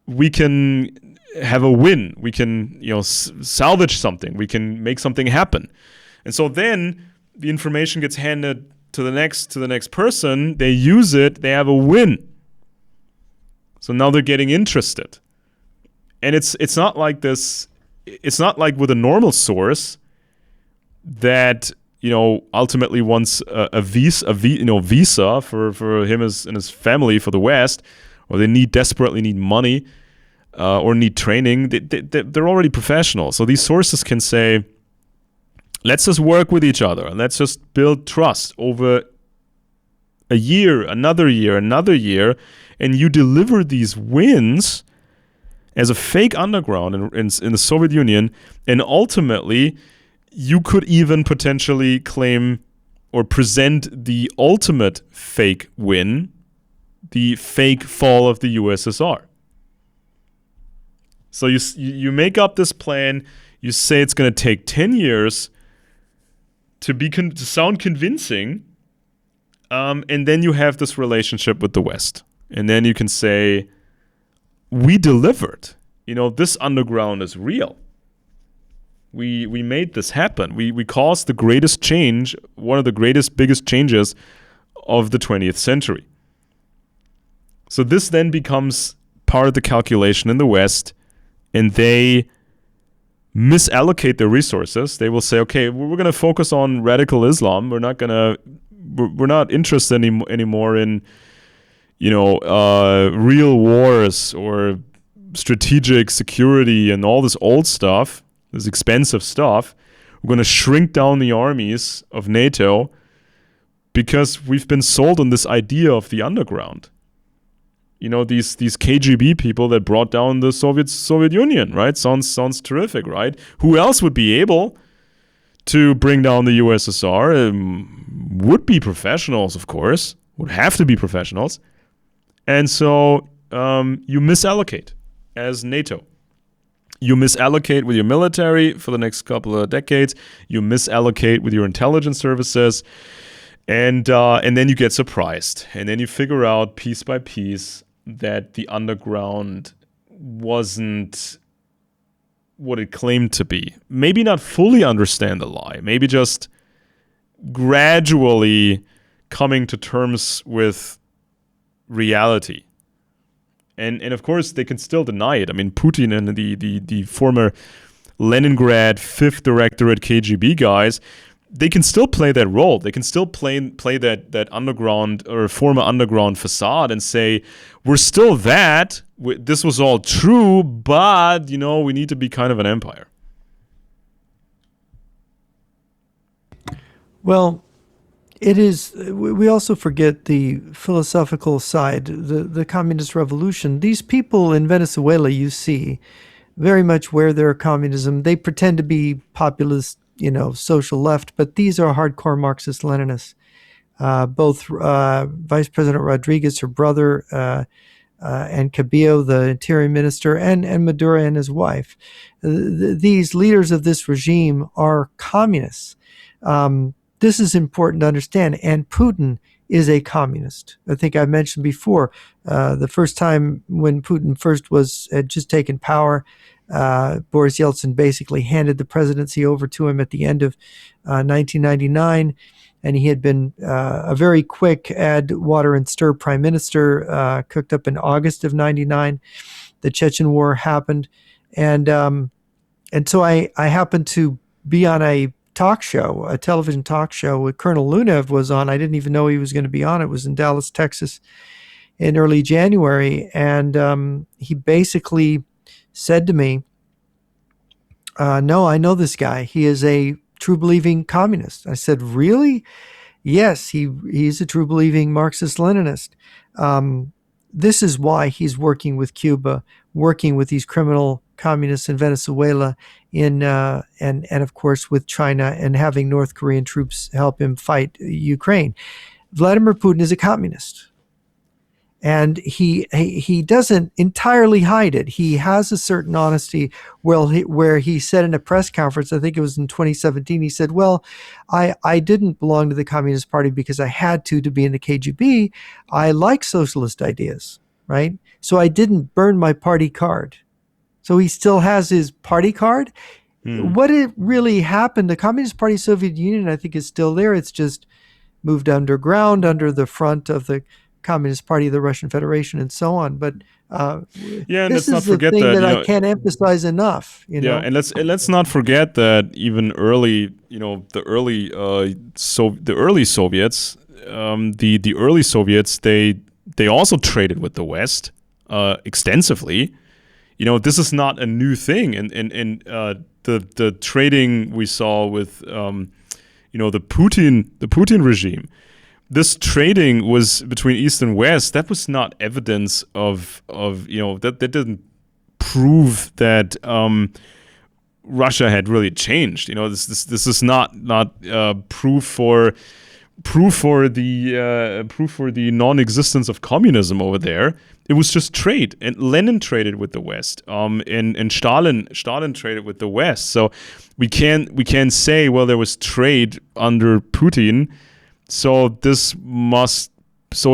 we can have a win. We can, salvage something. We can make something happen. And so then the information gets handed to the next person. They use it. They have a win. So now they're getting interested. And it's not like this. It's not like with a normal source that ultimately wants a visa for him and his family for the West, or they desperately need money or need training. They're already professional, so these sources can say, let's just work with each other and let's just build trust over a year, another year, and you deliver these wins as a fake underground in the Soviet Union, and ultimately you could even potentially claim or present the ultimate fake win, the fake fall of the USSR. So you make up this plan, you say it's going to take 10 years to sound convincing, and then you have this relationship with the West. And then you can say, we delivered. This underground is real. We made this happen. We caused the greatest change, one of the biggest changes of the 20th century. So this then becomes part of the calculation in the West, and they misallocate their resources. They will say, okay, we're going to focus on radical Islam. We're not interested anymore in real wars or strategic security and all this old stuff, this expensive stuff. We're going to shrink down the armies of NATO because we've been sold on this idea of the underground. You know, these KGB people that brought down the Soviet Union, right? Sounds terrific, right? Who else would be able to bring down the USSR? Would be professionals, of course. Would have to be professionals. And so you misallocate as NATO. You misallocate with your military for the next couple of decades. You misallocate with your intelligence services. And then you get surprised. And then you figure out piece by piece that the underground wasn't what it claimed to be. Maybe not fully understand the lie. Maybe just gradually coming to terms with reality. And of course, they can still deny it. I mean, Putin and the former Leningrad 5th Directorate KGB guys, they can still play that role. They can still play that underground or former underground facade and say, we're still that. This was all true, but, you know, we need to be kind of an empire. Well, it is. We also forget the philosophical side, the communist revolution. These people in Venezuela, you see, very much wear their communism. They pretend to be populist, you know, social left, but these are hardcore Marxist-Leninists. Both Vice President Rodriguez, her brother, and Cabillo, the interior minister, and Maduro and his wife. These leaders of this regime are communists. This is important to understand. And Putin is a communist. I think I mentioned before, the first time when Putin had just taken power, Boris Yeltsin basically handed the presidency over to him at the end of 1999, and he had been a very quick add water and stir prime minister, cooked up in August of '99. The Chechen War happened, and so I happened to be on a television talk show with Colonel Lunev was on. I didn't even know he was going to be on. It was in Dallas, Texas, in early January, and he basically said to me, no, I know this guy. He is a true believing communist. I said, really? Yes, he's a true believing Marxist-Leninist. This is why he's working with Cuba, working with these criminal communists in Venezuela, and of course with China, and having North Korean troops help him fight Ukraine. Vladimir Putin is a communist. And he doesn't entirely hide it. He has a certain honesty where he said in a press conference, I think it was in 2017, he said, well, I didn't belong to the Communist Party because I had to be in the KGB. I like socialist ideas, right? So I didn't burn my party card. So he still has his party card. What it really happened, the Communist Party Soviet Union, I think, is still there. It's just moved underground under the front of the Communist Party of the Russian Federation and so on. But and this let's not is the forget thing that I can't emphasize enough. You know? and let's not forget that even early, the early Soviets, the early Soviets, they also traded with the West extensively. This is not a new thing, and the trading we saw with the Putin regime. This trading was between East and West. That was not evidence of that didn't prove that Russia had really changed. This is not proof for the non-existence of communism over there. It was just trade, and Lenin traded with the West, and Stalin traded with the West. So we can't say, well, there was trade under Putin. So it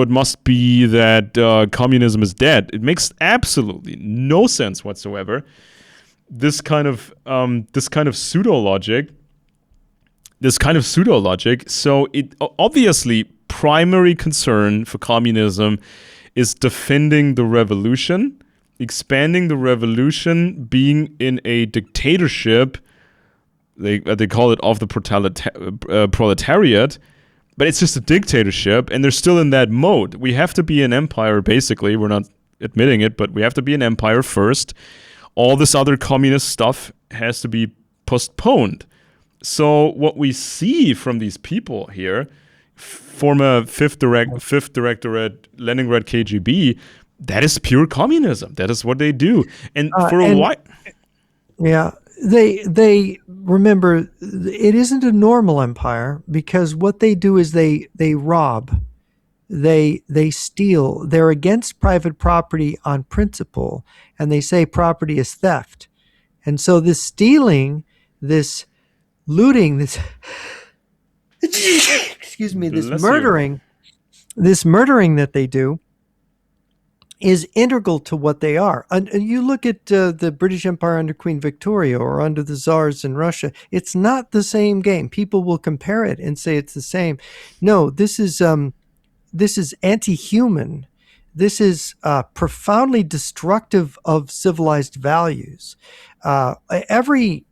must be that communism is dead. It makes absolutely no sense whatsoever. This kind of pseudo logic. So it obviously primary concern for communism is defending the revolution, expanding the revolution, being in a dictatorship. They call it of the proletariat. But it's just a dictatorship, and they're still in that mode. We have to be an empire, basically. We're not admitting it, but we have to be an empire first. All this other communist stuff has to be postponed. So what we see from these people here, former fifth directorate Leningrad KGB, that is pure communism. That is what they do. And for a And while, yeah, they remember it isn't a normal empire because what they do is they rob, they steal. They're against private property on principle, and they say property is theft. And so this stealing, this looting, this excuse me, bless you. this murdering that they do is integral to what they are. And you look at the British Empire under Queen Victoria or under the czars in Russia, it's not the same game. People will compare it and say it's the same. No, this is anti-human. This is profoundly destructive of civilized values. Every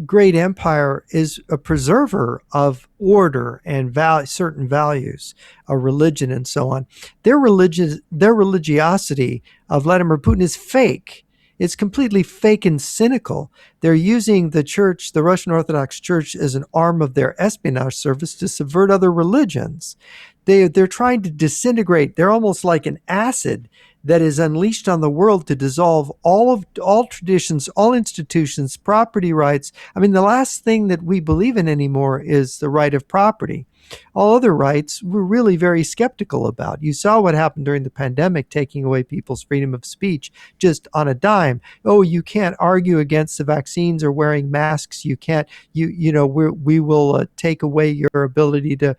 great empire is a preserver of order and certain values, a religion, and so on. Their religiosity of Vladimir Putin is fake. It's completely fake and cynical. They're using the church, the Russian Orthodox Church, as an arm of their espionage service to subvert other religions. They're trying to disintegrate. They're almost like an acid that is unleashed on the world to dissolve all traditions, all institutions, property rights. I mean, the last thing that we believe in anymore is the right of property. All other rights we're really very skeptical about. You saw what happened during the pandemic, taking away people's freedom of speech just on a dime. Oh, you can't argue against the vaccines or wearing masks. You can't. We will take away your ability to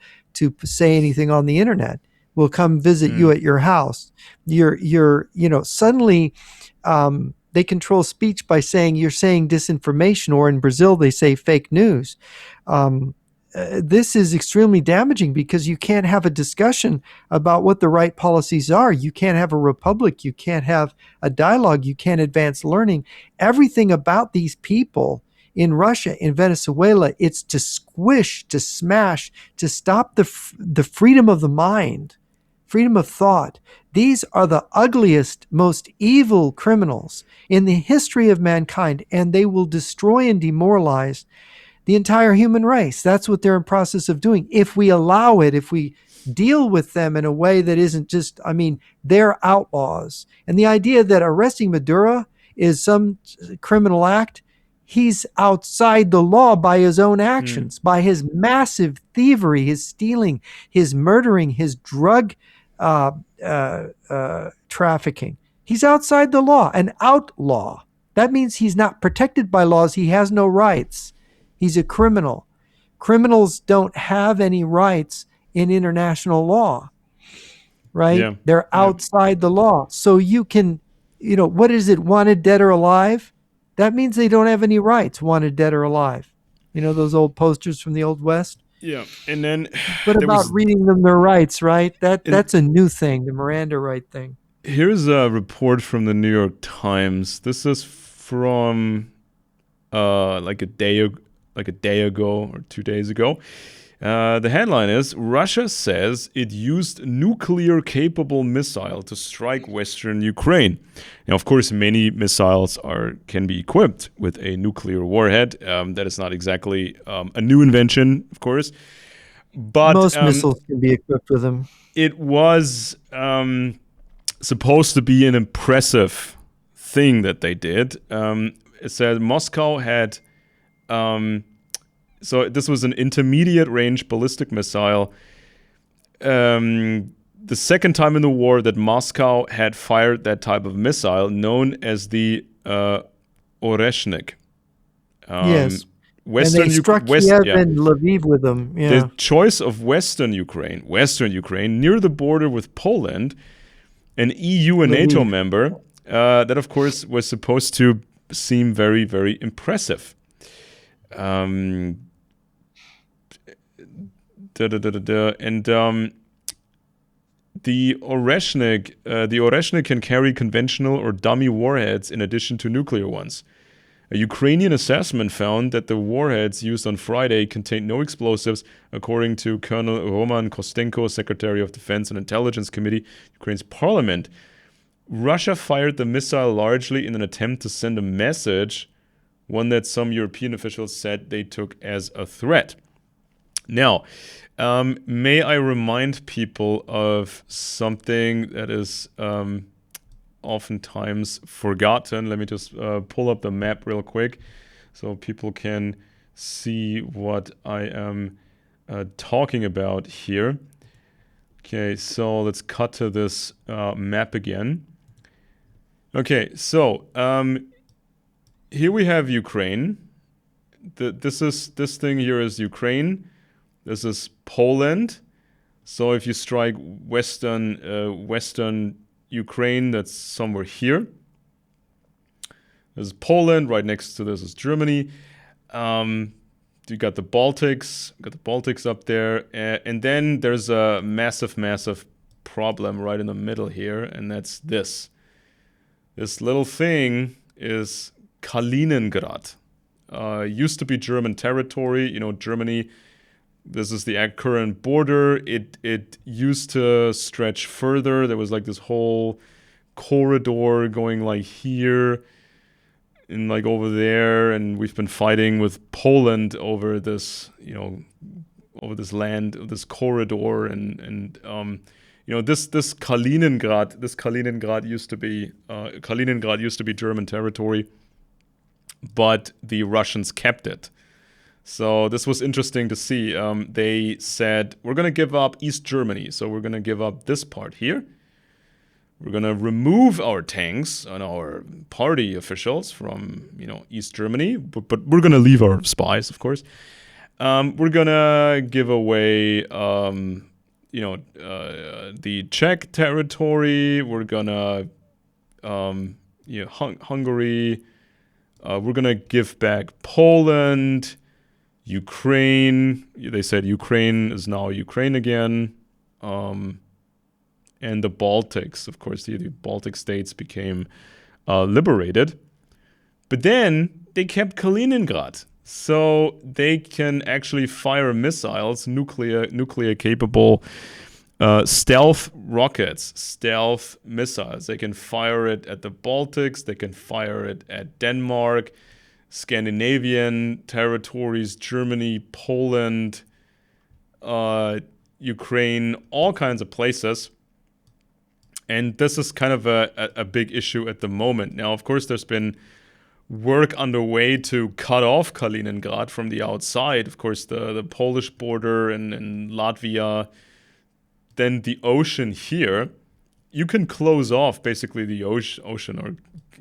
say anything on the internet. We'll come visit you at your house. Suddenly they control speech by saying you're saying disinformation, or in Brazil they say fake news. This is extremely damaging because you can't have a discussion about what the right policies are. You can't have a republic. You can't have a dialogue. You can't advance learning. Everything about these people in Russia, in Venezuela, it's to squish, to smash, to stop the freedom of the mind, freedom of thought. These are the ugliest, most evil criminals in the history of mankind, and they will destroy and demoralize the entire human race. That's what they're in process of doing. If we allow it, if we deal with them in a way that isn't just, they're outlaws. And the idea that arresting Maduro is some criminal act, he's outside the law by his own actions, by his massive thievery, his stealing, his murdering, his drug trafficking. He's outside the law, an outlaw. That means he's not protected by laws. He has no rights. He's a criminal. Criminals don't have any rights in international law, right? Yeah. They're outside the law. So you can, what is it, wanted, dead, or alive? That means they don't have any rights, wanted, dead, or alive. Those old posters from the Old West? Yeah. And then What about reading them their rights, right? That's a new thing, the Miranda right thing. Here's a report from the New York Times. This is from like a day ago or 2 days ago. The headline is, Russia says it used nuclear-capable missile to strike Western Ukraine. Now, of course, many missiles can be equipped with a nuclear warhead. That is not exactly a new invention, of course. But most missiles can be equipped with them. It was supposed to be an impressive thing that they did. It said Moscow had... So this was an intermediate-range ballistic missile. The second time in the war that Moscow had fired that type of missile, known as the Oreshnik. Yes. Western and they struck Kiev and Lviv with them. Yeah. The choice of Western Ukraine, near the border with Poland, an EU and NATO member, that of course was supposed to seem very, very impressive. And the Oreshnik can carry conventional or dummy warheads in addition to nuclear ones. A Ukrainian assessment found that the warheads used on Friday contained no explosives, according to Colonel Roman Kostenko, Secretary of Defense and Intelligence Committee, Ukraine's parliament. Russia fired the missile largely in an attempt to send a message, one that some European officials said they took as a threat. Now, may I remind people of something that is oftentimes forgotten? Let me just pull up the map real quick so people can see what I am talking about here. Okay, so let's cut to this map again. Okay, so here we have Ukraine. This thing here is Ukraine. This is Poland. So if you strike western Ukraine, that's somewhere here. This is Poland. Right next to this is Germany. You got the Baltics up there, and then there's a massive problem right in the middle here, and that's this. This little thing is Kaliningrad. Used to be German territory. You know, Germany. This is the current border. It used to stretch further. There was like this whole corridor going like here and like over there, and we've been fighting with Poland over this, over this land, this corridor, and this Kaliningrad used to be German territory, but the Russians kept it. So this was interesting to see. They said, we're going to give up East Germany. So we're going to give up this part here. We're going to remove our tanks and our party officials from, East Germany. But we're going to leave our spies, of course. We're going to give away, the Czech territory. We're going to, Hungary. We're going to give back Poland. Ukraine, they said Ukraine is now Ukraine again. And the Baltics, of course, the Baltic states became liberated. But then they kept Kaliningrad. So they can actually fire missiles, nuclear capable stealth rockets, stealth missiles. They can fire it at the Baltics. They can fire it at Denmark, Scandinavian territories, Germany, Poland, Ukraine, all kinds of places. And this is kind of a big issue at the moment. Now, of course, there's been work underway to cut off Kaliningrad from the outside. Of course, the Polish border and Latvia, then the ocean here. You can close off basically the ocean or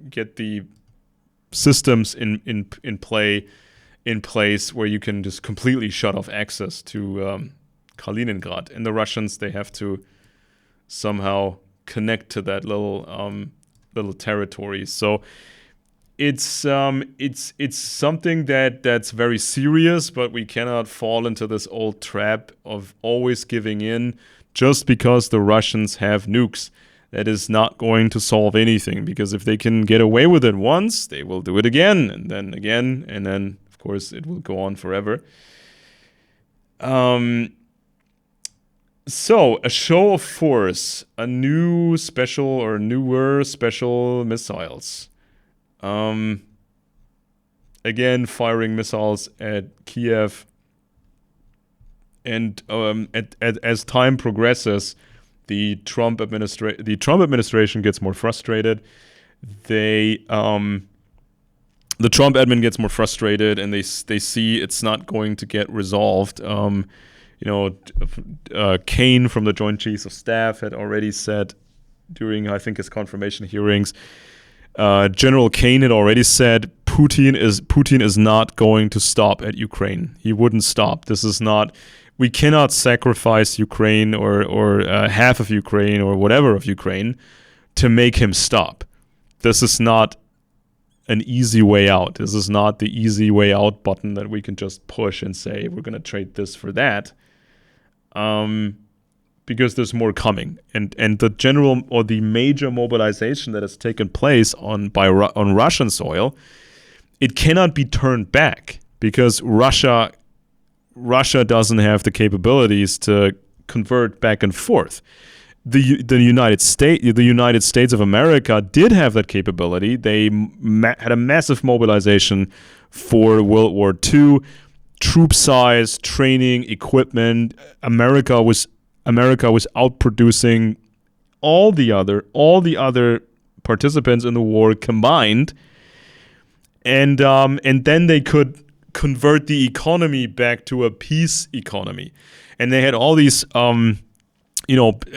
get the systems in place where you can just completely shut off access to Kaliningrad. And the Russians, they have to somehow connect to that little territory. So it's something that's very serious, but we cannot fall into this old trap of always giving in just because the Russians have nukes. That is not going to solve anything, because if they can get away with it once, they will do it again, and then again, and then, of course, it will go on forever. So, a show of force, a newer special missiles. Again, firing missiles at Kiev. And as time progresses, the Trump administration gets more frustrated. The Trump admin gets more frustrated, and they see it's not going to get resolved. Kane from the Joint Chiefs of Staff had already said during, I think, his confirmation hearings, General Kane had already said Putin is not going to stop at Ukraine. He wouldn't stop. This is not. We cannot sacrifice Ukraine or half of Ukraine or whatever of Ukraine to make him stop. This is not an easy way out. This is not the easy way out button that we can just push and say we're going to trade this for that. Because there's more coming, and the general or the major mobilization that has taken place on Russian soil, it cannot be turned back because Russia doesn't have the capabilities to convert back and forth. the United States of America did have that capability. They had a massive mobilization for World War II, troop size, training, equipment. America was outproducing all the other participants in the war combined, and then they could convert the economy back to a peace economy, and they had all these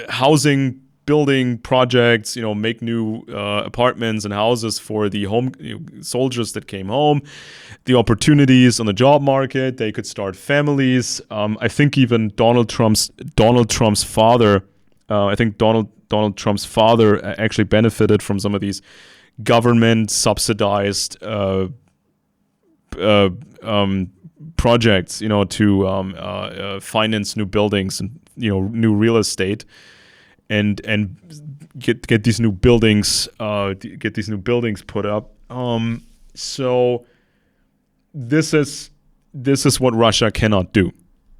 housing building projects, make new apartments and houses for the home soldiers that came home, the opportunities on the job market. They could start families. I think even Donald Trump's father, I think Donald Trump's father actually benefited from some of these government subsidized uh, projects, to finance new buildings and new real estate, and get these new buildings put up. So this is what Russia cannot do,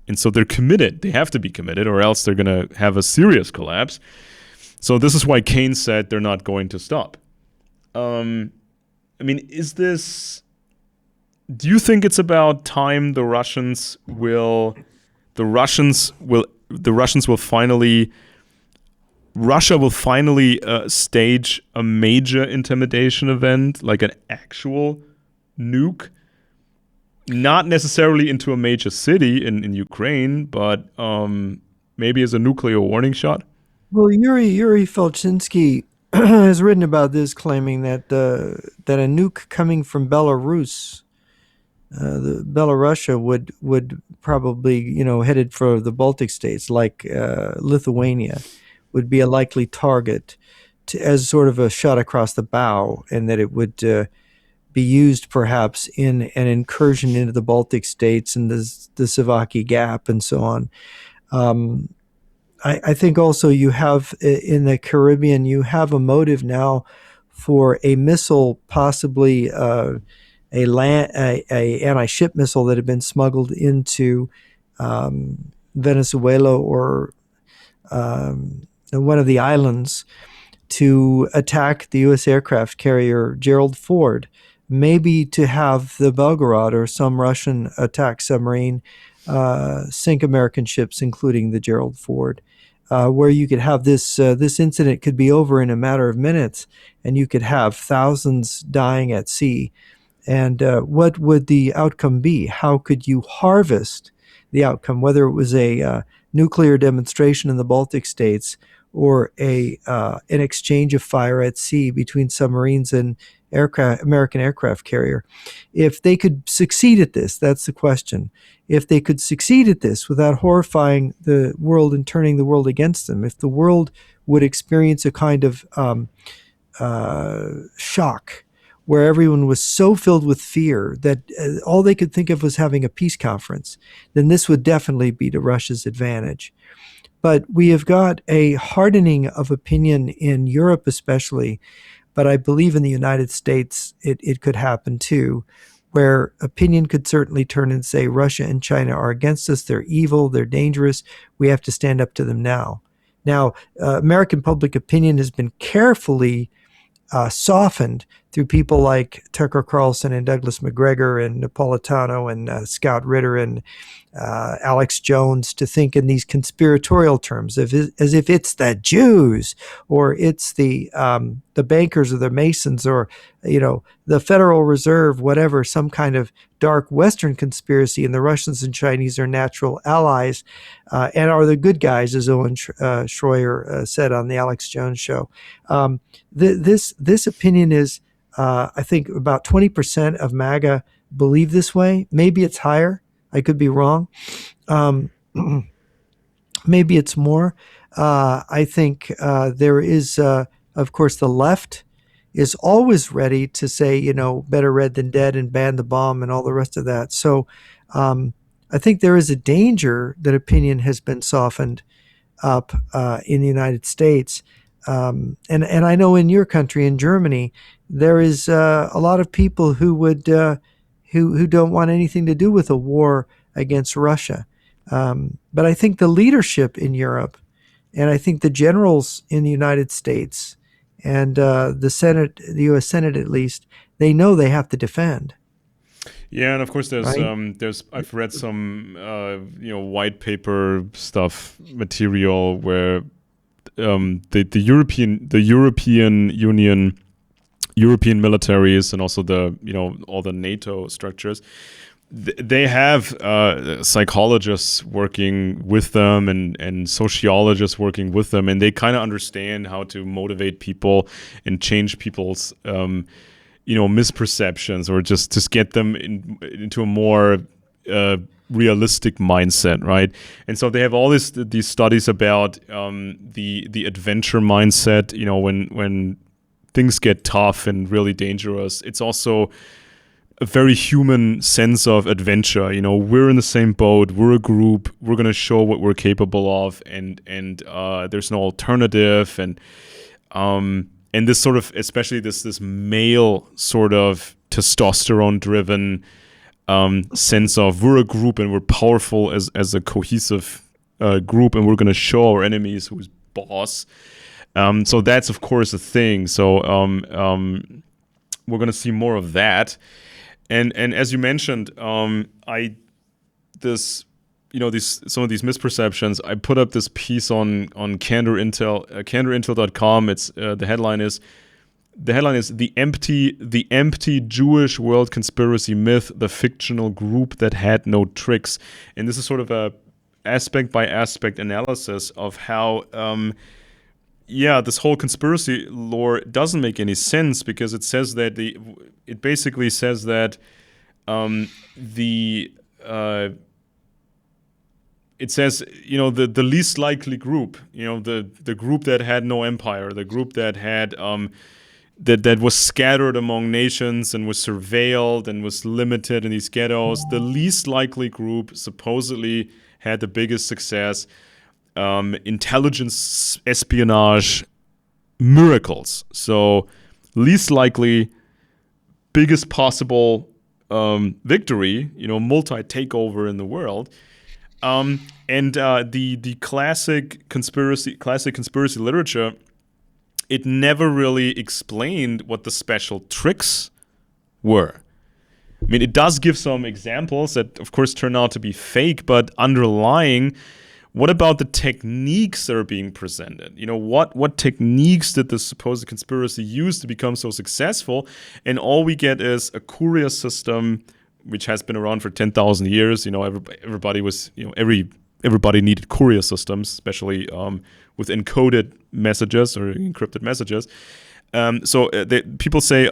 and so they're committed. They have to be committed, or else they're going to have a serious collapse. So this is why Keynes said they're not going to stop. I mean, do you think it's about time the Russians will finally Russia will finally stage a major intimidation event, like an actual nuke, not necessarily into a major city in Ukraine, but maybe as a nuclear warning shot? Well, Yuri Felchinsky has written about this, claiming that that a nuke coming from Belarus, the Belarusia, would probably, headed for the Baltic states, like Lithuania, would be a likely target as sort of a shot across the bow, and that it would be used perhaps in an incursion into the Baltic states and the Savaki Gap and so on. Um, I think also you have in the Caribbean, you have a motive now for a missile, possibly a anti-ship missile that had been smuggled into Venezuela or one of the islands to attack the U.S. aircraft carrier Gerald Ford, maybe to have the Belgorod or some Russian attack submarine sink American ships, including the Gerald Ford, where you could have this incident could be over in a matter of minutes, and you could have thousands dying at sea. And what would the outcome be? How could you harvest the outcome, whether it was a nuclear demonstration in the Baltic states or an exchange of fire at sea between submarines and American aircraft carrier? If they could succeed at this, that's the question. If they could succeed at this without horrifying the world and turning the world against them, if the world would experience a kind of shock where everyone was so filled with fear that all they could think of was having a peace conference, then this would definitely be to Russia's advantage. But we have got a hardening of opinion in Europe, especially, but I believe in the United States it could happen too, where opinion could certainly turn and say Russia and China are against us, they're evil, they're dangerous, we have to stand up to them now. Now, American public opinion has been carefully softened through people like Tucker Carlson and Douglas McGregor and Napolitano and Scott Ritter and Alex Jones to think in these conspiratorial terms, as if it's the Jews or it's the bankers or the Masons or the Federal Reserve, whatever, some kind of dark Western conspiracy, and the Russians and Chinese are natural allies and are the good guys, as Owen Schroyer said on the Alex Jones show. This opinion is, I think, about 20% of MAGA believe this way. Maybe it's higher. I could be wrong. Um, Maybe it's more. I think there is, of course, the left is always ready to say, better red than dead and ban the bomb and all the rest of that. So I think there is a danger that opinion has been softened up in the United States. And I know in your country, in Germany, there is a lot of people who would who don't want anything to do with a war against Russia. But I think the leadership in Europe And I think the generals in the United States and the Senate, the U.S. Senate at least, they know they have to defend, Yeah, and of course right? there's I've read some white paper stuff material where the European Union, European militaries, and also the all the NATO structures, they have psychologists working with them, and sociologists working with them, and they kind of understand how to motivate people and change people's misperceptions, or just get them into a more uh, realistic mindset, right? And so they have all these studies about the adventure mindset. When things get tough and really dangerous, it's also a very human sense of adventure. We're in the same boat. We're a group. We're gonna show what we're capable of, and there's no alternative. And this sort of, especially this male sort of testosterone driven sense of we're a group and we're powerful as a cohesive group, and we're gonna show our enemies who's boss. So that's of course a thing. So we're gonna see more of that. And as you mentioned, I this these some of these misperceptions. I put up this piece on candor.intel.com. It's the headline is the empty Jewish world conspiracy myth, the fictional group that had no tricks. And this is sort of a aspect by aspect analysis of how this whole conspiracy lore doesn't make any sense, because it says that it basically says that the it says the least likely group, the group that had no empire, the group that had that was scattered among nations and was surveilled and was limited in these ghettos, the least likely group supposedly had the biggest success. Intelligence, espionage, miracles. So least likely, biggest possible victory, multi takeover in the world. And the classic conspiracy literature, it never really explained what the special tricks were. I mean, it does give some examples that, of course, turn out to be fake, but underlying, what about the techniques that are being presented? What techniques did the supposed conspiracy use to become so successful? And all we get is a courier system, which has been around for 10,000 years. Everybody was, everybody needed courier systems, especially with encoded messages or encrypted messages. People say,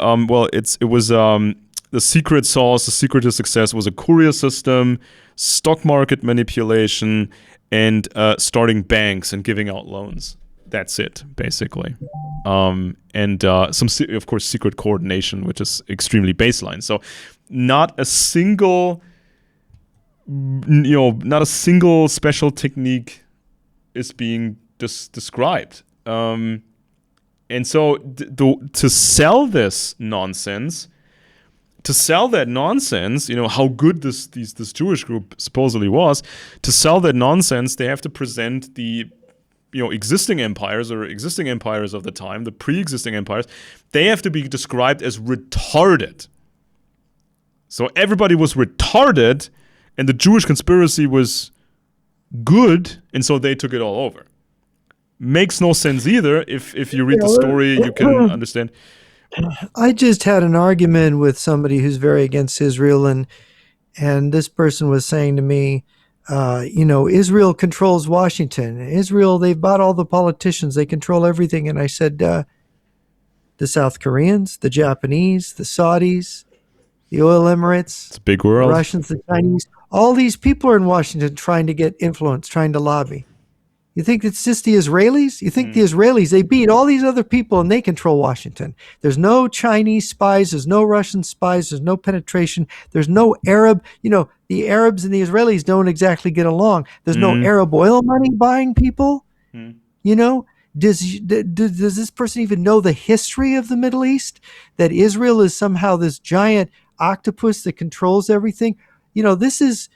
the secret sauce, the secret to success was a courier system, stock market manipulation, and starting banks and giving out loans. That's it, basically. And some, of course, secret coordination, which is extremely baseline. So not a single special technique is being described. And so to sell this nonsense, how good this Jewish group supposedly was, to sell that nonsense, they have to present the existing empires of the time, the pre-existing empires. They have to be described as retarded. So everybody was retarded, and the Jewish conspiracy was good, and so they took it all over. Makes no sense either. If you read the story, you can understand. I just had an argument with somebody who's very against Israel, and this person was saying to me, Israel controls Washington. Israel, they've bought all the politicians. They control everything. And I said, the South Koreans, the Japanese, the Saudis, the oil Emirates, it's a big world. The Russians, the Chinese, all these people are in Washington trying to get influence, trying to lobby. You think it's just the Israelis? You think the Israelis, they beat all these other people and they control Washington. There's no Chinese spies. There's no Russian spies. There's no penetration. There's no Arab. The Arabs and the Israelis don't exactly get along. There's no Arab oil money buying people. Does this person even know the history of the Middle East? That Israel is somehow this giant octopus that controls everything? This is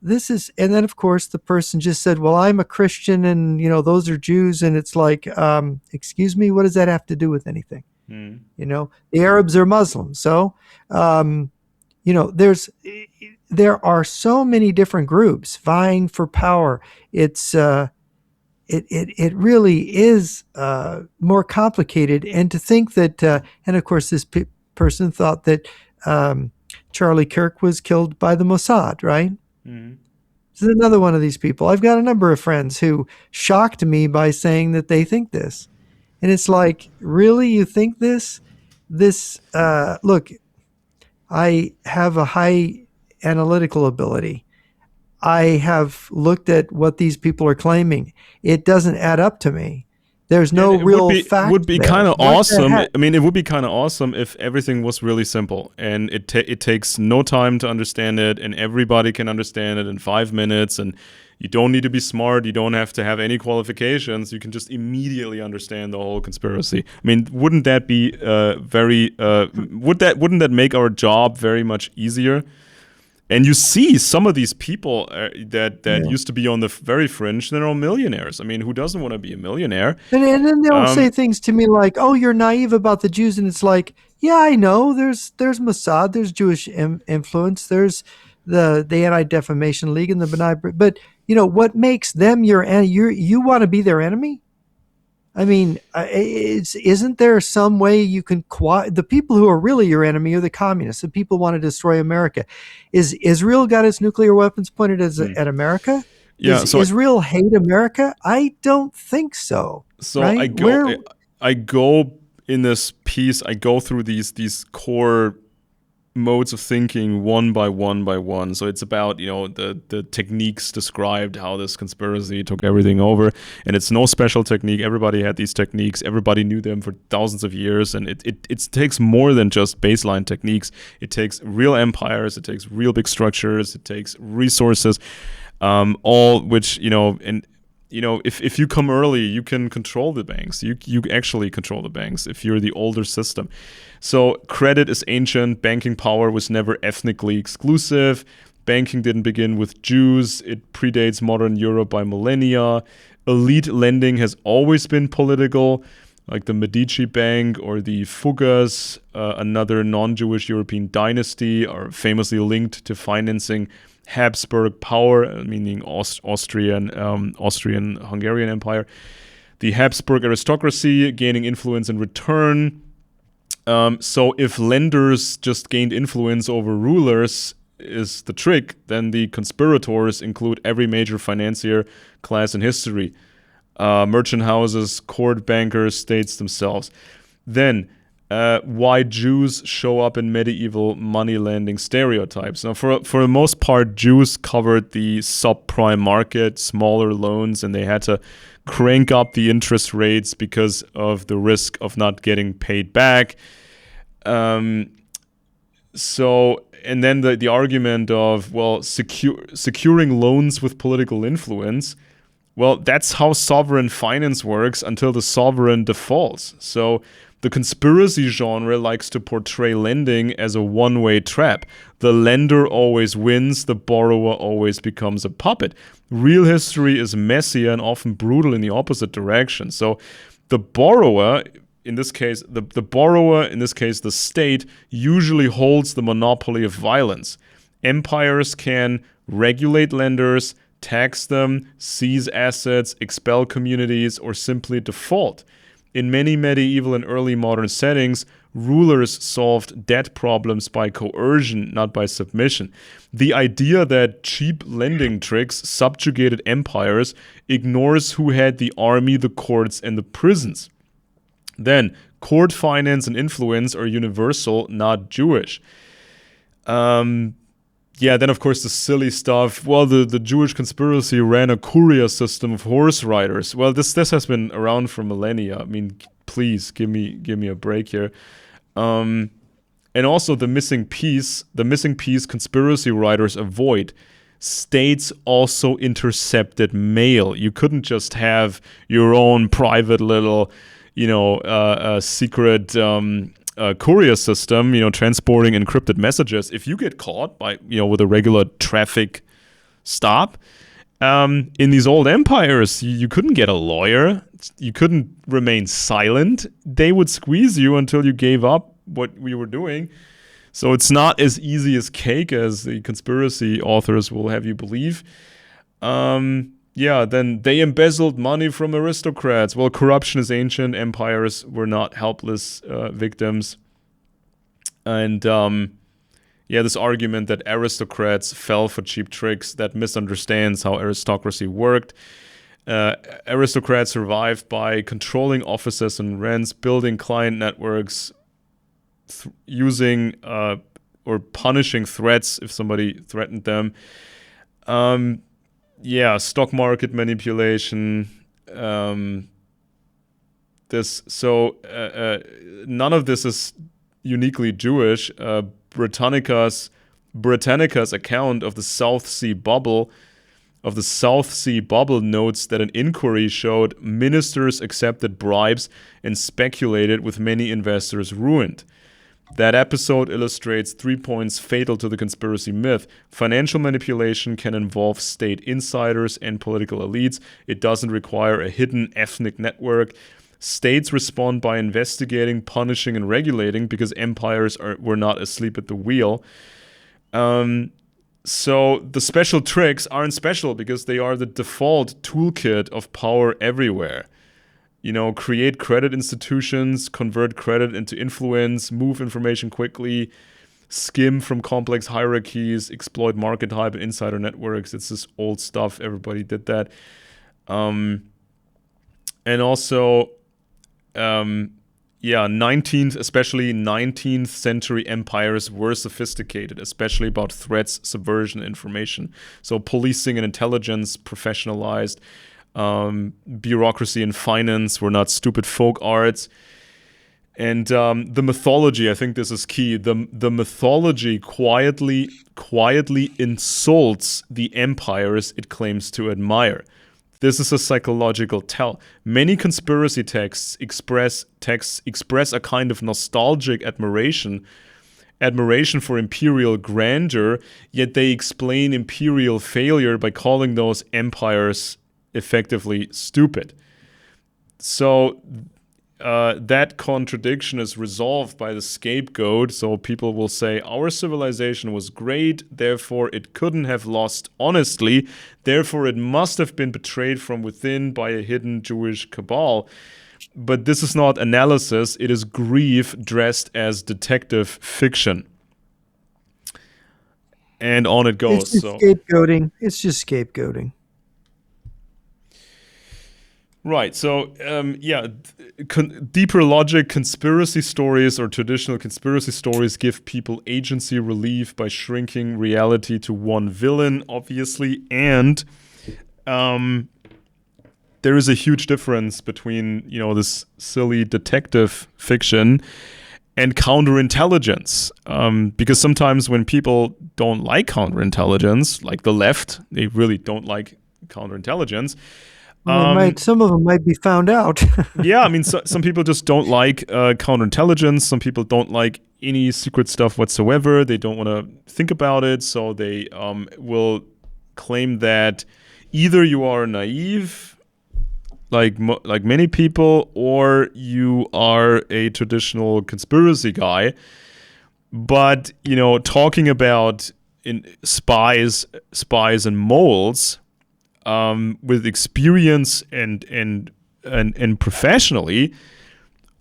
this is, and then of course the person just said, well, I'm a Christian and, those are Jews. And it's like, excuse me, what does that have to do with anything? Mm. The Arabs are Muslims. So, um, you know, there's, there are so many different groups vying for power. It really is more complicated. And to think that, and of course, this person thought that Charlie Kirk was killed by the Mossad, right? Mm. This is another one of these people. I've got a number of friends who shocked me by saying that they think this. And it's like, really, you think this? Look, I have a high analytical ability. I have looked at what these people are claiming. It doesn't add up to me. There's And no it would real be fact there. kind of What the awesome. heck? I mean, it would be kind of awesome if everything was really simple and it takes no time to understand it, and everybody can understand it in 5 minutes. And you don't need to be smart. You don't have to have any qualifications. You can just immediately understand the whole conspiracy. I mean, wouldn't that be very? Wouldn't that make our job very much easier? And you see some of these people that Yeah. used to be on the very fringe, they're all millionaires. I mean, who doesn't want to be a millionaire? And then they'll say Um, things to me like, "Oh, you're naive about the Jews," and it's like, "Yeah, I know. There's Mossad, there's Jewish influence, there's the Anti Defamation League and the B'nai B'rith. But what makes them your enemy? You want to be their enemy? I mean, isn't there some way you can the people who are really your enemy are the communists. The people who want to destroy America. Is Israel got its nuclear weapons pointed hmm. at America? Yeah, Does so Israel hate America? I don't think so. so Right? Where? I go in this piece. I go through these core modes of thinking one by one by one. So it's about the techniques described, how this conspiracy took everything over, and it's no special technique. Everybody had these techniques. Everybody knew them for thousands of years, and it takes more than just baseline techniques. It takes real empires. It takes real big structures. It takes resources, all which and. If you come early, you can control the banks. You actually control the banks if you're the older system. So credit is ancient. Banking power was never ethnically exclusive. Banking didn't begin with Jews. It predates modern Europe by millennia. Elite lending has always been political, like the Medici Bank or the Fuggers, another non-Jewish European dynasty, are famously linked to financing Habsburg power, meaning Austrian Hungarian Empire. The Habsburg aristocracy gaining influence in return. So if lenders just gained influence over rulers is the trick, then the conspirators include every major financier class in history. Merchant houses, court bankers, states themselves. Then, why Jews show up in medieval money lending stereotypes. Now, for the most part, Jews covered the subprime market, smaller loans, and they had to crank up the interest rates because of the risk of not getting paid back. And then the argument of, well, securing loans with political influence. Well, that's how sovereign finance works until the sovereign defaults. So the conspiracy genre likes to portray lending as a one-way trap. The lender always wins, the borrower always becomes a puppet. Real history is messy and often brutal in the opposite direction. So the borrower, in this case, the borrower, in this case, the state, usually holds the monopoly of violence. Empires can regulate lenders, tax them, seize assets, expel communities, or simply default. In many medieval and early modern settings, rulers solved debt problems by coercion, not by submission. The idea that cheap lending tricks subjugated empires ignores who had the army, the courts, and the prisons. Then, court finance and influence are universal, not Jewish. Then of course the silly stuff. Well, the Jewish conspiracy ran a courier system of horse riders. Well, this has been around for millennia. I mean, please give me a break here. And also the missing piece conspiracy writers avoid. States also intercepted mail. You couldn't just have your own private little, secret courier system, transporting encrypted messages. If you get caught by, with a regular traffic stop. In these old empires, you couldn't get a lawyer. You couldn't remain silent. They would squeeze you until you gave up what we were doing. So it's not as easy as cake as the conspiracy authors will have you believe. Then they embezzled money from aristocrats. Well, corruption is ancient. Empires were not helpless victims. And this argument that aristocrats fell for cheap tricks, that misunderstands how aristocracy worked. Aristocrats survived by controlling offices and rents, building client networks, using or punishing threats if somebody threatened them. Stock market manipulation. None of this is uniquely Jewish. Britannica's account of the South Sea bubble notes that an inquiry showed ministers accepted bribes and speculated, with many investors ruined. That episode illustrates 3 points fatal to the conspiracy myth. Financial manipulation can involve state insiders and political elites. It doesn't require a hidden ethnic network. States respond by investigating, punishing, and regulating because empires were not asleep at the wheel. So the special tricks aren't special because they are the default toolkit of power everywhere. Create credit institutions, convert credit into influence, move information quickly, skim from complex hierarchies, exploit market hype and insider networks. It's this old stuff. Everybody did that. And also, 19th century empires were sophisticated, especially about threats, subversion, information. So policing and intelligence professionalized. Bureaucracy and finance were not stupid folk arts. And the mythology, I think this is key. The mythology quietly insults the empires it claims to admire. This is a psychological tell. Many conspiracy texts express a kind of nostalgic admiration for imperial grandeur, yet they explain imperial failure by calling those empires effectively stupid. So that contradiction is resolved by the scapegoat. So people will say, our civilization was great, therefore it couldn't have lost honestly, therefore it must have been betrayed from within by a hidden Jewish cabal. But this is not analysis, it is grief dressed as detective fiction. And on it goes. Scapegoating. It's just scapegoating. Right. So, deeper logic, conspiracy stories or traditional conspiracy stories give people agency relief by shrinking reality to one villain, obviously. And there is a huge difference between, this silly detective fiction and counterintelligence. Because sometimes when people don't like counterintelligence, like the left, they really don't like counterintelligence. Some of them might be found out. Yeah, I mean, some people just don't like counterintelligence. Some people don't like any secret stuff whatsoever. They don't want to think about it, so they will claim that either you are naive, like many people, or you are a traditional conspiracy guy. But talking about spies and moles. With experience and professionally,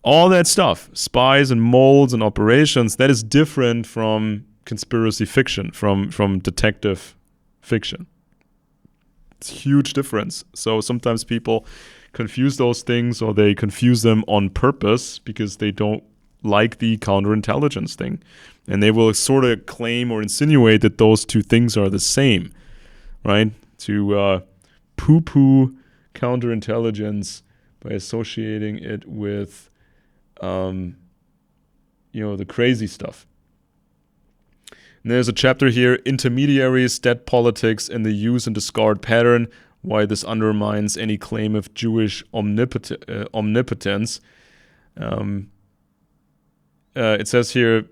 all that stuff, spies and molds and operations, that is different from conspiracy fiction, from detective fiction. It's a huge difference. So sometimes people confuse those things, or they confuse them on purpose because they don't like the counterintelligence thing. And they will sort of claim or insinuate that those two things are the same, right? To poo-poo counterintelligence by associating it with, the crazy stuff. And there's a chapter here, Intermediaries, Debt Politics, and the Use and Discard Pattern, why this undermines any claim of Jewish omnipotence. It says here,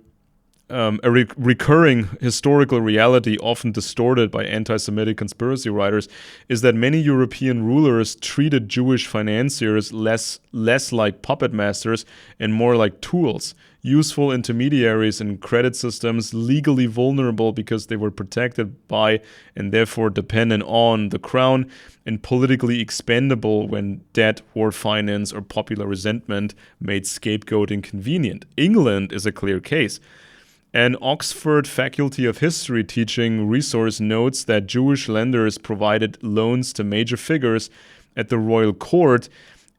recurring historical reality, often distorted by anti Semitic conspiracy writers, is that many European rulers treated Jewish financiers less like puppet masters and more like tools, useful intermediaries in credit systems, legally vulnerable because they were protected by and therefore dependent on the crown, and politically expendable when debt, war finance, or popular resentment made scapegoating convenient. England is a clear case. An Oxford Faculty of History teaching resource notes that Jewish lenders provided loans to major figures at the royal court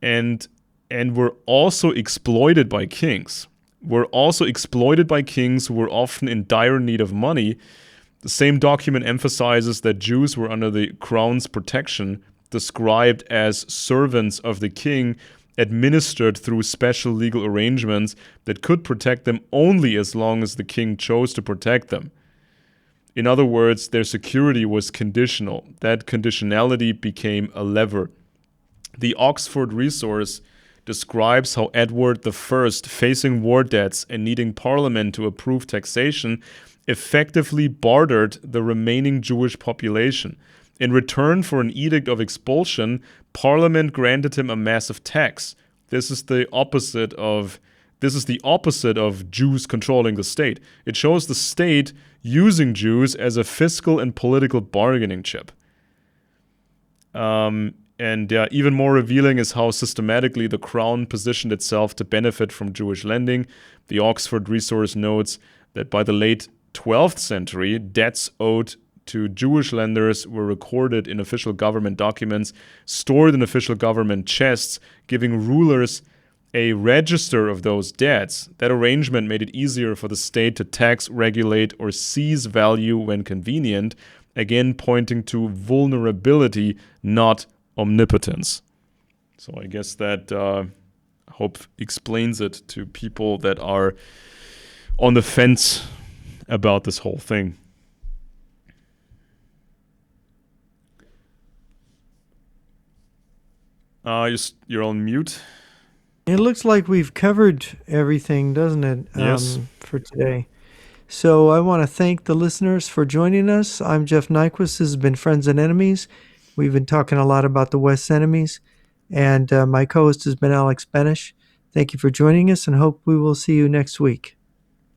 and were also exploited by kings. Were also exploited by kings who were often in dire need of money. The same document emphasizes that Jews were under the crown's protection, described as servants of the king, administered through special legal arrangements that could protect them only as long as the king chose to protect them. In other words, their security was conditional. That conditionality became a lever. The Oxford resource describes how Edward I, facing war debts and needing Parliament to approve taxation, effectively bartered the remaining Jewish population. In return for an edict of expulsion, Parliament granted him a massive tax. This is the opposite of Jews controlling the state. It shows the state using Jews as a fiscal and political bargaining chip. Even more revealing is how systematically the crown positioned itself to benefit from Jewish lending. The Oxford resource notes that by the late 12th century, debts owed to Jewish lenders were recorded in official government documents, stored in official government chests, giving rulers a register of those debts. That arrangement made it easier for the state to tax, regulate, or seize value when convenient, again pointing to vulnerability, not omnipotence. So I guess that hope explains it to people that are on the fence about this whole thing. You're on mute. It looks like we've covered everything, doesn't it? Yes. For today. So I want to thank the listeners for joining us. I'm Jeff Nyquist. This has been Friends and Enemies. We've been talking a lot about the West's enemies. And my co-host has been Alex Benish. Thank you for joining us and hope we will see you next week.